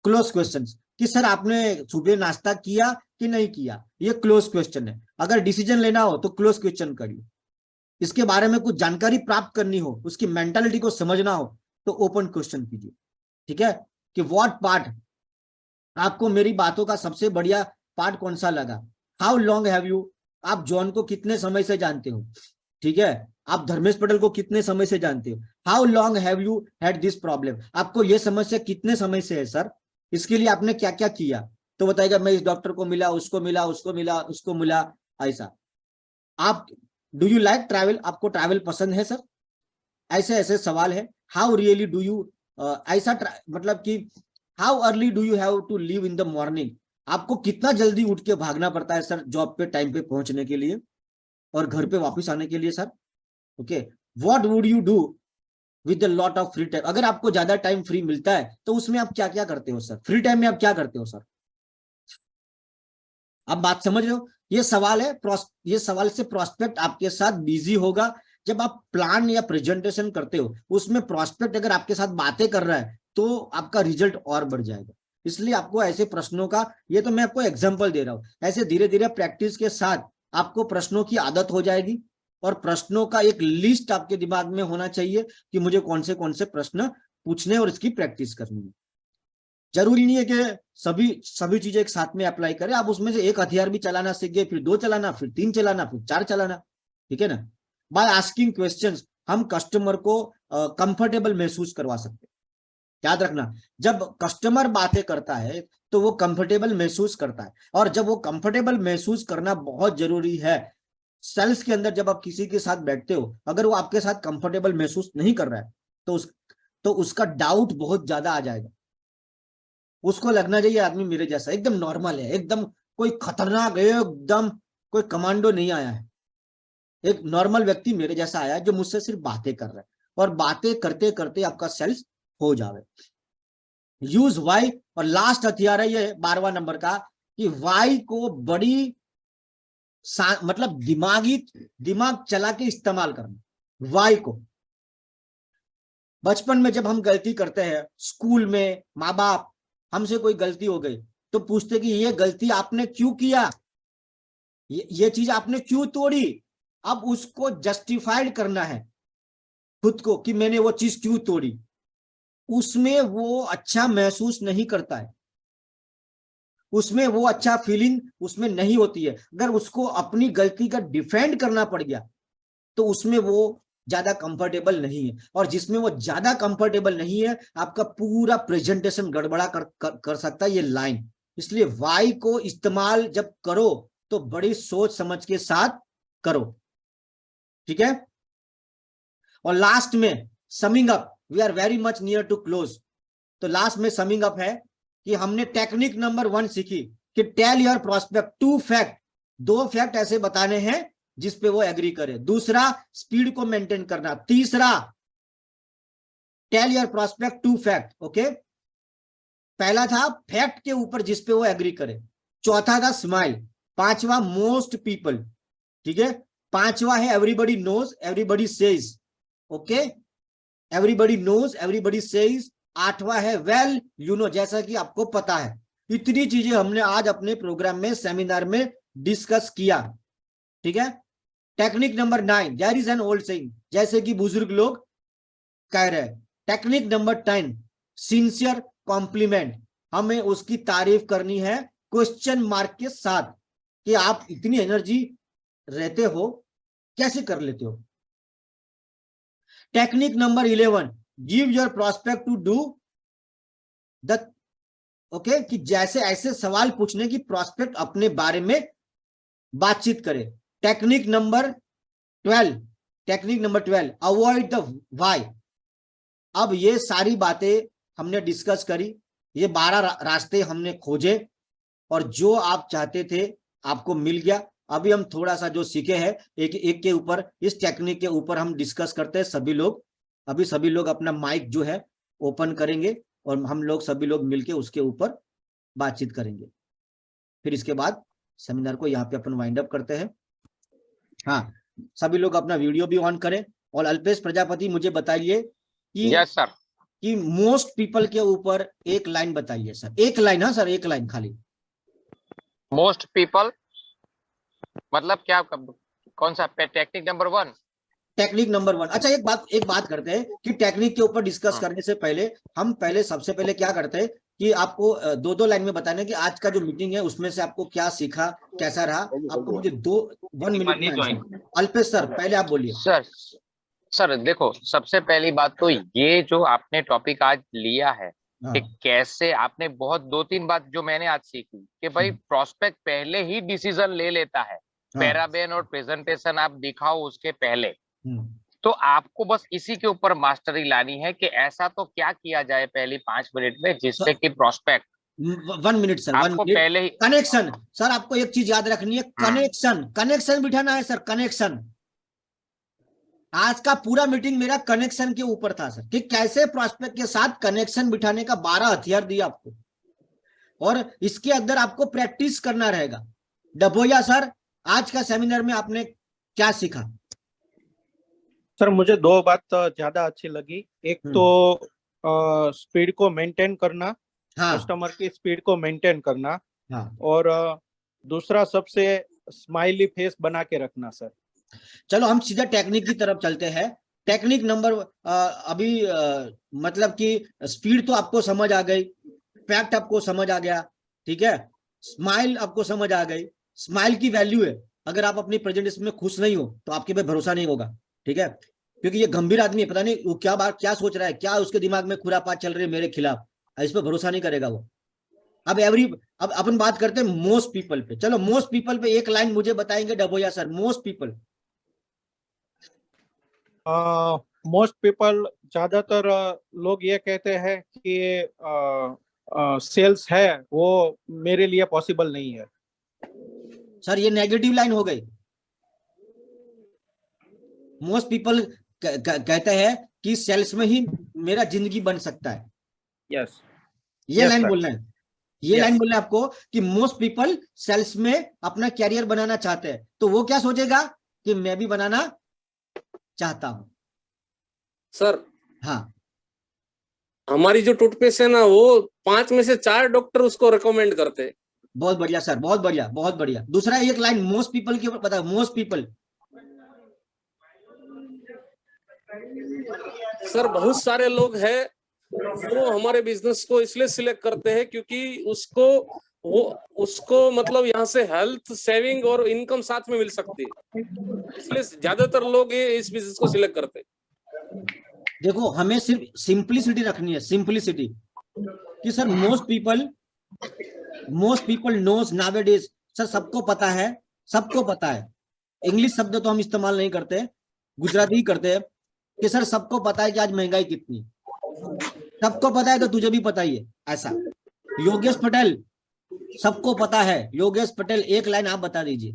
क्लोज क्वेश्चन कि सर आपने सुबह नाश्ता किया कि नहीं किया, ये क्लोज क्वेश्चन है। अगर डिसीजन लेना हो तो क्लोज क्वेश्चन करिए, इसके बारे में कुछ जानकारी प्राप्त करनी हो, उसकी मेंटालिटी को समझना हो तो ओपन क्वेश्चन कीजिए, ठीक है। कि व्हाट पार्ट, आपको मेरी बातों का सबसे बढ़िया पार्ट कौन सा लगा। हाउ लॉन्ग हैव यू, आप जॉन को कितने समय से जानते हो, ठीक है। आप धर्मेश पटेल को कितने समय से जानते हो। How long have you had this problem, आपको ये समस्या कितने समय से है सर, इसके लिए आपने क्या क्या किया, तो बताएगा मैं इस डॉक्टर को मिला, उसको मिला, उसको मिला, उसको मिला, ऐसा। आप डू यू लाइक ट्रैवल, आपको ट्रैवल पसंद है सर, ऐसे ऐसे सवाल है। हाउ रियली डू यू, ऐसा मतलब कि how early do you have to leave in the morning, आपको कितना जल्दी उठ के भागना पड़ता है सर जॉब पे टाइम पे पहुंचने के लिए और घर पे वापस आने के लिए sir, okay. What would you do with a lot of free time, अगर आपको ज्यादा टाइम फ्री मिलता है तो उसमें आप क्या क्या करते हो सर, फ्री टाइम में आप क्या करते हो सर। आप बात समझ रहे हो? ये सवाल है, ये सवाल से प्रोस्पेक्ट आपके साथ बिजी होगा। जब आप प्लान या प्रेजेंटेशन करते हो उसमें प्रोस्पेक्ट अगर आपके साथ बातें कर रहा है तो आपका रिजल्ट और बढ़ जाएगा। इसलिए आपको ऐसे प्रश्नों का, ये तो मैं आपको एग्जांपल दे रहा हूं, ऐसे धीरे धीरे प्रैक्टिस के साथ आपको प्रश्नों की आदत हो जाएगी और प्रश्नों का एक लिस्ट आपके दिमाग में होना चाहिए कि मुझे कौन से प्रश्न पूछने और इसकी प्रैक्टिस करनी है। जरूरी नहीं है कि सभी चीजें एक साथ में अप्लाई करें। आप उसमें से एक हथियार भी चलाना सीख गए, फिर 2 चलाना, फिर 3 चलाना, फिर 4 चलाना, ठीक है ना। बाय आस्किंग क्वेश्चंस हम कस्टमर को कंफर्टेबल महसूस करवा सकते हैं। याद रखना, जब कस्टमर बातें करता है तो वो कंफर्टेबल महसूस करता है, और जब वो कंफर्टेबल महसूस करना बहुत जरूरी है। सेल्स के अंदर जब आप किसी के साथ बैठते हो, अगर वो आपके साथ कंफर्टेबल महसूस नहीं कर रहा है तो उसका डाउट बहुत ज्यादा आ जाएगा। उसको लगना चाहिए आदमी मेरे जैसा एकदम नॉर्मल है, एकदम कोई खतरनाक, एकदम कोई कमांडो नहीं आया है, एक नॉर्मल व्यक्ति मेरे जैसा आया है जो मुझसे सिर्फ बातें कर रहा है, और बातें करते करते आपका सेल्स हो जावे। यूज वाई, और लास्ट हथियार है ये 12वां नंबर का, कि वाई को बड़ी मतलब दिमाग चला के इस्तेमाल करना। वाई को बचपन में जब हम गलती करते हैं, स्कूल में माँ बाप हमसे कोई गलती हो गई तो पूछते कि ये गलती आपने क्यों किया, ये चीज आपने क्यों तोड़ी। अब उसको जस्टिफाइड करना है खुद को कि मैंने वो चीज क्यों तोड़ी। उसमें वो अच्छा महसूस नहीं करता है, उसमें वो अच्छा फीलिंग उसमें नहीं होती है। अगर उसको अपनी गलती का डिफेंड करना पड़ गया तो उसमें वो ज्यादा कंफर्टेबल नहीं है, और जिसमें वो ज्यादा कंफर्टेबल नहीं है आपका पूरा प्रेजेंटेशन गड़बड़ा कर सकता है ये लाइन। इसलिए वाई को इस्तेमाल जब करो तो बड़ी सोच समझ के साथ करो, ठीक है। और लास्ट में summing up, we are very much near to close. तो लास्ट में समिंग अप है कि हमने टेक्निक नंबर 1 सीखी कि tell your prospect 2 fact, 2 fact ऐसे बताने हैं जिसपे वो एग्री करे। दूसरा, स्पीड को मेंटेन करना। तीसरा, tell your prospect 2 fact, okay. पहला था फैक्ट के ऊपर जिसपे वो एग्री करे। चौथा था स्माइल। 5वां मोस्ट पीपल, ठीक है। 5वां है everybody knows everybody says, okay, everybody knows everybody says. 8वां है वेल यू नो, जैसा कि आपको पता है। इतनी चीजें हमने आज अपने प्रोग्राम में, सेमिनार में डिस्कस किया, ठीक है। Technique number 9, there is an old saying, जैसे कि बुजुर्ग लोग कह रहे हैं। टेक्निक नंबर 10, सिंसियर कॉम्प्लीमेंट, हमें उसकी तारीफ करनी है क्वेश्चन मार्क के साथ कि आप इतनी एनर्जी रहते हो, कैसे कर लेते हो। Technique number 11, give your prospect to do the, okay, कि जैसे ऐसे सवाल पूछने की प्रोस्पेक्ट अपने बारे में बातचीत करे। Technique number 12, avoid the why. अब ये सारी बातें हमने डिस्कस करी, ये 12 रास्ते हमने खोजे, और जो आप चाहते थे आपको मिल गया। अभी हम थोड़ा सा जो सीखे हैं एक के ऊपर, इस टेक्निक के ऊपर हम डिस्कस करते हैं सभी लोग। अभी सभी लोग अपना माइक जो है ओपन करेंगे और हम लोग सभी लोग मिलके उसके ऊपर बातचीत करेंगे। फिर इसके बाद सेमिनार को यहाँ पे अपन वाइंड अप करते हैं। हाँ, सभी लोग अपना वीडियो भी ऑन करें। और अल्पेश प्रजापति मुझे बताइए कि यस सर, कि मोस्ट पीपल के ऊपर एक लाइन बताइए सर, एक लाइन। हाँ सर, एक लाइन खाली। मोस्ट पीपल मतलब क्या, कौन सा टेक्निक नंबर 1? Technique number 1। अच्छा, एक बात करते हैं कि टेक्निक के ऊपर डिस्कस करने से पहले हम सबसे पहले क्या करते हैं कि आपको 2 लाइन में बताना कि आज का जो मीटिंग है उसमें से आपको क्या सीखा, कैसा रहा। आपको मुझे 1 मिनट में आंसर। अल्पेश सर पहले आप बोलिए। सर देखो, सबसे पहली बात तो ये जो आपने टॉपिक आज लिया है कि कैसे आपने बहुत 2-3 बात जो मैंने आज सीखी कि भाई प्रोस्पेक्ट पहले ही डिसीजन ले लेता है। पैराबेन और प्रेजेंटेशन आप दिखाओ उसके पहले, तो आपको बस इसी के ऊपर मास्टरी लानी है कि ऐसा तो क्या किया जाए पहली 5 मिनट में जिससे कि प्रोस्पेक्ट 1 मिनट सर, 1 मिनट पहले ही कनेक्शन। सर आपको एक चीज याद रखनी है, कनेक्शन बिठाना है सर, कनेक्शन। आज का पूरा मीटिंग मेरा कनेक्शन के ऊपर था सर, कि कैसे प्रोस्पेक्ट के साथ कनेक्शन बिठाने का 12 हथियार दिया आपको, और इसके अंदर आपको प्रैक्टिस करना रहेगा। डभोया सर, आज का सेमिनार में आपने क्या सीखा? सर मुझे दो बात ज्यादा अच्छी लगी। एक तो स्पीड को मेंटेन करना, हाँ कस्टमर की स्पीड को मेंटेन करना, हाँ। और दूसरा सबसे स्माइली फेस बना के रखना सर। चलो हम सीधा टेक्निक की तरफ चलते हैं। टेक्निक नंबर अभी मतलब कि स्पीड तो आपको समझ आ गई, फैक्ट आपको समझ आ गया, ठीक है, स्माइल आपको समझ आ गई। स्माइल की वैल्यू है, अगर आप अपनी प्रेजेंटेशन में खुश नहीं हो तो आपके पे भरोसा नहीं होगा, ठीक है, क्योंकि ये गंभीर आदमी है, पता नहीं वो क्या बात क्या सोच रहा है, क्या उसके दिमाग में खुरापात चल रही है मेरे खिलाफ, इस पर भरोसा नहीं करेगा वो। अब अपन बात करते हैं मोस्ट पीपल पे। चलो मोस्ट पीपल पे एक लाइन मुझे बताएंगे डभोया sir, most people. Most people, ज्यादातर लोग ये कहते हैं कि सेल्स है वो मेरे लिए पॉसिबल नहीं है। सर ये नेगेटिव लाइन हो गई। मोस्ट पीपल कहते हैं कि सेल्स में ही मेरा जिंदगी बन सकता है। यस, ये Yes, लाइन sir. बोलना है, ये Yes. लाइन बोलना है आपको कि मोस्ट पीपल सेल्स में अपना कैरियर बनाना चाहते हैं, तो वो क्या सोचेगा कि मैं भी बनाना चाहता हूं। सर हाँ हमारी जो टूथपेस्ट है ना, वो 5 में से 4 डॉक्टर उसको रिकमेंड करते हैं। बहुत बढ़िया सर, बहुत बढ़िया, बहुत बढ़िया। दूसरा एक लाइन मोस्ट पीपल के ऊपर पता है, मोस्ट पीपल। सर बहुत सारे लोग हैं वो हमारे बिजनेस को इसलिए सिलेक्ट करते हैं क्योंकि उसको मतलब यहाँ से हेल्थ, सेविंग और इनकम साथ में मिल सकती है, इसलिए ज्यादातर लोग ये इस बिजनेस को सिलेक्ट करते हैं। देखो हमें सिर्फ सिंपलिसिटी रखनी है, सिंपलिसिटी, कि sir most people knows nowadays. Sir सबको पता है, सबको पता है, इंग्लिश शब्द तो हम इस्तेमाल नहीं करते, गुजराती ही करते हैं, कि सर सबको पता है कि आज महंगाई कितनी, सबको पता है तो तुझे भी पता ही है, ऐसा। योगेश पटेल, सबको पता है, योगेश पटेल एक लाइन आप बता दीजिए।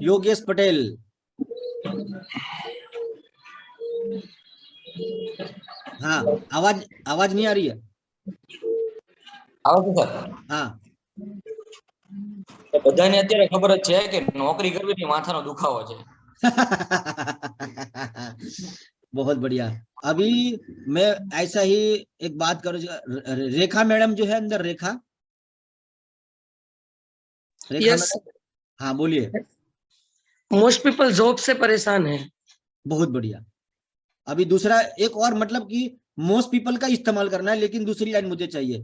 योगेश पटेल। हाँ, आवाज नहीं आ रही है? આવો સર हाँ તો બધાને અત્યારે ખબર જ છે કે નોકરી કરવી એ માથાનો દુખાવો છે। बहुत बढ़िया। अभी मैं ऐसा ही एक बात करूँ, रेखा मैडम जो है अंदर, रेखा यस, हाँ बोलिए। मोस्ट पीपल जॉब से परेशान है। बहुत बढ़िया। अभी दूसरा एक और, मतलब कि मोस्ट पीपल का इस्तेमाल करना है, लेकिन दूसरी लाइन मुझे चाहिए।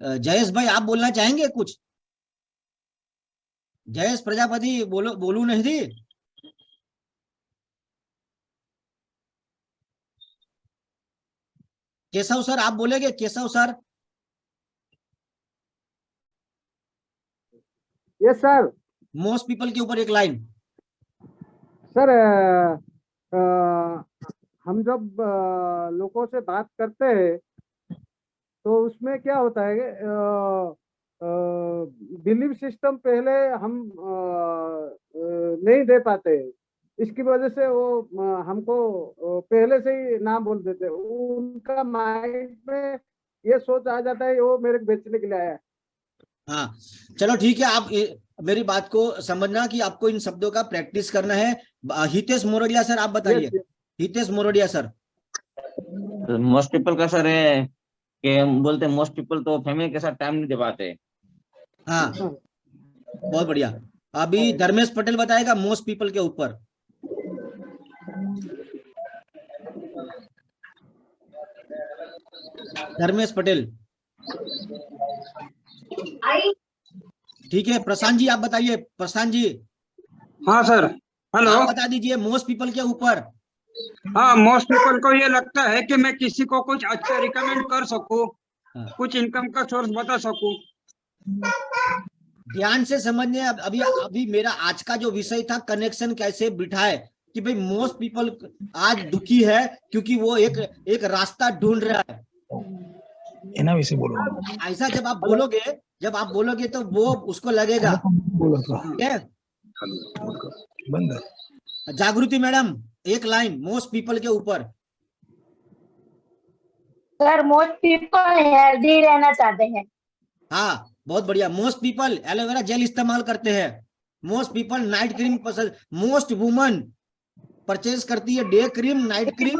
जयेश भाई आप बोलना चाहेंगे कुछ? जयेश प्रजापति बोलू नहीं थी? केशव सर आप बोलेंगे? Keshav sir. Yes sir. Most people के ऊपर एक लाइन। सर हम जब लोगों से बात करते हैं तो उसमें क्या होता है कि बिलीफ सिस्टम पहले हम नहीं दे पाते, इसकी वजह से वो हमको पहले से ही ना बोल देते। उनका माइंड में ये सोच आ जाता है वो मेरे को बेचने के लिए आया है। हाँ चलो ठीक है, आप मेरी बात को समझना कि आपको इन शब्दों का प्रैक्टिस करना है। हितेश मोरडिया सर आप बताइए। Hitesh Mordia sir. Most people का सर है कि हम बोलते हैं मोस्ट पीपल तो फैमिली के साथ टाइम नहीं दे पाते। हाँ बहुत बढ़िया। अभी धर्मेश पटेल बताएगा मोस्ट पीपल के ऊपर। धर्मेश पटेल। ठीक है, प्रशांत जी आप बताइए। प्रशांत जी। हाँ सर, हेलो। आप बता दीजिए मोस्ट पीपल के ऊपर। हाँ, मोस्ट पीपल को ये लगता है कि मैं किसी को कुछ अच्छा रिकमेंड कर सकूं, कुछ इनकम का सोर्स बता सकूं। ध्यान से समझने। अभी मेरा आज का जो विषय था, कनेक्शन कैसे बिठाए, कि भाई मोस्ट पीपल आज दुखी है क्योंकि वो एक रास्ता ढूंढ रहा है। ऐसा जब आप बोलोगे तो वो उसको लगेगा। जागृति मैडम एक लाइन मोस्ट पीपल के ऊपर। सर मोस्ट पीपल हेल्दी रहना चाहते हैं। हाँ बहुत बढ़िया। मोस्ट पीपल एलोवेरा जेल इस्तेमाल करते हैं, मोस्ट पीपल नाइट क्रीम पसंद, मोस्ट वुमन परचेज करती है डे क्रीम नाइट क्रीम,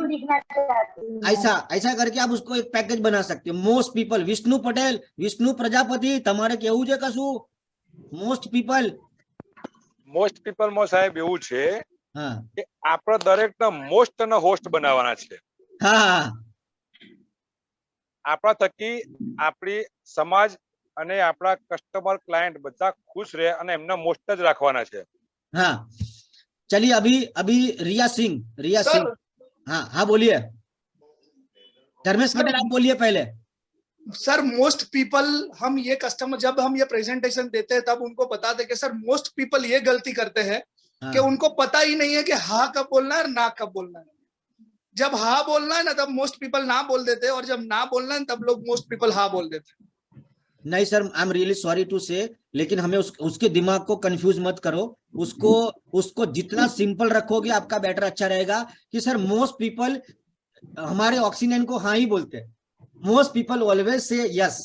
ऐसा ऐसा करके आप उसको एक पैकेज बना सकते हो। मोस्ट पीपल विष्णु पटेल, विष्णु प्रजापति તમારે કેવું છે કશું? મોસ્ટ પીપલ મોસ્ટ સાહેબ એવું છે હા કે આપણે દરેકને મોસ્ટ અને હોસ્ટ બનાવવાના છે. હા આપણા થકી આપણી સમાજ અને આપણા કસ્ટમર ક્લાયન્ટ બધા ખુશ રહે અને એમને મોસ્ટ જ રાખવાના છે. हाँ चलिए अभी अभी रिया सिंह सर हाँ हाँ बोलिए धर्मेश सर पटेल आप बोलिए पहले। सर मोस्ट पीपल, हम ये कस्टमर जब हम ये प्रेजेंटेशन देते हैं तब उनको बताते कि सर मोस्ट पीपल ये गलती करते हैं हाँ कि उनको पता ही नहीं है कि हाँ कब बोलना है और ना कब बोलना है। जब हाँ बोलना है ना तब मोस्ट पीपल ना बोल देते हैं, और जब ना बोलना है तब लोग मोस्ट पीपल हाँ बोल देते हैं। नहीं sir I am really sorry to say, लेकिन हमें उसके दिमाग को कंफ्यूज मत करो, उसको जितना सिंपल रखोगे आपका बेटर अच्छा रहेगा। कि सर मोस्ट पीपल हमारे ऑक्सीजन को हाँ ही बोलते हैं, most people always say yes.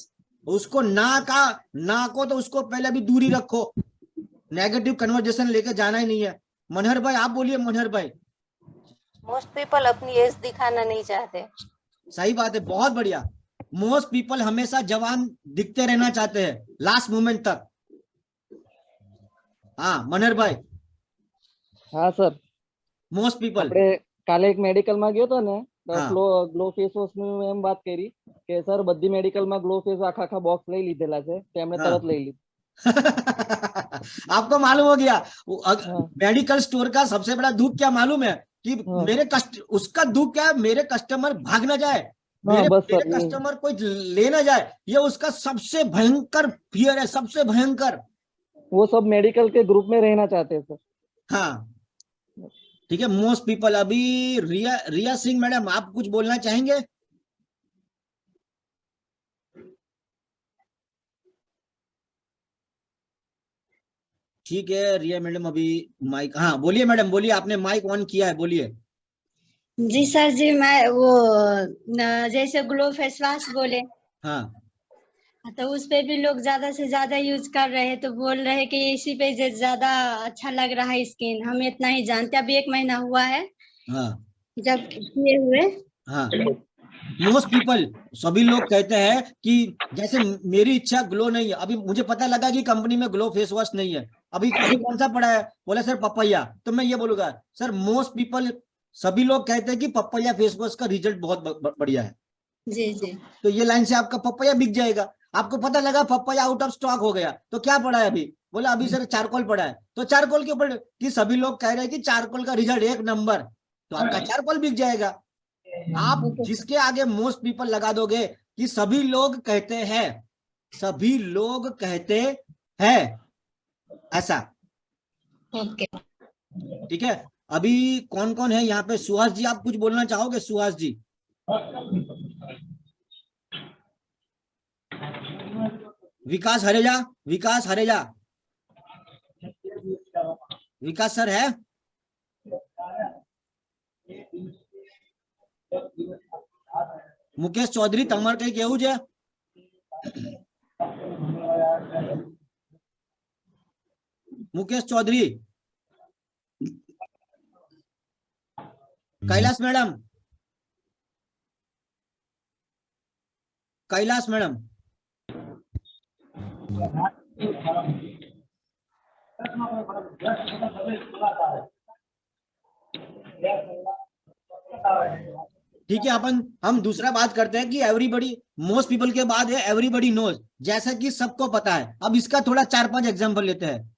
उसको ना को तो उसको पहले भी दूरी रखो, नेगेटिव कन्वर्जेशन लेके जाना ही नहीं है। मनहर भाई आप बोलिए। मनहर भाई मोस्ट पीपल अपनी एज दिखाना नहीं चाहते। सही बात है, बहुत बढ़िया। मोस्ट पीपल हमेशा जवान दिखते रहना चाहते हैं लास्ट मोमेंट तक। हाँ मनहर भाई। हाँ सर, મોસ્ટ પીપલ આપણે કાલે એક મેડિકલમાં ગયો તો ને, તો હા. ગ્લો ફેસ વોશ ની એમ વાત કરી કે સર બધી મેડિકલમાં ગ્લો ફેસ આખા બોક્સ લઈ લીધેલા છે, તેમણે હા. તરત લઈ લીધું। आपको मालूम हो गया हाँ। मेडिकल स्टोर का सबसे बड़ा दुख क्या मालूम है? कि हाँ। उसका दुख क्या है, मेरे कस्टमर भाग ना जाए, हाँ, मेरे बस सर, मेरे ये- कस्टमर कोई ले ना जाए, ये उसका सबसे भयंकर फियर है, सबसे भयंकर। वो सब मेडिकल के ग्रुप में रहना चाहते हैं सर। हाँ ठीक है। Most people. अभी रिया सिंह मैडम आप कुछ बोलना चाहेंगे? ठीक है रिया मैडम अभी माइक, हाँ बोलिए मैडम बोलिए, आपने माइक ऑन किया है, बोलिए। जी सर जी, मैं वो जैसे ग्लो फेस वॉश बोले हाँ तो उस पे भी लोग ज्यादा से ज्यादा यूज कर रहे हैं, तो बोल रहे हैं कि इसी पे ज्यादा अच्छा लग रहा है स्किन। हम इतना ही जानते, अभी 1 महीना हुआ है हाँ जब किए हुए। हाँ मोस्ट पीपल सभी लोग कहते हैं कि जैसे मेरी इच्छा ग्लो नहीं है, अभी मुझे पता लगा कि कंपनी में ग्लो फेस वॉश नहीं है, अभी कौन सा पड़ा है? बोला सर पपैया। तो मैं ये बोलूंगा सर मोस्ट पीपल सभी लोग कहते हैं कि पपैया फेस वॉश का रिजल्ट बहुत बढ़िया है, जी जी। तो ये लाइन से आपका पपैया बिक जाएगा। आपको पता लगा पपैया आउट ऑफ स्टॉक हो गया, तो क्या पड़ा है अभी? बोला अभी सर चारकोल पड़ा है। तो चारकोल के ऊपर कि सभी लोग कह रहे हैं कि चारकोल का रिजल्ट 1 नंबर, तो आपका चारकोल बिक जाएगा। आप जिसके आगे मोस्ट पीपल लगा दोगे कि सभी लोग कहते हैं, सभी लोग कहते हैं, ऐसा। ओके ठीक है। अभी कौन कौन है यहाँ पे? सुहास जी आप कुछ बोलना चाहोगे? सुहास जी। विकास हरेजा, विकास हरेजा, विकास सर है? मुकेश चौधरी तमार कई केवू छे? मुकेश चौधरी, कैलाश मैडम, कैलाश मैडम, ठीक है। अपन हम दूसरा बात करते हैं कि एवरीबडी, मोस्ट पीपल के बाद है एवरीबडी नोज, जैसा कि सबको पता है। अब इसका थोड़ा 4-5 एग्जांपल लेते हैं।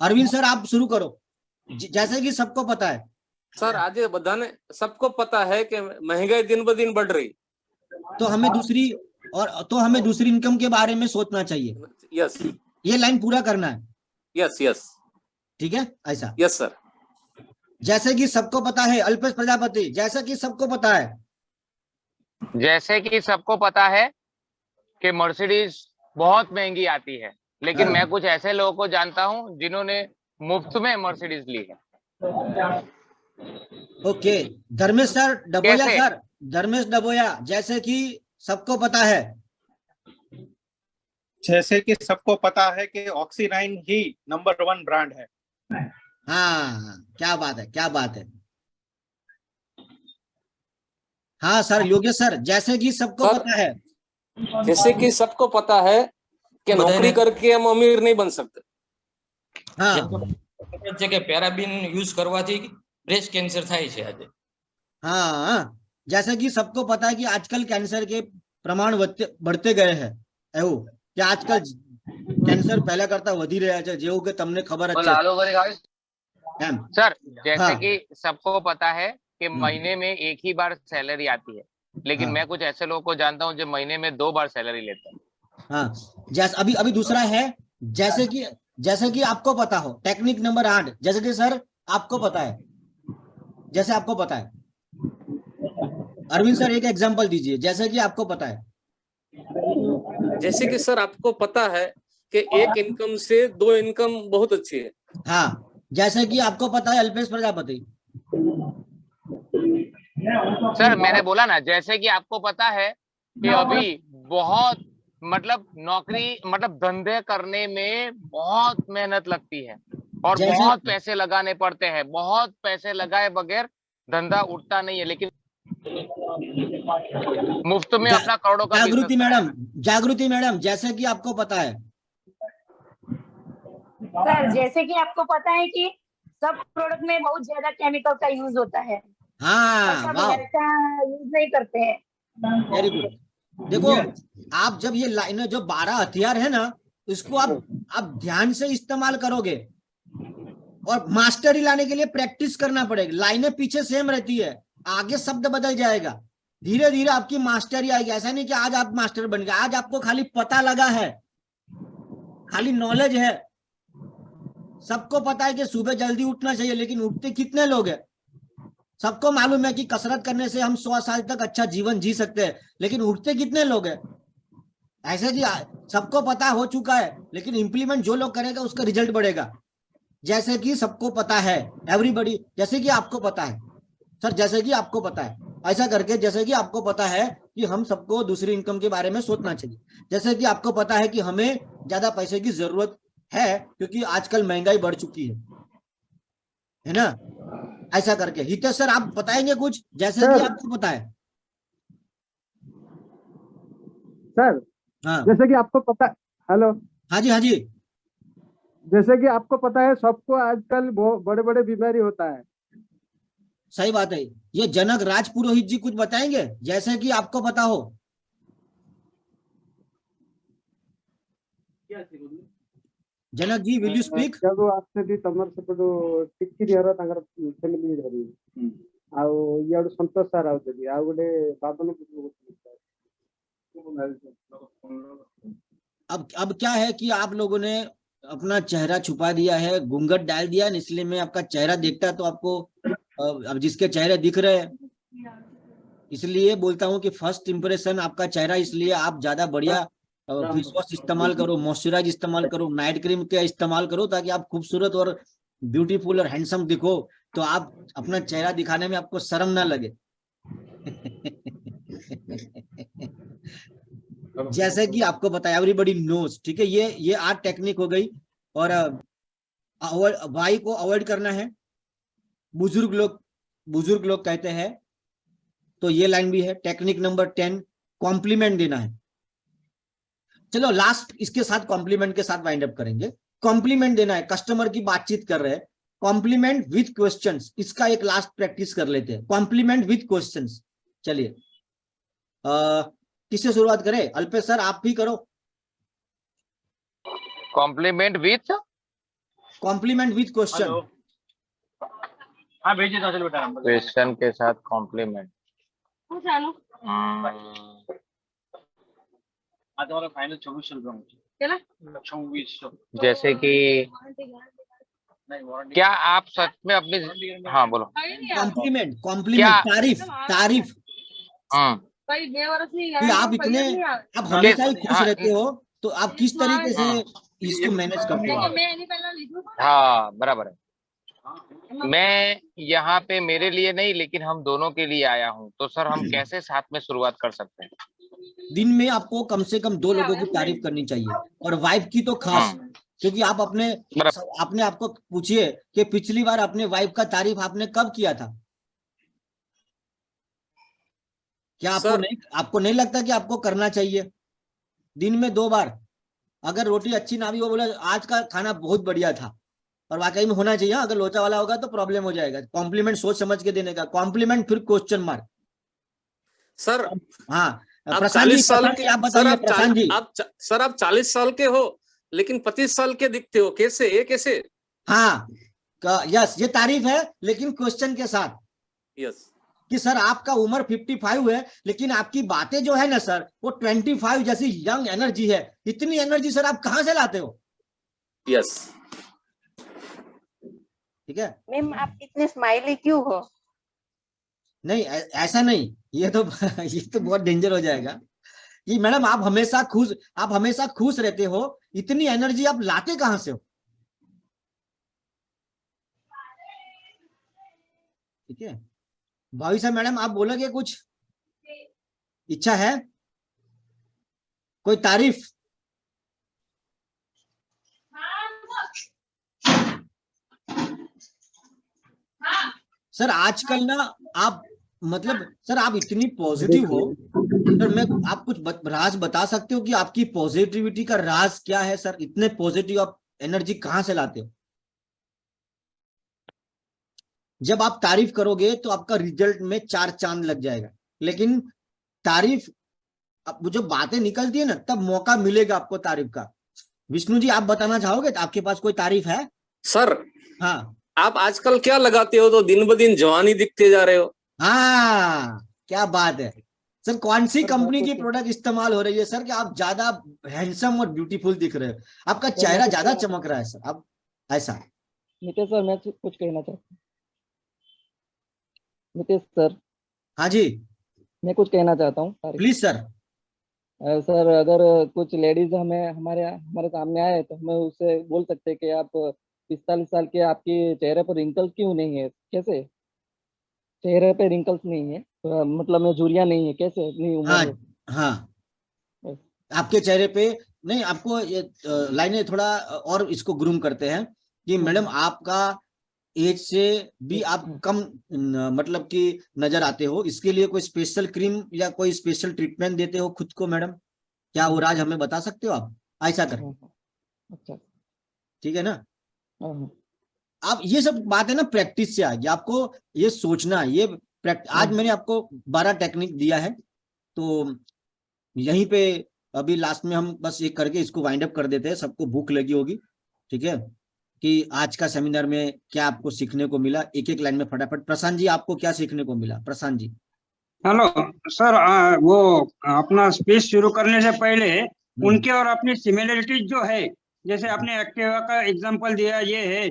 अरविंद सर आप शुरू करो। जैसे कि सबको पता है सर, आज बधाने सबको पता है कि महंगाई दिन ब दिन बढ़ रही, तो हमें दूसरी इनकम के बारे में सोचना चाहिए। यस ये लाइन पूरा करना है। यस यस ठीक है ऐसा। Yes sir. जैसे कि सबको पता है, अल्पेश प्रजापति, जैसा कि सबको पता है, जैसे कि सबको पता है कि मर्सिडीज बहुत महंगी आती है, लेकिन हाँ। मैं कुछ ऐसे लोगों को जानता हूं जिन्होंने मुफ्त में मर्सिडीज ली है। ओके। धर्मेश सर डबोया, कैसे? सर धर्मेश डबोया, जैसे कि सबको पता है, जैसे कि सबको पता है कि ऑक्सीनाइन ही नंबर 1 ब्रांड है। हाँ, क्या बात है, क्या बात है। हाँ सर, योगेश सर, जैसे कि सबको सर, पता है, जैसे कि सबको पता है कि नौकरी करके हम अमीर नहीं बन सकते। हाँ છે કે પેરાબીન યુઝ કરવાથી બ્રેસ્ટ કેન્સર થાય છે આજે। हाँ, जैसे कि सबको पता है कि आजकल कैंसर के प्रमाण बढ़ते गए हैं એવું કે આજકાલ કેન્સર પહેલા કરતા વધી રહ્યા છે, જેવું કે તમને ખબર જ છે એમ। सर जैसे हाँ। कि सबको पता है कि महीने में एक ही बार सैलरी आती है, लेकिन हाँ। मैं कुछ ऐसे लोगों को जानता हूँ जो महीने में 2 बार सैलरी लेते हैं। हाँ, जैसे अभी अभी दूसरा है, जैसे कि आपको पता हो टेक्निक नंबर 8, जैसे कि सर आपको पता है, जैसे आपको पता है, अरविंद सर एक एग्जांपल दीजिए, जैसे कि आपको पता है। जैसे कि सर आपको पता है कि एक इनकम से 2 इनकम बहुत अच्छी है। हाँ, जैसे कि आपको पता है अल्पेश प्रजापति। सर मैंने बोला ना, जैसे कि आपको पता है कि अभी बहुत मतलब नौकरी मतलब धंधे करने में बहुत मेहनत लगती है और बहुत पैसे लगाने पड़ते हैं, बहुत पैसे लगाए बगैर धंधा उठता नहीं है, लेकिन मुफ्त में अपना करोड़ों का जागृति मैडम, जैसे कि आपको पता है। सर जैसे कि आपको पता है कि सब प्रोडक्ट में बहुत ज्यादा केमिकल का यूज होता है। हाँ, सब हेल्थ का यूज नहीं करते हैं। Very good. देखो, आप जब ये लाइनें जो 12 हथियार है ना, इसको आप ध्यान से इस्तेमाल करोगे और मास्टरी लाने के लिए प्रैक्टिस करना पड़ेगा। लाइनें पीछे सेम रहती है, आगे शब्द बदल जाएगा, धीरे धीरे आपकी मास्टरी आएगी। ऐसा नहीं कि आज आप मास्टर बन गए, आज आपको खाली पता लगा है, खाली नॉलेज है। सबको पता है कि सुबह जल्दी उठना चाहिए, लेकिन उठते कितने लोग हैं? सबको मालूम है कि कसरत करने से हम 100 साल तक अच्छा जीवन जी सकते हैं, लेकिन उठते कितने लोग हैं? ऐसे कि सबको पता हो चुका है, लेकिन इंप्लीमेंट जो लोग करेगा उसका रिजल्ट बढ़ेगा। जैसे कि सबको पता है, एवरीबॉडी, जैसे कि आपको पता है सर, जैसे कि आपको पता है, ऐसा करके जैसे कि आपको पता है कि हम सबको दूसरी इनकम के बारे में सोचना चाहिए। जैसे कि आपको पता है कि हमें ज्यादा पैसे की जरूरत है क्योंकि आजकल महंगाई बढ़ चुकी है ना। ऐसा करके हितेश सर आप बताएंगे कुछ, जैसे कि आपको पता है। सर हाँ, जैसे कि आपको पता, हेलो, हाँ जी, हाँ जी, जैसे कि आपको पता है सबको आजकल बड़े बड़े बीमारी होता है। सही बात है। ये जनक राज पुरोहित जी कुछ बताएंगे, जैसे कि आपको पता हो। Janak ji, will you speak? जब आसते तमर सेपटू टिक्की हर तांगर फैमिली धरी आउ याडू संतोष सर आउते आ गोटे बाबन। अब क्या है कि आप लोगों ने अपना चेहरा छुपा दिया है, घूंघट डाल दिया है, इसलिए मैं आपका चेहरा देखता तो आपको अब जिसके चेहरे दिख रहे हैं, इसलिए बोलता हूं कि फर्स्ट इंप्रेशन आपका चेहरा, इसलिए आप ज्यादा बढ़िया फेस वॉश इस्तेमाल करो, मॉइस्चराइज इस्तेमाल करो, नाइट क्रीम का इस्तेमाल करो, ताकि आप खूबसूरत और ब्यूटीफुल और हैंडसम दिखो, तो आप अपना चेहरा दिखाने में आपको शर्म ना लगे। जैसे कि आपको बताया, एवरीबॉडी नोज, ठीक है। ये 8 टेक्निक हो गई। और भाई को अवॉइड करना है, बुजुर्ग लोग कहते हैं, तो ये लाइन भी है। टेक्निक नंबर 10, कॉम्प्लीमेंट देना है। चलो लास्ट इसके साथ कॉम्प्लीमेंट के साथ वाइंड अप करेंगे। कॉम्प्लीमेंट देना है, कस्टमर की बातचीत कर रहे हैं, कॉम्प्लीमेंट विथ क्वेश्चंस, इसका एक लास्ट प्रैक्टिस कर लेते हैं। कॉम्प्लीमेंट विथ क्वेश्चंस, चलिए किससे शुरुआत करें? अल्पेश सर आप भी करो। Compliment with question. हाँ भेजिए तो चलो बेटा। क्वेश्चन के साथ कॉम्प्लीमेंट। तुम्हारा फाइनल 24 चल रहा है। 24। जैसे कि क्या आप सच में अपनी, हाँ बोलो। कॉम्प्लीमेंट, तारीफ। कि आप इतने, आप हमेशा ही खुश रहते हो, तो आप किस तरीके से इसको मैनेज करते हो? हाँ बराबर है। मैं यहाँ पे मेरे लिए नहीं, लेकिन हम दोनों के लिए आया हूँ, तो सर हम कैसे साथ में शुरुआत कर सकते हैं? दिन में आपको कम से कम 2 लोगों की तारीफ करनी चाहिए, और वाइफ की तो खास, क्योंकि आप अपने आपको पूछिए कि पिछली बार अपने वाइफ का तारीफ आपने कब किया था? क्या आपको नहीं लगता कि आपको करना चाहिए दिन में 2 बार? अगर रोटी अच्छी ना भी हो, बोले आज का खाना बहुत बढ़िया था, और वाकई में होना चाहिए। अगर लोचा वाला होगा तो प्रॉब्लम हो जाएगा। कॉम्प्लीमेंट सोच समझ के देने का, कॉम्प्लीमेंट फिर क्वेश्चन मार्क। सर हाँ आप प्रशांत जी, 40 साल प्रशांत के जी, आप बताइए प्रशांत जी। आप 40 साल के हो लेकिन 25 साल के दिखते हो, कैसे? ये कैसे? हाँ यस, ये तारीफ है, लेकिन क्वेश्चन के साथ। यस कि सर आपका उम्र 55 है, लेकिन आपकी बातें जो है ना सर, वो 25 जैसी यंग एनर्जी है। इतनी एनर्जी सर आप कहाँ से लाते हो? यस ठीक है मैम, आप इतने स्माइली क्यों हो? नहीं ऐसा नहीं, ये तो ये तो बहुत डेंजर हो जाएगा कि मैडम आप हमेशा खुश रहते हो, इतनी एनर्जी आप लाते कहाँ से हो? ठीक है भाई साहब, मैडम आप बोलोगे कुछ? इच्छा है कोई तारीफ? सर आजकल ना आप मतलब सर आप इतनी पॉजिटिव हो सर, मैं आप कुछ राज बता सकते हो कि आपकी पॉजिटिविटी का राज क्या है सर? इतने पॉजिटिव आप एनर्जी कहाँ से लाते हो? जब आप तारीफ करोगे तो आपका रिजल्ट में 4 चांद लग जाएगा, लेकिन तारीफ अब जो बातें निकलती है ना, तब मौका मिलेगा आपको तारीफ का। विष्णु जी आप बताना चाहोगे? तो आपके पास कोई तारीफ है? सर हाँ आप आजकल क्या लगाते हो तो दिन ब दिन जवानी दिखते जा रहे हो। हाँ क्या बात है सर। कौन सी कंपनी की प्रोडक्ट इस्तेमाल हो रही है सर कि आप ज्यादा हैंडसम और ब्यूटीफुल दिख रहे हो? आपका चेहरा ज्यादा चमक रहा है सर। अब ऐसा नितेश सर, मैं कुछ कहना चाहता हूँ। नितेश सर, हाँ जी मैं कुछ कहना चाहता हूँ। Please sir. सर अगर कुछ लेडीज हमारे सामने आए तो हमें उससे बोल सकते हैं कि आप 45 साल के, आपके चेहरे पर रिंकल्स क्यों नहीं है? कैसे चेहरे पे रिंकल्स नहीं है? मतलब में झुर्रियां नहीं है, कैसे इतनी उम्र हाँ है? हाँ आपके चेहरे पे नहीं, आपको ये लाइनें थोड़ा और इसको ग्रूम करते हैं कि मैडम आपका एज से भी आप कम मतलब कि नजर आते हो। इसके लिए कोई स्पेशल क्रीम या कोई स्पेशल ट्रीटमेंट देते हो खुद को मैडम? क्या वो राज हमें बता सकते हो आप? ऐसा कर अच्छा ठीक है ना। आप ये सब बातें ना प्रैक्टिस से आएगी, आपको ये सोचना है। ये आज मैंने आपको 12 टेक्निक दिया है, तो यहीं पे अभी लास्ट में हम बस ये करके इसको वाइंड अप कर देते हैं। सबको भूख लगी होगी, ठीक है, कि आज का सेमिनार में क्या आपको सीखने को मिला। एक एक लाइन में फटाफट। प्रशांत जी आपको क्या सीखने को मिला? प्रशांत जी। हेलो सर, वो अपना स्पीच शुरू करने से पहले उनके और अपनी सिमिलरिटीज जो है, जैसे आपने एक्टिवा का एग्जांपल दिया, ये है,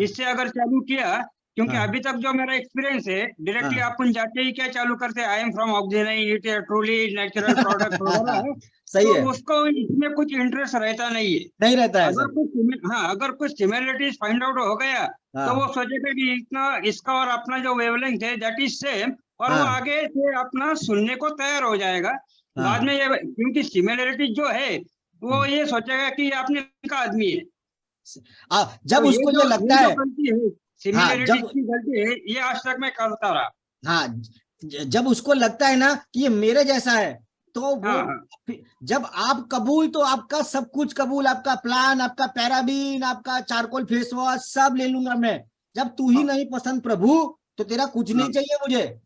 इससे अगर चालू किया, क्योंकि अभी तक जो मेरा एक्सपीरियंस है, डायरेक्टली अपन जाते ही क्या चालू करते हैं, आई am from oxygen, it truly natural product वगैरह। सही तो है, उसको इसमें कुछ इंटरेस्ट रहता नहीं है, नहीं रहता है अगर कुछ सिमिलरिटीज फाइंड आउट हो गया तो वो सोचेगा कि इतना इसका और अपना जो वेवलेंथ है दैट इज सेम, और वो आगे से अपना सुनने को तैयार हो जाएगा। बाद में ये, क्योंकि सिमिलरिटीज जो है वो ये सोचेगा कि ये अपने का आदमी है। जब तो उसको ये लगता है सिमिलरिटीज की गलती है, ये आज तक मैं करता रहा। हाँ, जब उसको लगता है ना कि ये मेरे जैसा है, तो वो जब आप कबूल, तो आपका सब कुछ कबूल, आपका प्लान, आपका पैराबीन, आपका चारकोल फेस वॉश सब ले लूंगा मैं। जब तू ही नहीं पसंद प्रभु, तो तेरा कुछ नहीं चाहिए मुझे।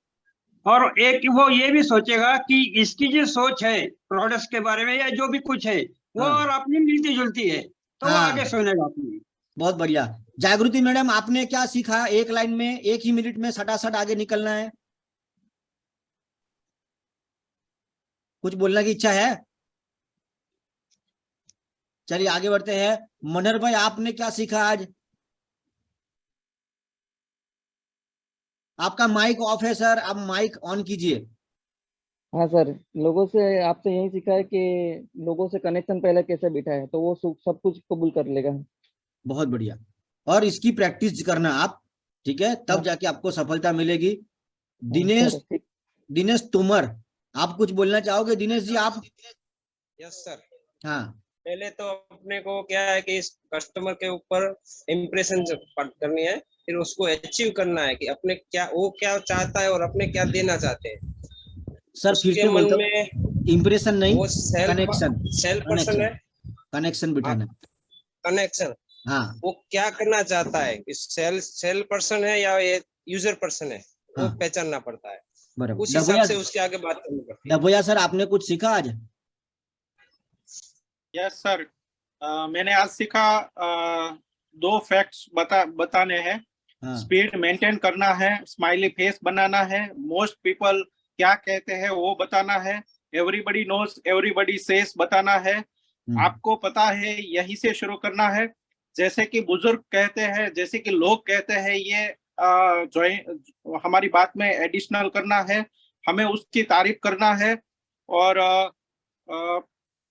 और एक वो ये भी सोचेगा कि इसकी जो सोच है प्रोडक्ट्स के बारे में या जो भी कुछ है वो और अपनी मिलती जुलती है, तो वो आगे सुनेगा अपनी। बहुत बढ़िया। जागृति मैडम आपने क्या सीखा? एक लाइन में, एक ही मिनट में सटासट आगे निकलना है। कुछ बोलने की इच्छा है? चलिए आगे बढ़ते हैं। मनोहर भाई आपने क्या सीखा आज? आपका माइक ऑफ है सर, आप माइक ऑन कीजिए। हाँ सर, लोगों से आपसे यही सीखा है कि लोगों से कनेक्शन पहले कैसे बिठाए, तो वो सब कुछ कबूल कर लेगा। बहुत बढ़िया। और इसकी प्रैक्टिस करना आप, ठीक है, तब जाके आपको सफलता मिलेगी। दिनेश तोमर आप कुछ बोलना चाहोगे दिनेश जी? आप? Yes sir. हाँ, पहले तो अपने को क्या है कि इस कस्टमर के ऊपर इम्प्रेशन करनी है, फिर उसको अचीव करना है कि अपने क्या वो क्या चाहता है और अपने क्या देना चाहते हैं। सर फिर उसके से मन बोलता में इम्प्रेशन नहीं, वो सेल पर्सन है, कनेक्शन बिठाना। कनेक्शन। हाँ, वो क्या करना चाहता है, सेल पर्सन है या ये यूजर पर्सन है, वो हाँ, पहचानना पड़ता है। बराबर। उस हिसाब से उसके आगे बात करनी पड़ती है। डबोया सर, आपने कुछ सीखा आज? यस सर, मैंने आज सीखा 2 फैक्ट्स बताने हैं। स्पीड मेंटेन करना है, स्माइली फेस बनाना है, मोस्ट पीपल क्या कहते हैं वो बताना है, एवरीबडी नोज एवरीबडी सेज बताना है, आपको पता है यही से शुरू करना है। जैसे कि बुजुर्ग कहते हैं, जैसे कि लोग कहते हैं, ये जो हमारी बात में एडिशनल करना है, हमें उसकी तारीफ करना है और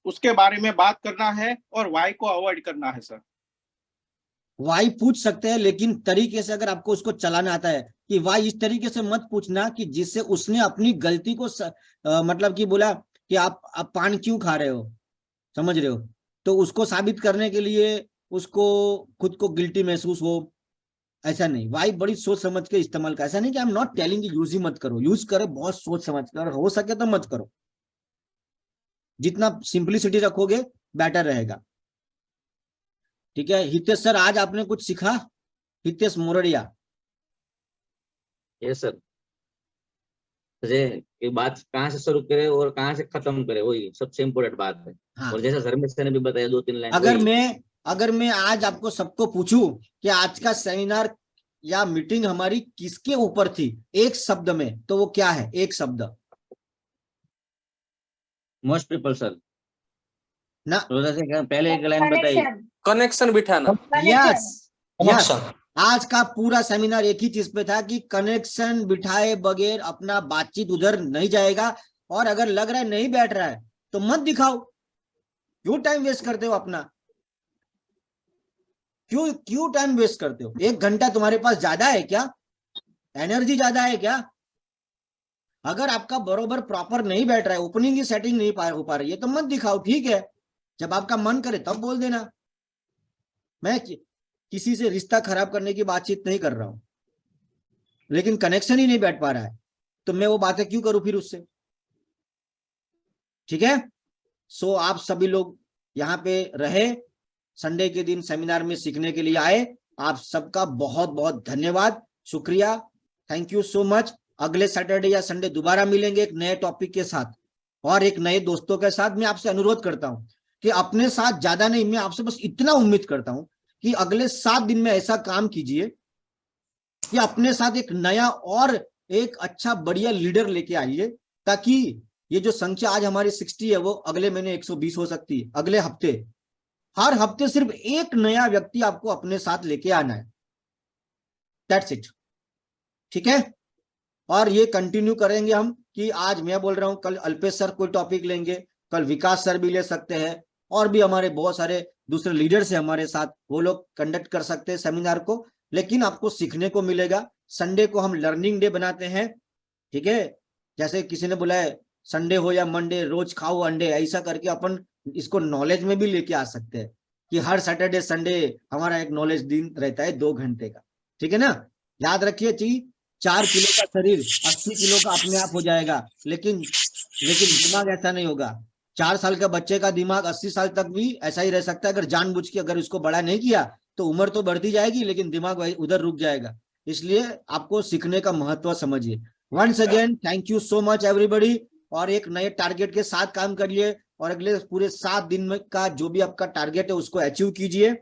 उसके बारे में बात करना है और वाई को अवॉइड करना है। सर वाई पूछ सकते हैं, लेकिन तरीके से अगर आपको उसको चलाना आता है कि वाई इस तरीके से मत पूछना कि जिससे उसने अपनी गलती को मतलब कि बोला कि आप पान क्यों खा रहे हो, समझ रहे हो, तो उसको साबित करने के लिए उसको खुद को गिल्टी महसूस हो, ऐसा नहीं। वाई बड़ी सोच समझ के इस्तेमाल का, ऐसा नहीं कि I am not telling use ही मत करो, यूज करो बहुत सोच समझ कर, हो सके तो मत करो। जितना सिंपलिसिटी रखोगे बेटर रहेगा। ठीक है हितेश सर, आज आपने कुछ सीखा? हितेश मोरडिया। यस सर, ये बात कहाँ से शुरू करे और कहाँ से खत्म करे, वही सबसे इम्पोर्टेंट बात है। हाँ। और जैसा धर्मेश सर ने भी बताया 2-3 लाइन, अगर मैं आज आपको सबको पूछूं कि आज का सेमिनार या मीटिंग हमारी किसके ऊपर थी एक शब्द में, तो वो क्या है? एक शब्द। मोस्ट पीपल सर ना, तो जैसे पहले एक लाइन बताई, कनेक्शन बिठाना। यस, आज का पूरा सेमिनार एक ही चीज पे था कि कनेक्शन बिठाए बगैर अपना बातचीत उधर नहीं जाएगा। और अगर लग रहा है नहीं बैठ रहा है तो मत दिखाओ, क्यों टाइम वेस्ट करते हो अपना, क्यों टाइम वेस्ट करते हो? 1 घंटा तुम्हारे पास ज्यादा है क्या? एनर्जी ज्यादा है क्या? अगर आपका बरोबर प्रॉपर नहीं बैठ रहा है, ओपनिंग की सेटिंग नहीं हो पा रही है, तो मत दिखाओ। ठीक है, जब आपका मन करे तब बोल देना। मैं किसी से रिश्ता खराब करने की बातचीत नहीं कर रहा हूं, लेकिन कनेक्शन ही नहीं बैठ पा रहा है तो मैं वो बातें क्यों करूं फिर उससे? ठीक है, सो आप सभी लोग यहाँ पे रहे, संडे के दिन सेमिनार में सीखने के लिए आए, आप सबका बहुत बहुत धन्यवाद, शुक्रिया, थैंक यू सो मच। अगले सैटरडे या संडे दोबारा मिलेंगे एक नए टॉपिक के साथ और एक नए दोस्तों के साथ। मैं आपसे अनुरोध करता हूं कि अपने साथ ज्यादा नहीं, मैं आपसे बस इतना उम्मीद करता हूं कि अगले 7 दिन में ऐसा काम कीजिए कि अपने साथ एक नया और एक अच्छा बढ़िया लीडर लेके आइए, ताकि ये जो संख्या आज हमारी 60 है वो अगले महीने 120 हो सकती है। अगले हफ्ते, हर हफ्ते सिर्फ एक नया व्यक्ति आपको अपने साथ लेके आना है, दैट्स इट। ठीक है, और ये कंटिन्यू करेंगे हम कि आज मैं बोल रहा हूं, कल अल्पेश सर कोई टॉपिक लेंगे, कल विकास सर भी ले सकते हैं, और भी हमारे बहुत सारे दूसरे लीडर्स हैं हमारे साथ, वो लोग कंडक्ट कर सकते हैं सेमिनार को। लेकिन आपको सीखने को मिलेगा। संडे को हम लर्निंग डे बनाते हैं, ठीक है, जैसे किसी ने बोला है संडे हो या मंडे रोज खाओ अंडे, ऐसा करके अपन इसको नॉलेज में भी लेके आ सकते हैं कि हर सैटरडे संडे हमारा एक नॉलेज दिन रहता है 2 घंटे का। ठीक है ना, याद रखिए कि 4 किलो का शरीर 80 किलो का अपने आप हो जाएगा, लेकिन दिमाग ऐसा नहीं होगा। 4 साल के बच्चे का दिमाग 80 साल तक भी ऐसा ही रह सकता है, अगर जानबूझ के अगर उसको बड़ा नहीं किया तो उम्र तो बढ़ती जाएगी लेकिन दिमाग उधर रुक जाएगा। इसलिए आपको सीखने का महत्व समझिए। Once again thank you so much everybody, और एक नए टारगेट के साथ काम करिए और अगले पूरे 7 दिन में का जो भी आपका टारगेट है उसको अचीव कीजिए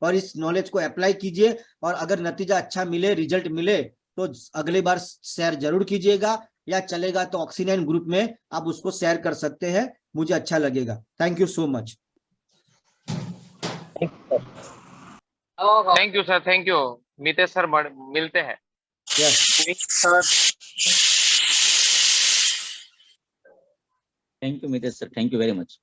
और इस नॉलेज को अप्लाई कीजिए। और अगर नतीजा अच्छा मिले, रिजल्ट मिले, तो अगली बार शेयर जरूर कीजिएगा, या चलेगा तो ऑक्सीजन ग्रुप में आप उसको शेयर कर सकते हैं, मुझे अच्छा लगेगा। Thank you so much. Thank you sir, thank you Mitesh sir, मिलते हैं। Thank you Mitesh sir, thank you very much.